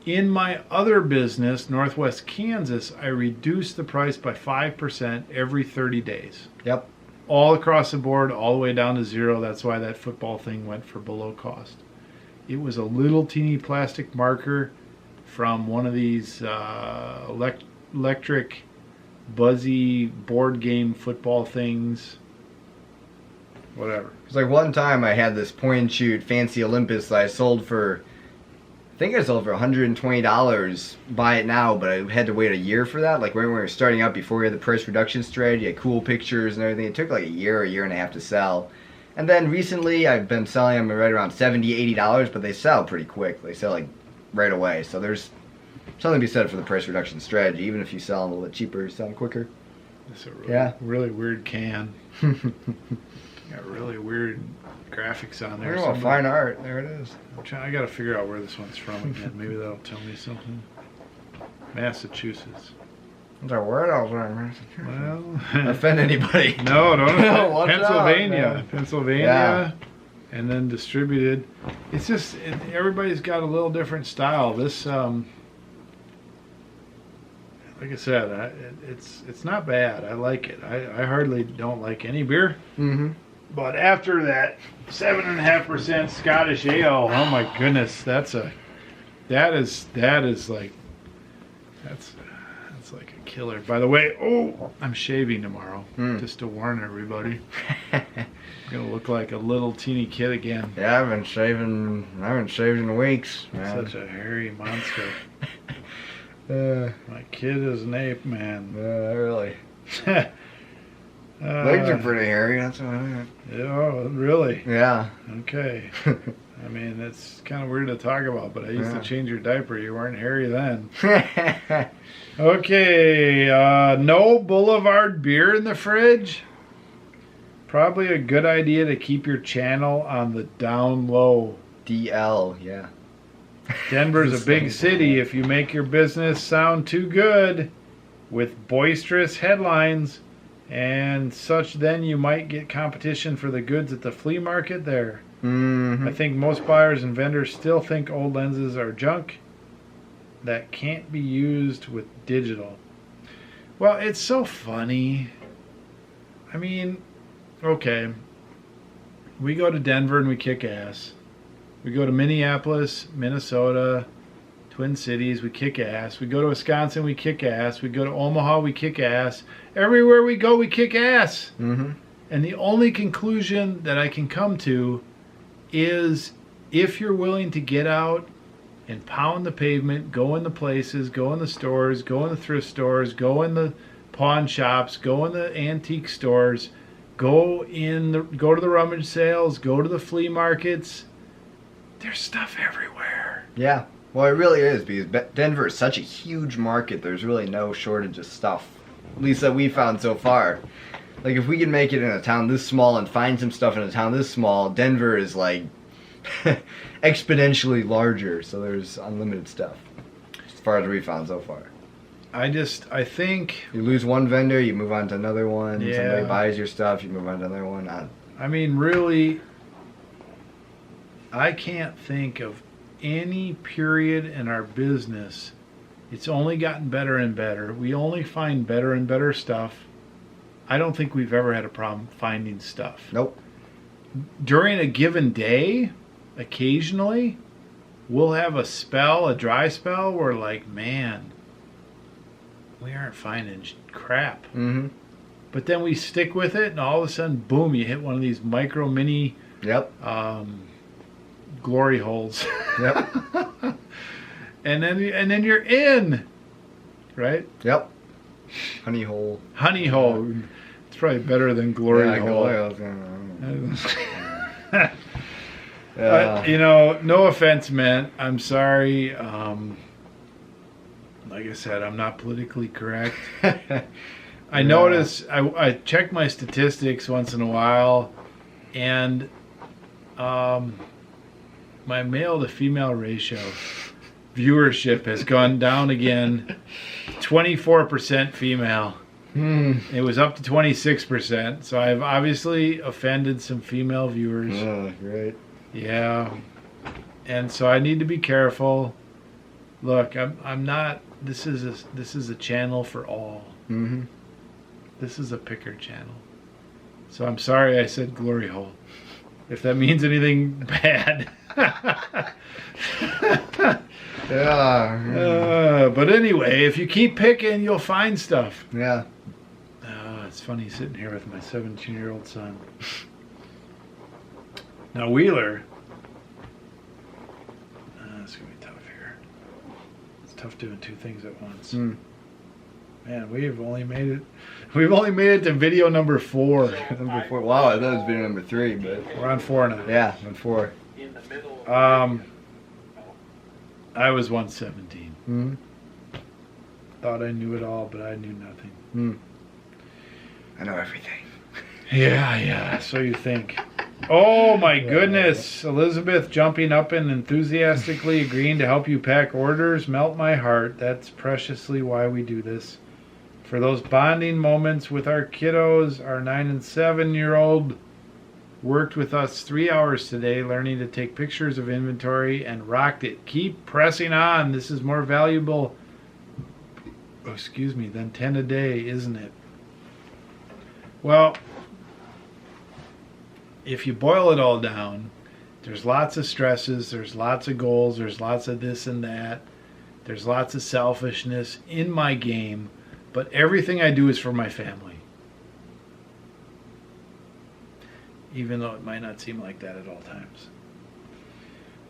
In my other business, Northwest Kansas, I reduce the price by 5% every 30 days. Yep. All across the board, all the way down to zero. That's why that football thing went for below cost. It was a little teeny plastic marker from one of these electric buzzy board game football things. Whatever. It's like one time I had this point and shoot fancy Olympus that I sold for, I think I sold for $120. Buy it now, but I had to wait a year for that. Like when we were starting out before we had the price reduction strategy, had cool pictures and everything. It took like a year and a half to sell. And then recently I've been selling them right around $70, $80, but they sell pretty quick. They sell like right away. So there's something to be said for the price reduction strategy. Even if you sell them a little bit cheaper, you sell them quicker. It's a Yeah. really weird can. Got really weird graphics on there. Oh, fine art. There it is. I got to figure out where this one's from again. Maybe that'll tell me something. Massachusetts. What's our word out there, man? Well, Offend anybody? no, don't offend. Watch out, Pennsylvania, man. Pennsylvania, Yeah. and then distributed. It's just everybody's got a little different style. This, like I said, it's not bad. I like it. I hardly don't like any beer. Mm-hmm. But after that 7.5% Scottish ale, oh my goodness, that is like like a killer. By the way, I'm shaving tomorrow, just to warn everybody. I'm gonna look like a little teeny kid again. Yeah, I haven't shaved in weeks, man. Such a hairy monster. My kid is an ape, man. Really. Legs are pretty hairy, that's what I mean. Oh, really? Yeah. Okay. I mean, it's kind of weird to talk about, but I used Yeah. to change your diaper. You weren't hairy then. Okay, no Boulevard beer in the fridge. Probably a good idea to keep your channel on the down low. DL, yeah. Denver's a big Same. city. If you make your business sound too good with boisterous headlines and such, then you might get competition for the goods at the flea market there. Mm-hmm. I think most buyers and vendors still think old lenses are junk that can't be used with digital. Well, it's so funny. I mean, okay, we go to Denver and we kick ass. We go to Minneapolis, Minnesota, Twin Cities, we kick ass. We go to Wisconsin, we kick ass. We go to Omaha, we kick ass. Everywhere we go, we kick ass. Mm-hmm. And the only conclusion that I can come to is if you're willing to get out and pound the pavement, go in the places, go in the stores, go in the thrift stores, go in the pawn shops, go in the antique stores, go to the rummage sales, go to the flea markets, there's stuff everywhere. Yeah. Well, it really is, because Denver is such a huge market. There's really no shortage of stuff, at least that we found so far. Like, if we can make it in a town this small and find some stuff in a town this small, Denver is like exponentially larger. So there's unlimited stuff, as far as we found so far. I think You lose one vendor, you move on to another one. Yeah. Somebody buys your stuff, you move on to another one. I mean, really, I can't think of any period in our business. It's only gotten better and better. We only find better and better stuff. I don't think we've ever had a problem finding stuff. Nope. During a given day, occasionally, we'll have a dry spell, where like, man, we aren't finding crap. Mm-hmm. But then we stick with it, and all of a sudden, boom, you hit one of these micro mini Yep. glory holes. Yep. and then you're in, right? Yep. Honey hole. Honey hole. It's probably better than glory Yeah, hole. Yeah. You know, no offense meant. I'm sorry. Like I said, I'm not politically correct. I notice, I check my statistics once in a while, and my male to female ratio viewership has gone down again. 24% female. It was up to 26%, so I've obviously offended some female viewers. Oh, great. Yeah, and so I need to be careful. Look, I'm not. This is a channel for all. Mm-hmm. This is a picker channel. So I'm sorry I said glory hole, if that means anything bad. Yeah. But anyway, if you keep picking, you'll find stuff. Yeah. It's funny sitting here with my 17-year-old son. Now Wheeler, it's gonna be tough here. It's tough doing two things at once. Man, we've only made it to video number 4. Number 4. Wow, I thought it was video number 3, but We're on 4 now. yeah, on 4. I was 117. Mm-hmm. Thought I knew it all, but I knew nothing. I know everything. Yeah, so you think. Oh my goodness, Elizabeth jumping up and enthusiastically agreeing to help you pack orders. Melt my heart. That's preciously why we do this. For those bonding moments with our kiddos, our 9 and 7-year-old worked with us 3 hours today learning to take pictures of inventory and rocked it. Keep pressing on. This is more valuable, than 10 a day, isn't it? Well, if you boil it all down, there's lots of stresses, there's lots of goals, there's lots of this and that, there's lots of selfishness in my game, but everything I do is for my family. Even though it might not seem like that at all times.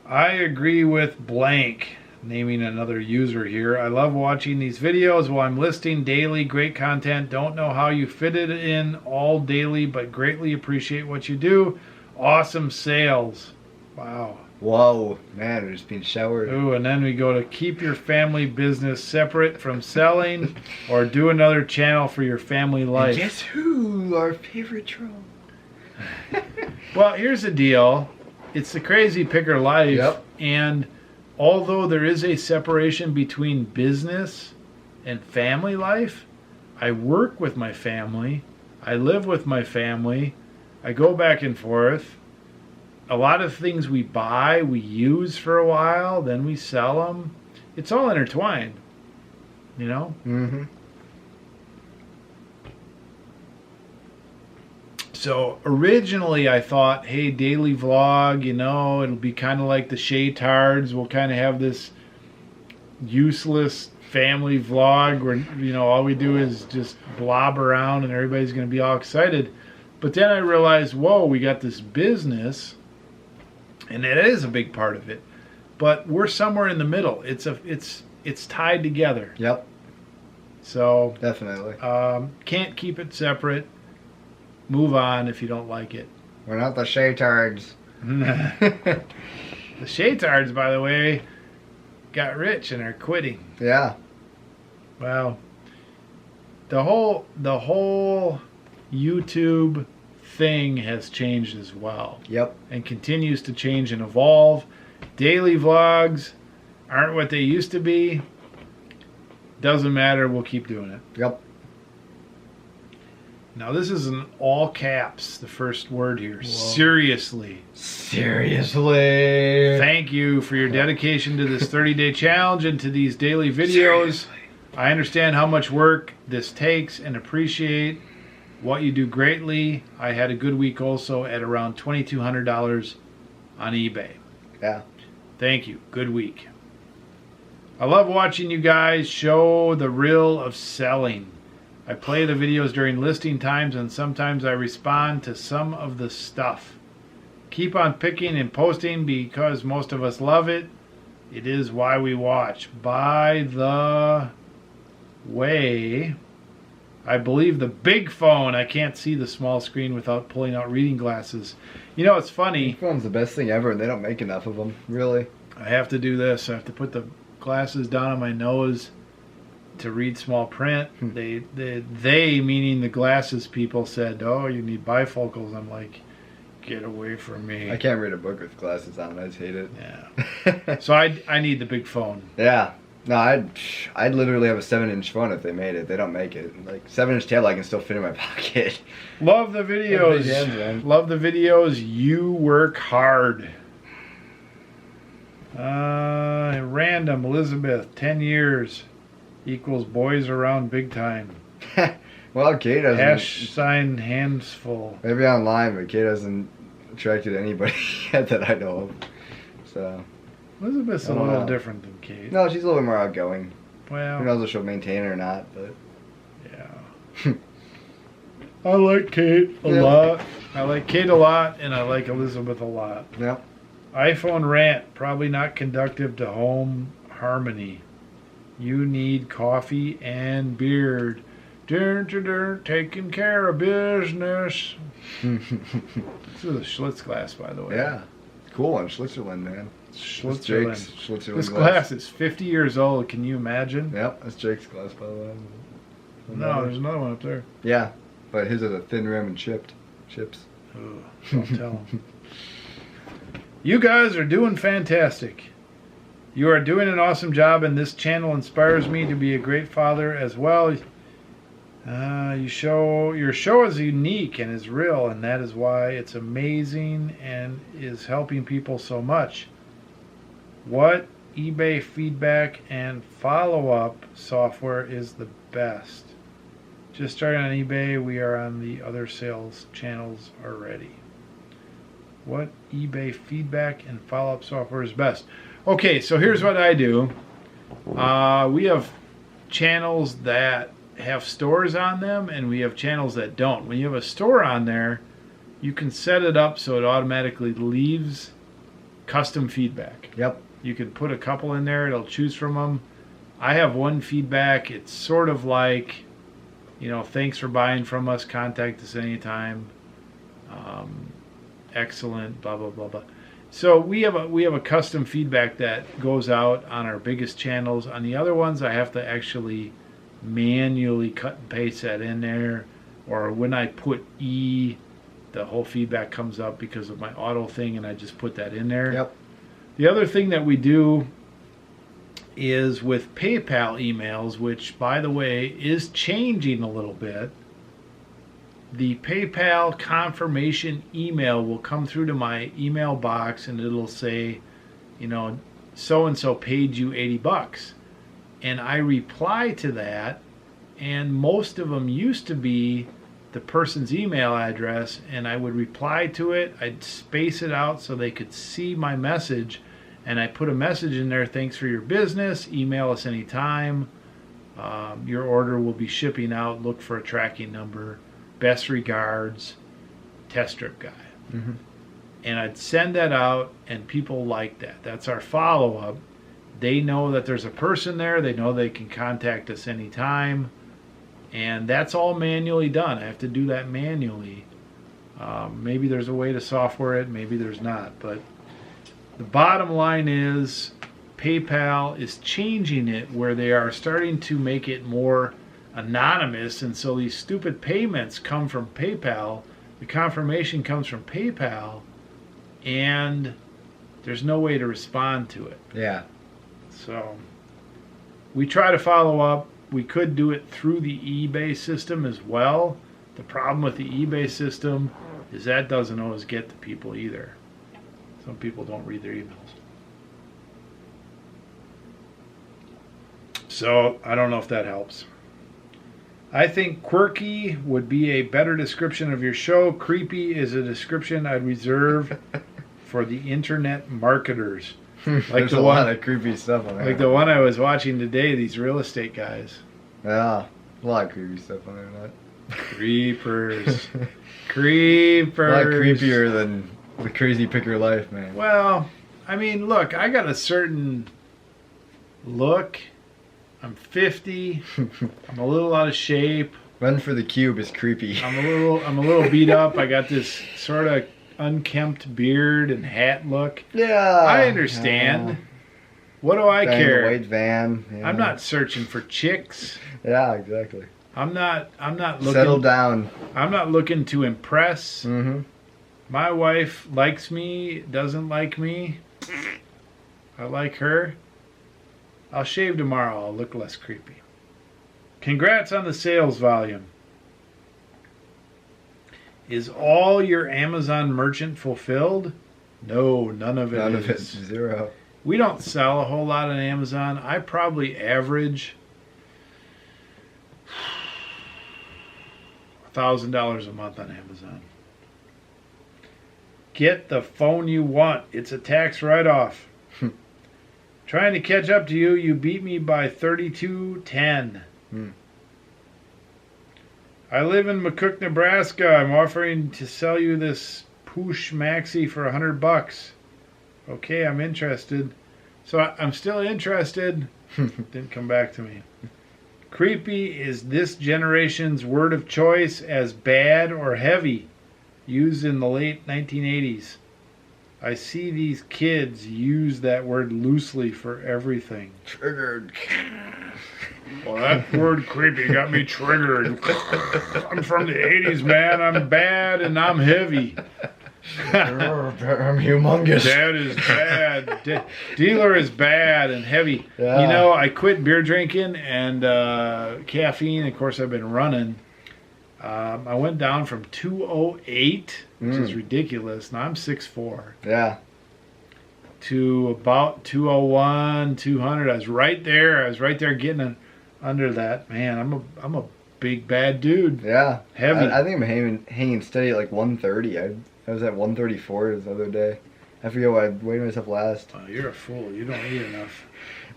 I agree with blank, naming another user here. I love watching these videos while I'm listing daily. Great content. Don't know how you fit it in all daily, but greatly appreciate what you do. Awesome sales. Wow. Whoa, man, we're just being showered. Ooh, and then we go to keep your family business separate from selling, or do another channel for your family life. And guess who? Our favorite troll. Well, here's the deal. It's the crazy picker life. Yep. And although there is a separation between business and family life, I work with my family. I live with my family. I go back and forth. A lot of things we buy, we use for a while, then we sell them. It's all intertwined, you know? Mm-hmm. So originally I thought, hey, daily vlog, you know, it'll be kind of like the Shaytards. We'll kind of have this useless family vlog where, you know, all we do is just blob around and everybody's going to be all excited. But then I realized, whoa, we got this business, and it is a big part of it. But we're somewhere in the middle. It's tied together. Yep. So Definitely. Can't keep it separate. Move on if you don't like it. We're not the Shaytards. The Shades-Ards, by the way, got rich and are quitting. Yeah. Well, the whole YouTube thing has changed as well. Yep. And continues to change and evolve. Daily vlogs aren't what they used to be. Doesn't matter, we'll keep doing it. Yep. Now this is in all caps, the first word here. Whoa. Seriously. Seriously. Thank you for your dedication to this 30-day challenge and to these daily videos. Seriously. I understand how much work this takes and appreciate what you do greatly. I had a good week also at around $2,200 on eBay. Yeah. Thank you. Good week. I love watching you guys show the real of selling. I play the videos during listing times and sometimes I respond to some of the stuff. Keep on picking and posting because most of us love it. It is why we watch. By the way, I believe the big phone. I can't see the small screen without pulling out reading glasses. You know, it's funny. Big phone's the best thing ever, and they don't make enough of them, really. I have to do this. I have to put the glasses down on my nose to read small print. They meaning the glasses people said, oh, you need bifocals. I'm like, get away from me. I can't read a book with glasses on. I just hate it. Yeah. So I need the big phone. Yeah. No, I'd literally have a 7-inch phone if they made it. They don't make it. Like 7-inch tablet, I can still fit in my pocket. Love the videos. Big hands, man. Love the videos. You work hard. Random Elizabeth, 10 years equals boys around big time. Well, Kate doesn't. Hash sign hands full. Maybe online, but Kate hasn't attracted anybody yet that I know of. So. Elizabeth's a I don't little know. different than Kate. No, she's a little more outgoing. Well, Who knows if she'll maintain it or not, but. yeah. I like Kate a lot. I like Kate a lot, and I like Elizabeth a lot. Yep. iPhone rant, probably not conductive to home harmony. You need coffee and beard. Taking care of business. This is a Schlitz glass, by the way. Yeah. Cool one. Switzerland, man. Switzerland. Jake's Switzerland This glass is 50 years old. Can you imagine? Yep, that's Jake's glass, by the way. No, there's another one up there. Yeah, but his is a thin rim and chips. Ugh, don't tell him. You guys are doing fantastic. You are doing an awesome job, and this channel inspires me to be a great father as well. Your show is unique and is real, and that is why it's amazing and is helping people so much. What eBay feedback and follow-up software is the best? Just started on eBay. We are on the other sales channels already. What eBay feedback and follow-up software is best? Okay, so here's what I do. We have channels that have stores on them, and we have channels that don't. When you have a store on there, you can set it up so it automatically leaves custom feedback. Yep. You can put a couple in there. It'll choose from them. I have one feedback. It's sort of like, you know, thanks for buying from us. Contact us anytime. Excellent. Blah blah blah blah. So we have a custom feedback that goes out on our biggest channels. On the other ones, I have to actually manually cut and paste that in there, or when I put E, the whole feedback comes up because of my auto thing, and I just put that in there. Yep. The other thing that we do is with PayPal emails, which, by the way, is changing a little bit. The PayPal confirmation email will come through to my email box, and it'll say, you know, so-and-so paid you $80. And I reply to that, and most of them used to be the person's email address, and I would reply to it. I'd space it out so they could see my message, and I put a message in there: thanks for your business, email us anytime, your order will be shipping out, look for a tracking number, best regards, test strip guy. Mm-hmm. And I'd send that out, and people like that. That's our follow-up. They know that there's a person there. They know they can contact us anytime. And that's all manually done. I have to do that manually. Maybe there's a way to software it. Maybe there's not. But The bottom line is PayPal is changing it where they are starting to make it more anonymous, and so these stupid payments come from PayPal. The confirmation comes from PayPal, and there's no way to respond to it. Yeah. So we try to follow up. We could do it through the eBay system as well. The problem with the eBay system is that doesn't always get to people either. Some people don't read their emails. So I don't know if that helps. I think quirky would be a better description of your show. Creepy is a description I'd reserve for the internet marketers. Like there's a lot of creepy stuff on there. Like the one I was watching today, these real estate guys. Yeah, a lot of creepy stuff on there. Creepers. Creepers. A lot creepier than the crazy pick your life, man. Well, I mean, look, I got a certain look. I'm 50. I'm a little out of shape. Run for the cube is creepy. I'm a little beat up. I got this sort of unkempt beard and hat look. Yeah. I understand. What do I care? The white van. Yeah. I'm not searching for chicks. Yeah, exactly. I'm not looking. Settle down. I'm not looking to impress. Mm-hmm. My wife likes me, doesn't like me. I like her. I'll shave tomorrow. I'll look less creepy. Congrats on the sales volume. Is all your Amazon merchant fulfilled? No, none of it is. None of it's zero. We don't sell a whole lot on Amazon. I probably average $1,000 a month on Amazon. Get the phone you want. It's a tax write-off. Trying to catch up to you. You beat me by 32-10. I live in McCook, Nebraska. I'm offering to sell you this Poosh Maxi for $100. Okay, I'm interested. So I'm still interested. Didn't come back to me. Creepy is this generation's word of choice as bad or heavy, used in the late 1980s. I see these kids use that word loosely for everything. Triggered. Well, that word creepy got me triggered. I'm from the 80s, man. I'm bad and I'm heavy. I'm humongous. Dad is bad. Dealer is bad and heavy. Yeah. You know, I quit beer drinking and caffeine. Of course, I've been running. I went down from 208, which is ridiculous. Now I'm 6'4". Yeah. To about 201, 200. I was right there getting under that. Man, I'm a big bad dude. Yeah. Heavy. I think I'm hanging steady at like 130. I was at 134 the other day. I forget what I weighed myself last. Oh, you're a fool. You don't eat enough.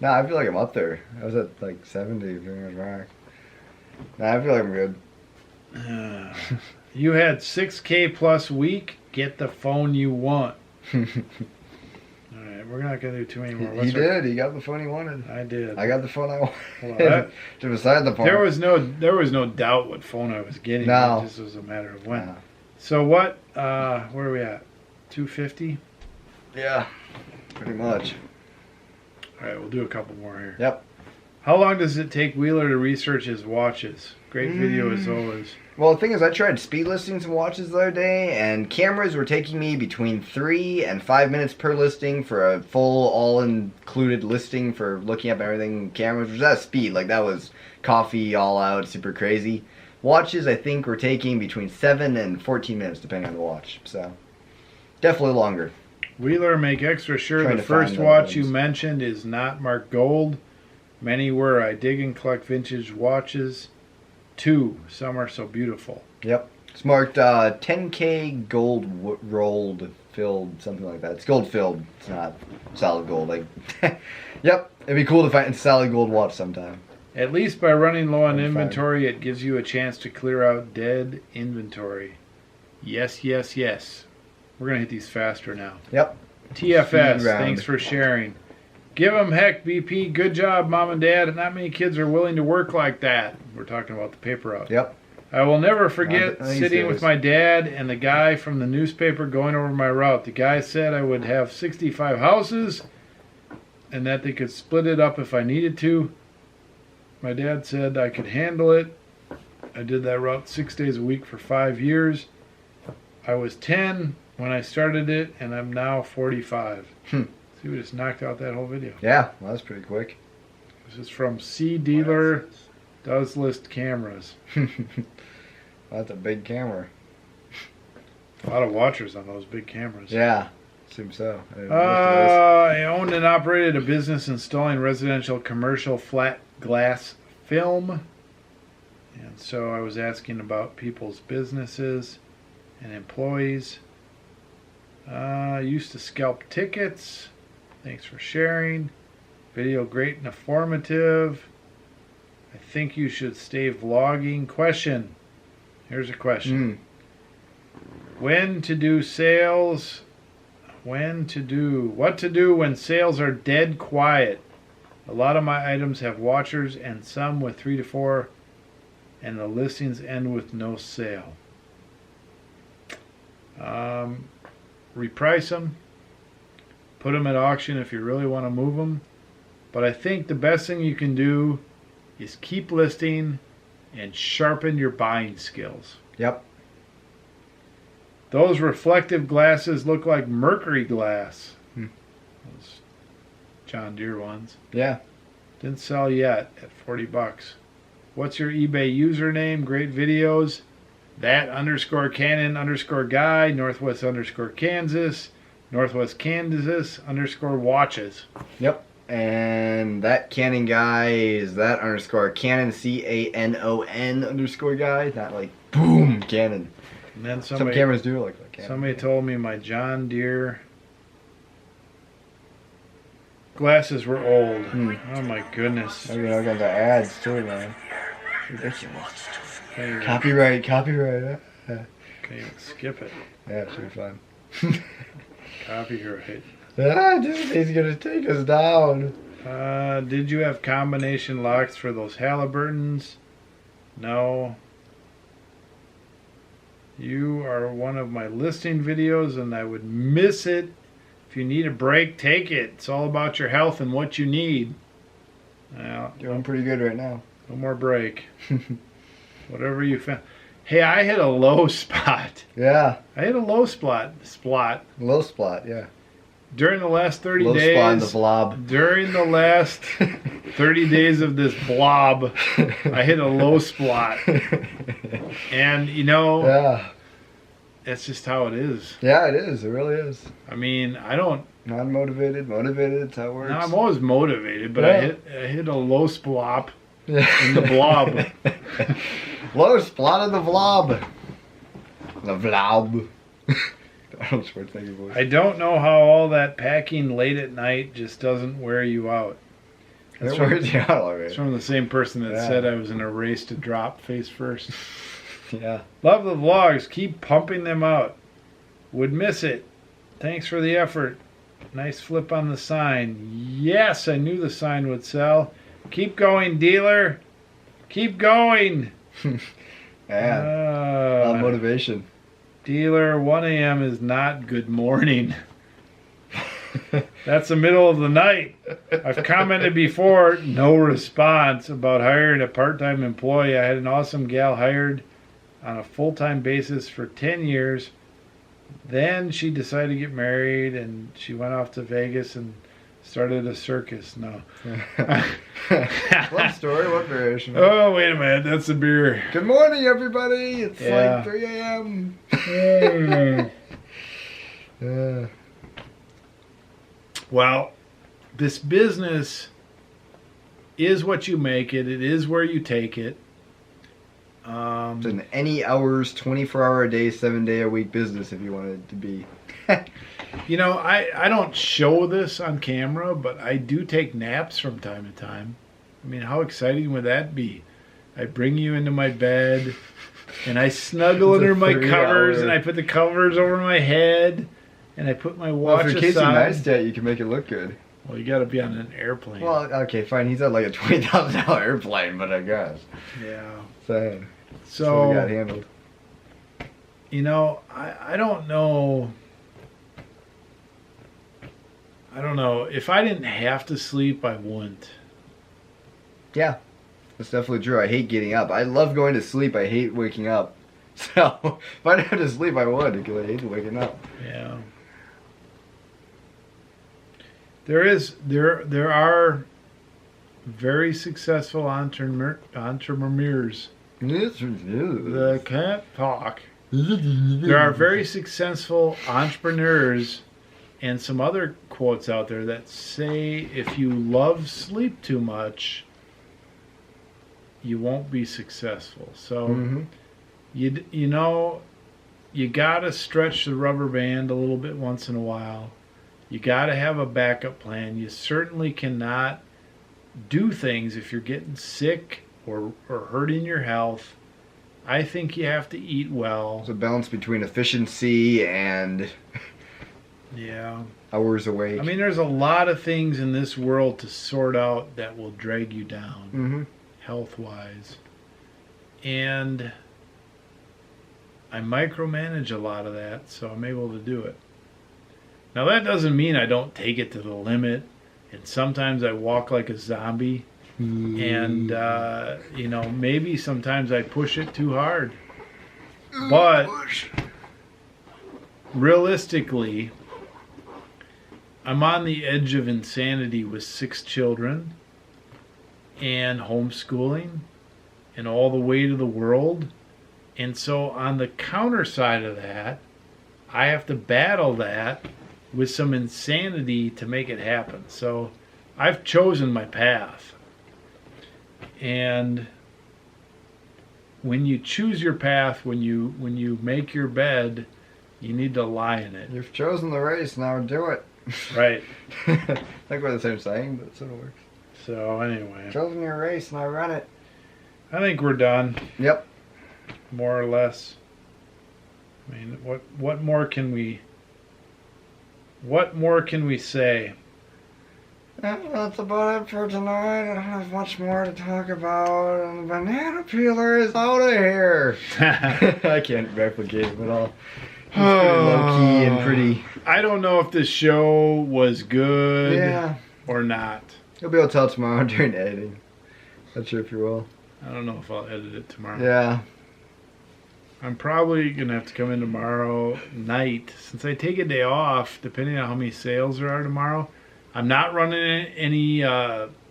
Nah, I feel like I'm up there. I was at like 70 during a rack. Nah, I feel like I'm good. You had 6K plus week. Get the phone you want. All right, we're not gonna do too many more. He did. He got the phone he wanted. I did. I got the phone I wanted. Well, to beside the phone. there was no doubt what phone I was getting. No. It just was a matter of when. No. So what? Where are we at? 250. Yeah, pretty much. All right, we'll do a couple more here. Yep. How long does it take Wheeler to research his watches? Great video as always. Well, the thing is, I tried speed listing some watches the other day, and cameras were taking me between 3 and 5 minutes per listing for a full, all-included listing for looking up everything. Cameras, which that speed, like that was coffee, all out, super crazy. Watches, I think, were taking between 7 and 14 minutes, depending on the watch. So, definitely longer. Wheeler, make extra sure Trying the to first find watch those. you mentioned is not marked gold. Many were. I dig and collect vintage watches. 2. Some are so beautiful. Yep. It's marked 10K gold rolled, filled, something like that. It's gold filled. It's not solid gold. Like, yep. It'd be cool to find a solid gold watch sometime. At least by running low on That'd be fine. inventory, it gives you a chance to clear out dead inventory. Yes, yes, yes. We're going to hit these faster now. Yep. TFS, Speed round. thanks for sharing. Give them heck, BP. Good job, Mom and Dad. Not many kids are willing to work like that. We're talking about the paper route. Yep. I will never forget These sitting days. with my dad and the guy from the newspaper going over my route. The guy said I would have 65 houses and that they could split it up if I needed to. My dad said I could handle it. I did that route 6 days a week for 5 years. I was 10 when I started it, and I'm now 45. See, we just knocked out that whole video. Yeah, well, that's pretty quick. This is from C Dealer Does List Cameras. That's a big camera. A lot of watchers on those big cameras. Yeah, seems so. I owned and operated a business installing residential commercial flat glass film. And so I was asking about people's businesses and employees. I used to scalp tickets. Thanks for sharing. Video great and informative. I think you should stay vlogging. Question. Here's a question. When to do sales? What to do when sales are dead quiet? A lot of my items have watchers and some with 3 to 4, and the listings end with no sale. Reprice them. Put them at auction if you really want to move them. But I think the best thing you can do is keep listing and sharpen your buying skills. Yep. Those reflective glasses look like mercury glass. Those John Deere ones. Yeah. Didn't sell yet at 40 bucks. What's your eBay username? Great videos. _Canon_guy, Northwest_Kansas, Northwest Kansas _watches. Yep. And that Canon guy is that _Canon, CANON_ guy, not like boom Canon. And then Some somebody, cameras do look like Canon. somebody told me my John Deere glasses were old. Oh my goodness. I got the ads too, man. Ridiculous. Can't even- Copyright. Can't even skip it. Yeah, it should be fun. Copyright. Dude, he's gonna take us down. Did you have combination locks for those Halliburtons? No. You are one of my listing videos and I would miss it. If you need a break, take it. It's all about your health and what you need. Well, Doing pretty good right now. no more break. Whatever you found. Hey, I hit a low spot. Yeah, I hit a low spot. low spot. Yeah, During the last 30 low days. spot in the blob. During the last 30 days of this blob, I hit a low spot. And, you know, Yeah, that's just how it is. yeah, it is. It really is. I mean, I don't. Non-motivated, motivated. That's how it works. Now, I'm always motivated, but Yeah. I hit a low splop Yeah. in the blob. Low spot in the blob. The blob. Arnold Schwarzenegger voice. I don't know how all that packing late at night just doesn't wear you out. It wears you out It's already. from the same person that Yeah. said I was in a race to drop face first. Yeah. Love the vlogs. Keep pumping them out. Would miss it. Thanks for the effort. Nice flip on the sign. Yes, I knew the sign would sell. Keep going, dealer. Keep going. Yeah. A lot of motivation. Dealer, 1 a.m. is not good morning. That's the middle of the night. I've commented before, no response, about hiring a part-time employee. I had an awesome gal hired on a full-time basis for 10 years. Then she decided to get married and she went off to Vegas and started a circus. No. One story, one variation. Oh, wait a minute. That's the beer. Good morning, everybody. It's Yeah. like 3 a.m. Yeah. Well, this business is what you make it. It is where you take it. It's an any hours, 24-hour a day, 7-day-a-week business if you want it to be. You know, I don't show this on camera, but I do take naps from time to time. I mean, how exciting would that be? I bring you into my bed, and I snuggle It's a under my 3 covers, hour. and I put the covers over my head, and I put my Well, watch if you're Casey aside. Neistat, you can make it look good. Well, you got to be on an airplane. Well, okay, fine. He's on like a $20,000 airplane, but I guess. yeah. So, So we got So, handled. you know, I don't know. I don't know. If I didn't have to sleep, I wouldn't. Yeah, that's definitely true. I hate getting up. I love going to sleep. I hate waking up. So if I didn't have to sleep, I would, because I hate waking up. Yeah. There are very successful entrepreneurs. The can't talk. There are very successful entrepreneurs and some other quotes out there that say if you love sleep too much, you won't be successful. So Mm-hmm. you know, you got to stretch the rubber band a little bit once in a while. You got to have a backup plan. You certainly cannot do things if you're getting sick or hurting your health. I think you have to eat well. It's a balance between efficiency and Yeah. hours awake. I mean, there's a lot of things in this world to sort out that will drag you down, Mm-hmm. health-wise. And I micromanage a lot of that, so I'm able to do it. Now, that doesn't mean I don't take it to the limit, and sometimes I walk like a zombie, and, you know, maybe sometimes I push it too hard. But realistically, I'm on the edge of insanity with 6 children and homeschooling and all the weight of the world. And so on the counter side of that, I have to battle that with some insanity to make it happen. So I've chosen my path. And when you choose your path, when you make your bed, you need to lie in it. You've chosen the race, now do it. Right. I think we're the same saying, but it sort of works. So anyway, Chosen your race, now run it. I think we're done, Yep. more or less. I mean, what more can we say? That's about it for tonight. I don't have much more to talk about. And the banana peeler is out of here. I can't replicate it at all. It's pretty low key and pretty. I don't know if this show was good Yeah. or not. You'll be able to tell tomorrow during editing. Not sure if you will. I don't know if I'll edit it tomorrow. Yeah. I'm probably going to have to come in tomorrow night. Since I take a day off, depending on how many sales there are tomorrow, I'm not running any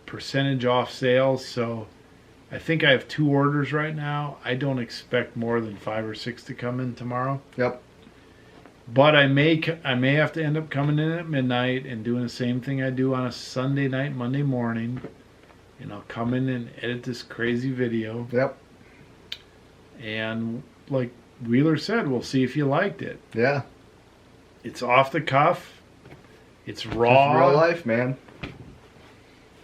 percentage off sales, so I think I have 2 orders right now. I don't expect more than 5 or 6 to come in tomorrow. Yep. But I may have to end up coming in at midnight and doing the same thing I do on a Sunday night, Monday morning. And I'll come in and edit this crazy video. Yep. And like Wheeler said, we'll see if you liked it. Yeah. It's off the cuff. It's raw. It's real life, man.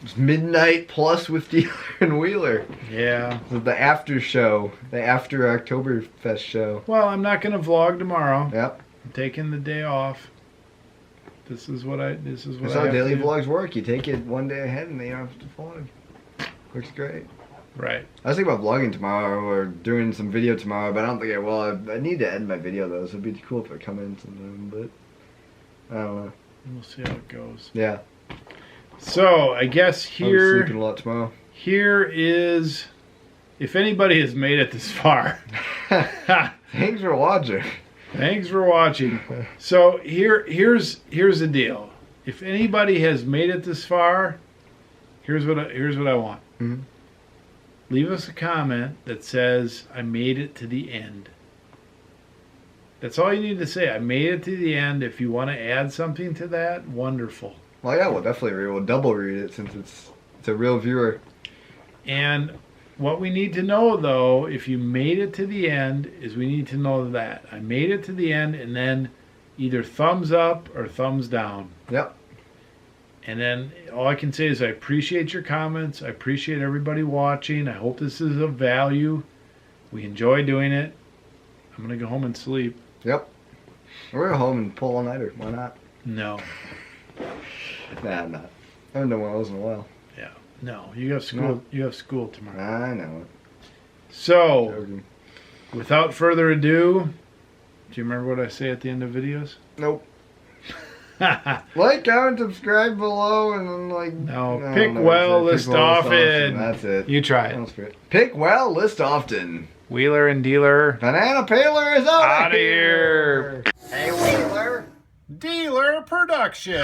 It's midnight plus with Dealer and Wheeler. Yeah. The after show. The after Oktoberfest show. Well, I'm not going to vlog tomorrow. Yep. I'm taking the day off. This is what That's I how have daily to do. vlogs work. You take it one day ahead and then you don't have to vlog. Works great. Right. I was thinking about vlogging tomorrow or doing some video tomorrow, but I don't think I will. I need to edit my video though, so it'd be cool if I come in sometime, but I don't know. We'll see how it goes. Yeah. So I guess I'll be here sleeping a lot tomorrow. is, if anybody has made it this far. Thanks for watching. Thanks for watching. So here's the deal. If anybody has made it this far, here's what I want. Mhm. Leave us a comment that says I made it to the end. That's all you need to say. I made it to the end. If you want to add something to that, wonderful. Well, yeah, we'll definitely read. We'll double read it since it's a real viewer. And what we need to know, though, if you made it to the end, is we need to know that I made it to the end, and then either thumbs up or thumbs down. Yep. And then all I can say is I appreciate your comments. I appreciate everybody watching. I hope this is of value. We enjoy doing it. I'm going to go home and sleep. Yep. We're at home and pull all-nighter. Why not? No. Nah, I'm not. I haven't done one of those in a while. Yeah. No. You have school. No. You have school tomorrow. I know it. So, Joking. without further ado, do you remember what I say at the end of videos? Nope. Like, comment, subscribe below, and then No, I pick don't know well, what to list say. Pick well, often. That's it. You try it. Sounds great. Pick well, list often. Wheeler and Dealer. Banana Peeler is Outta here. Hey, Wheeler. Dealer Production.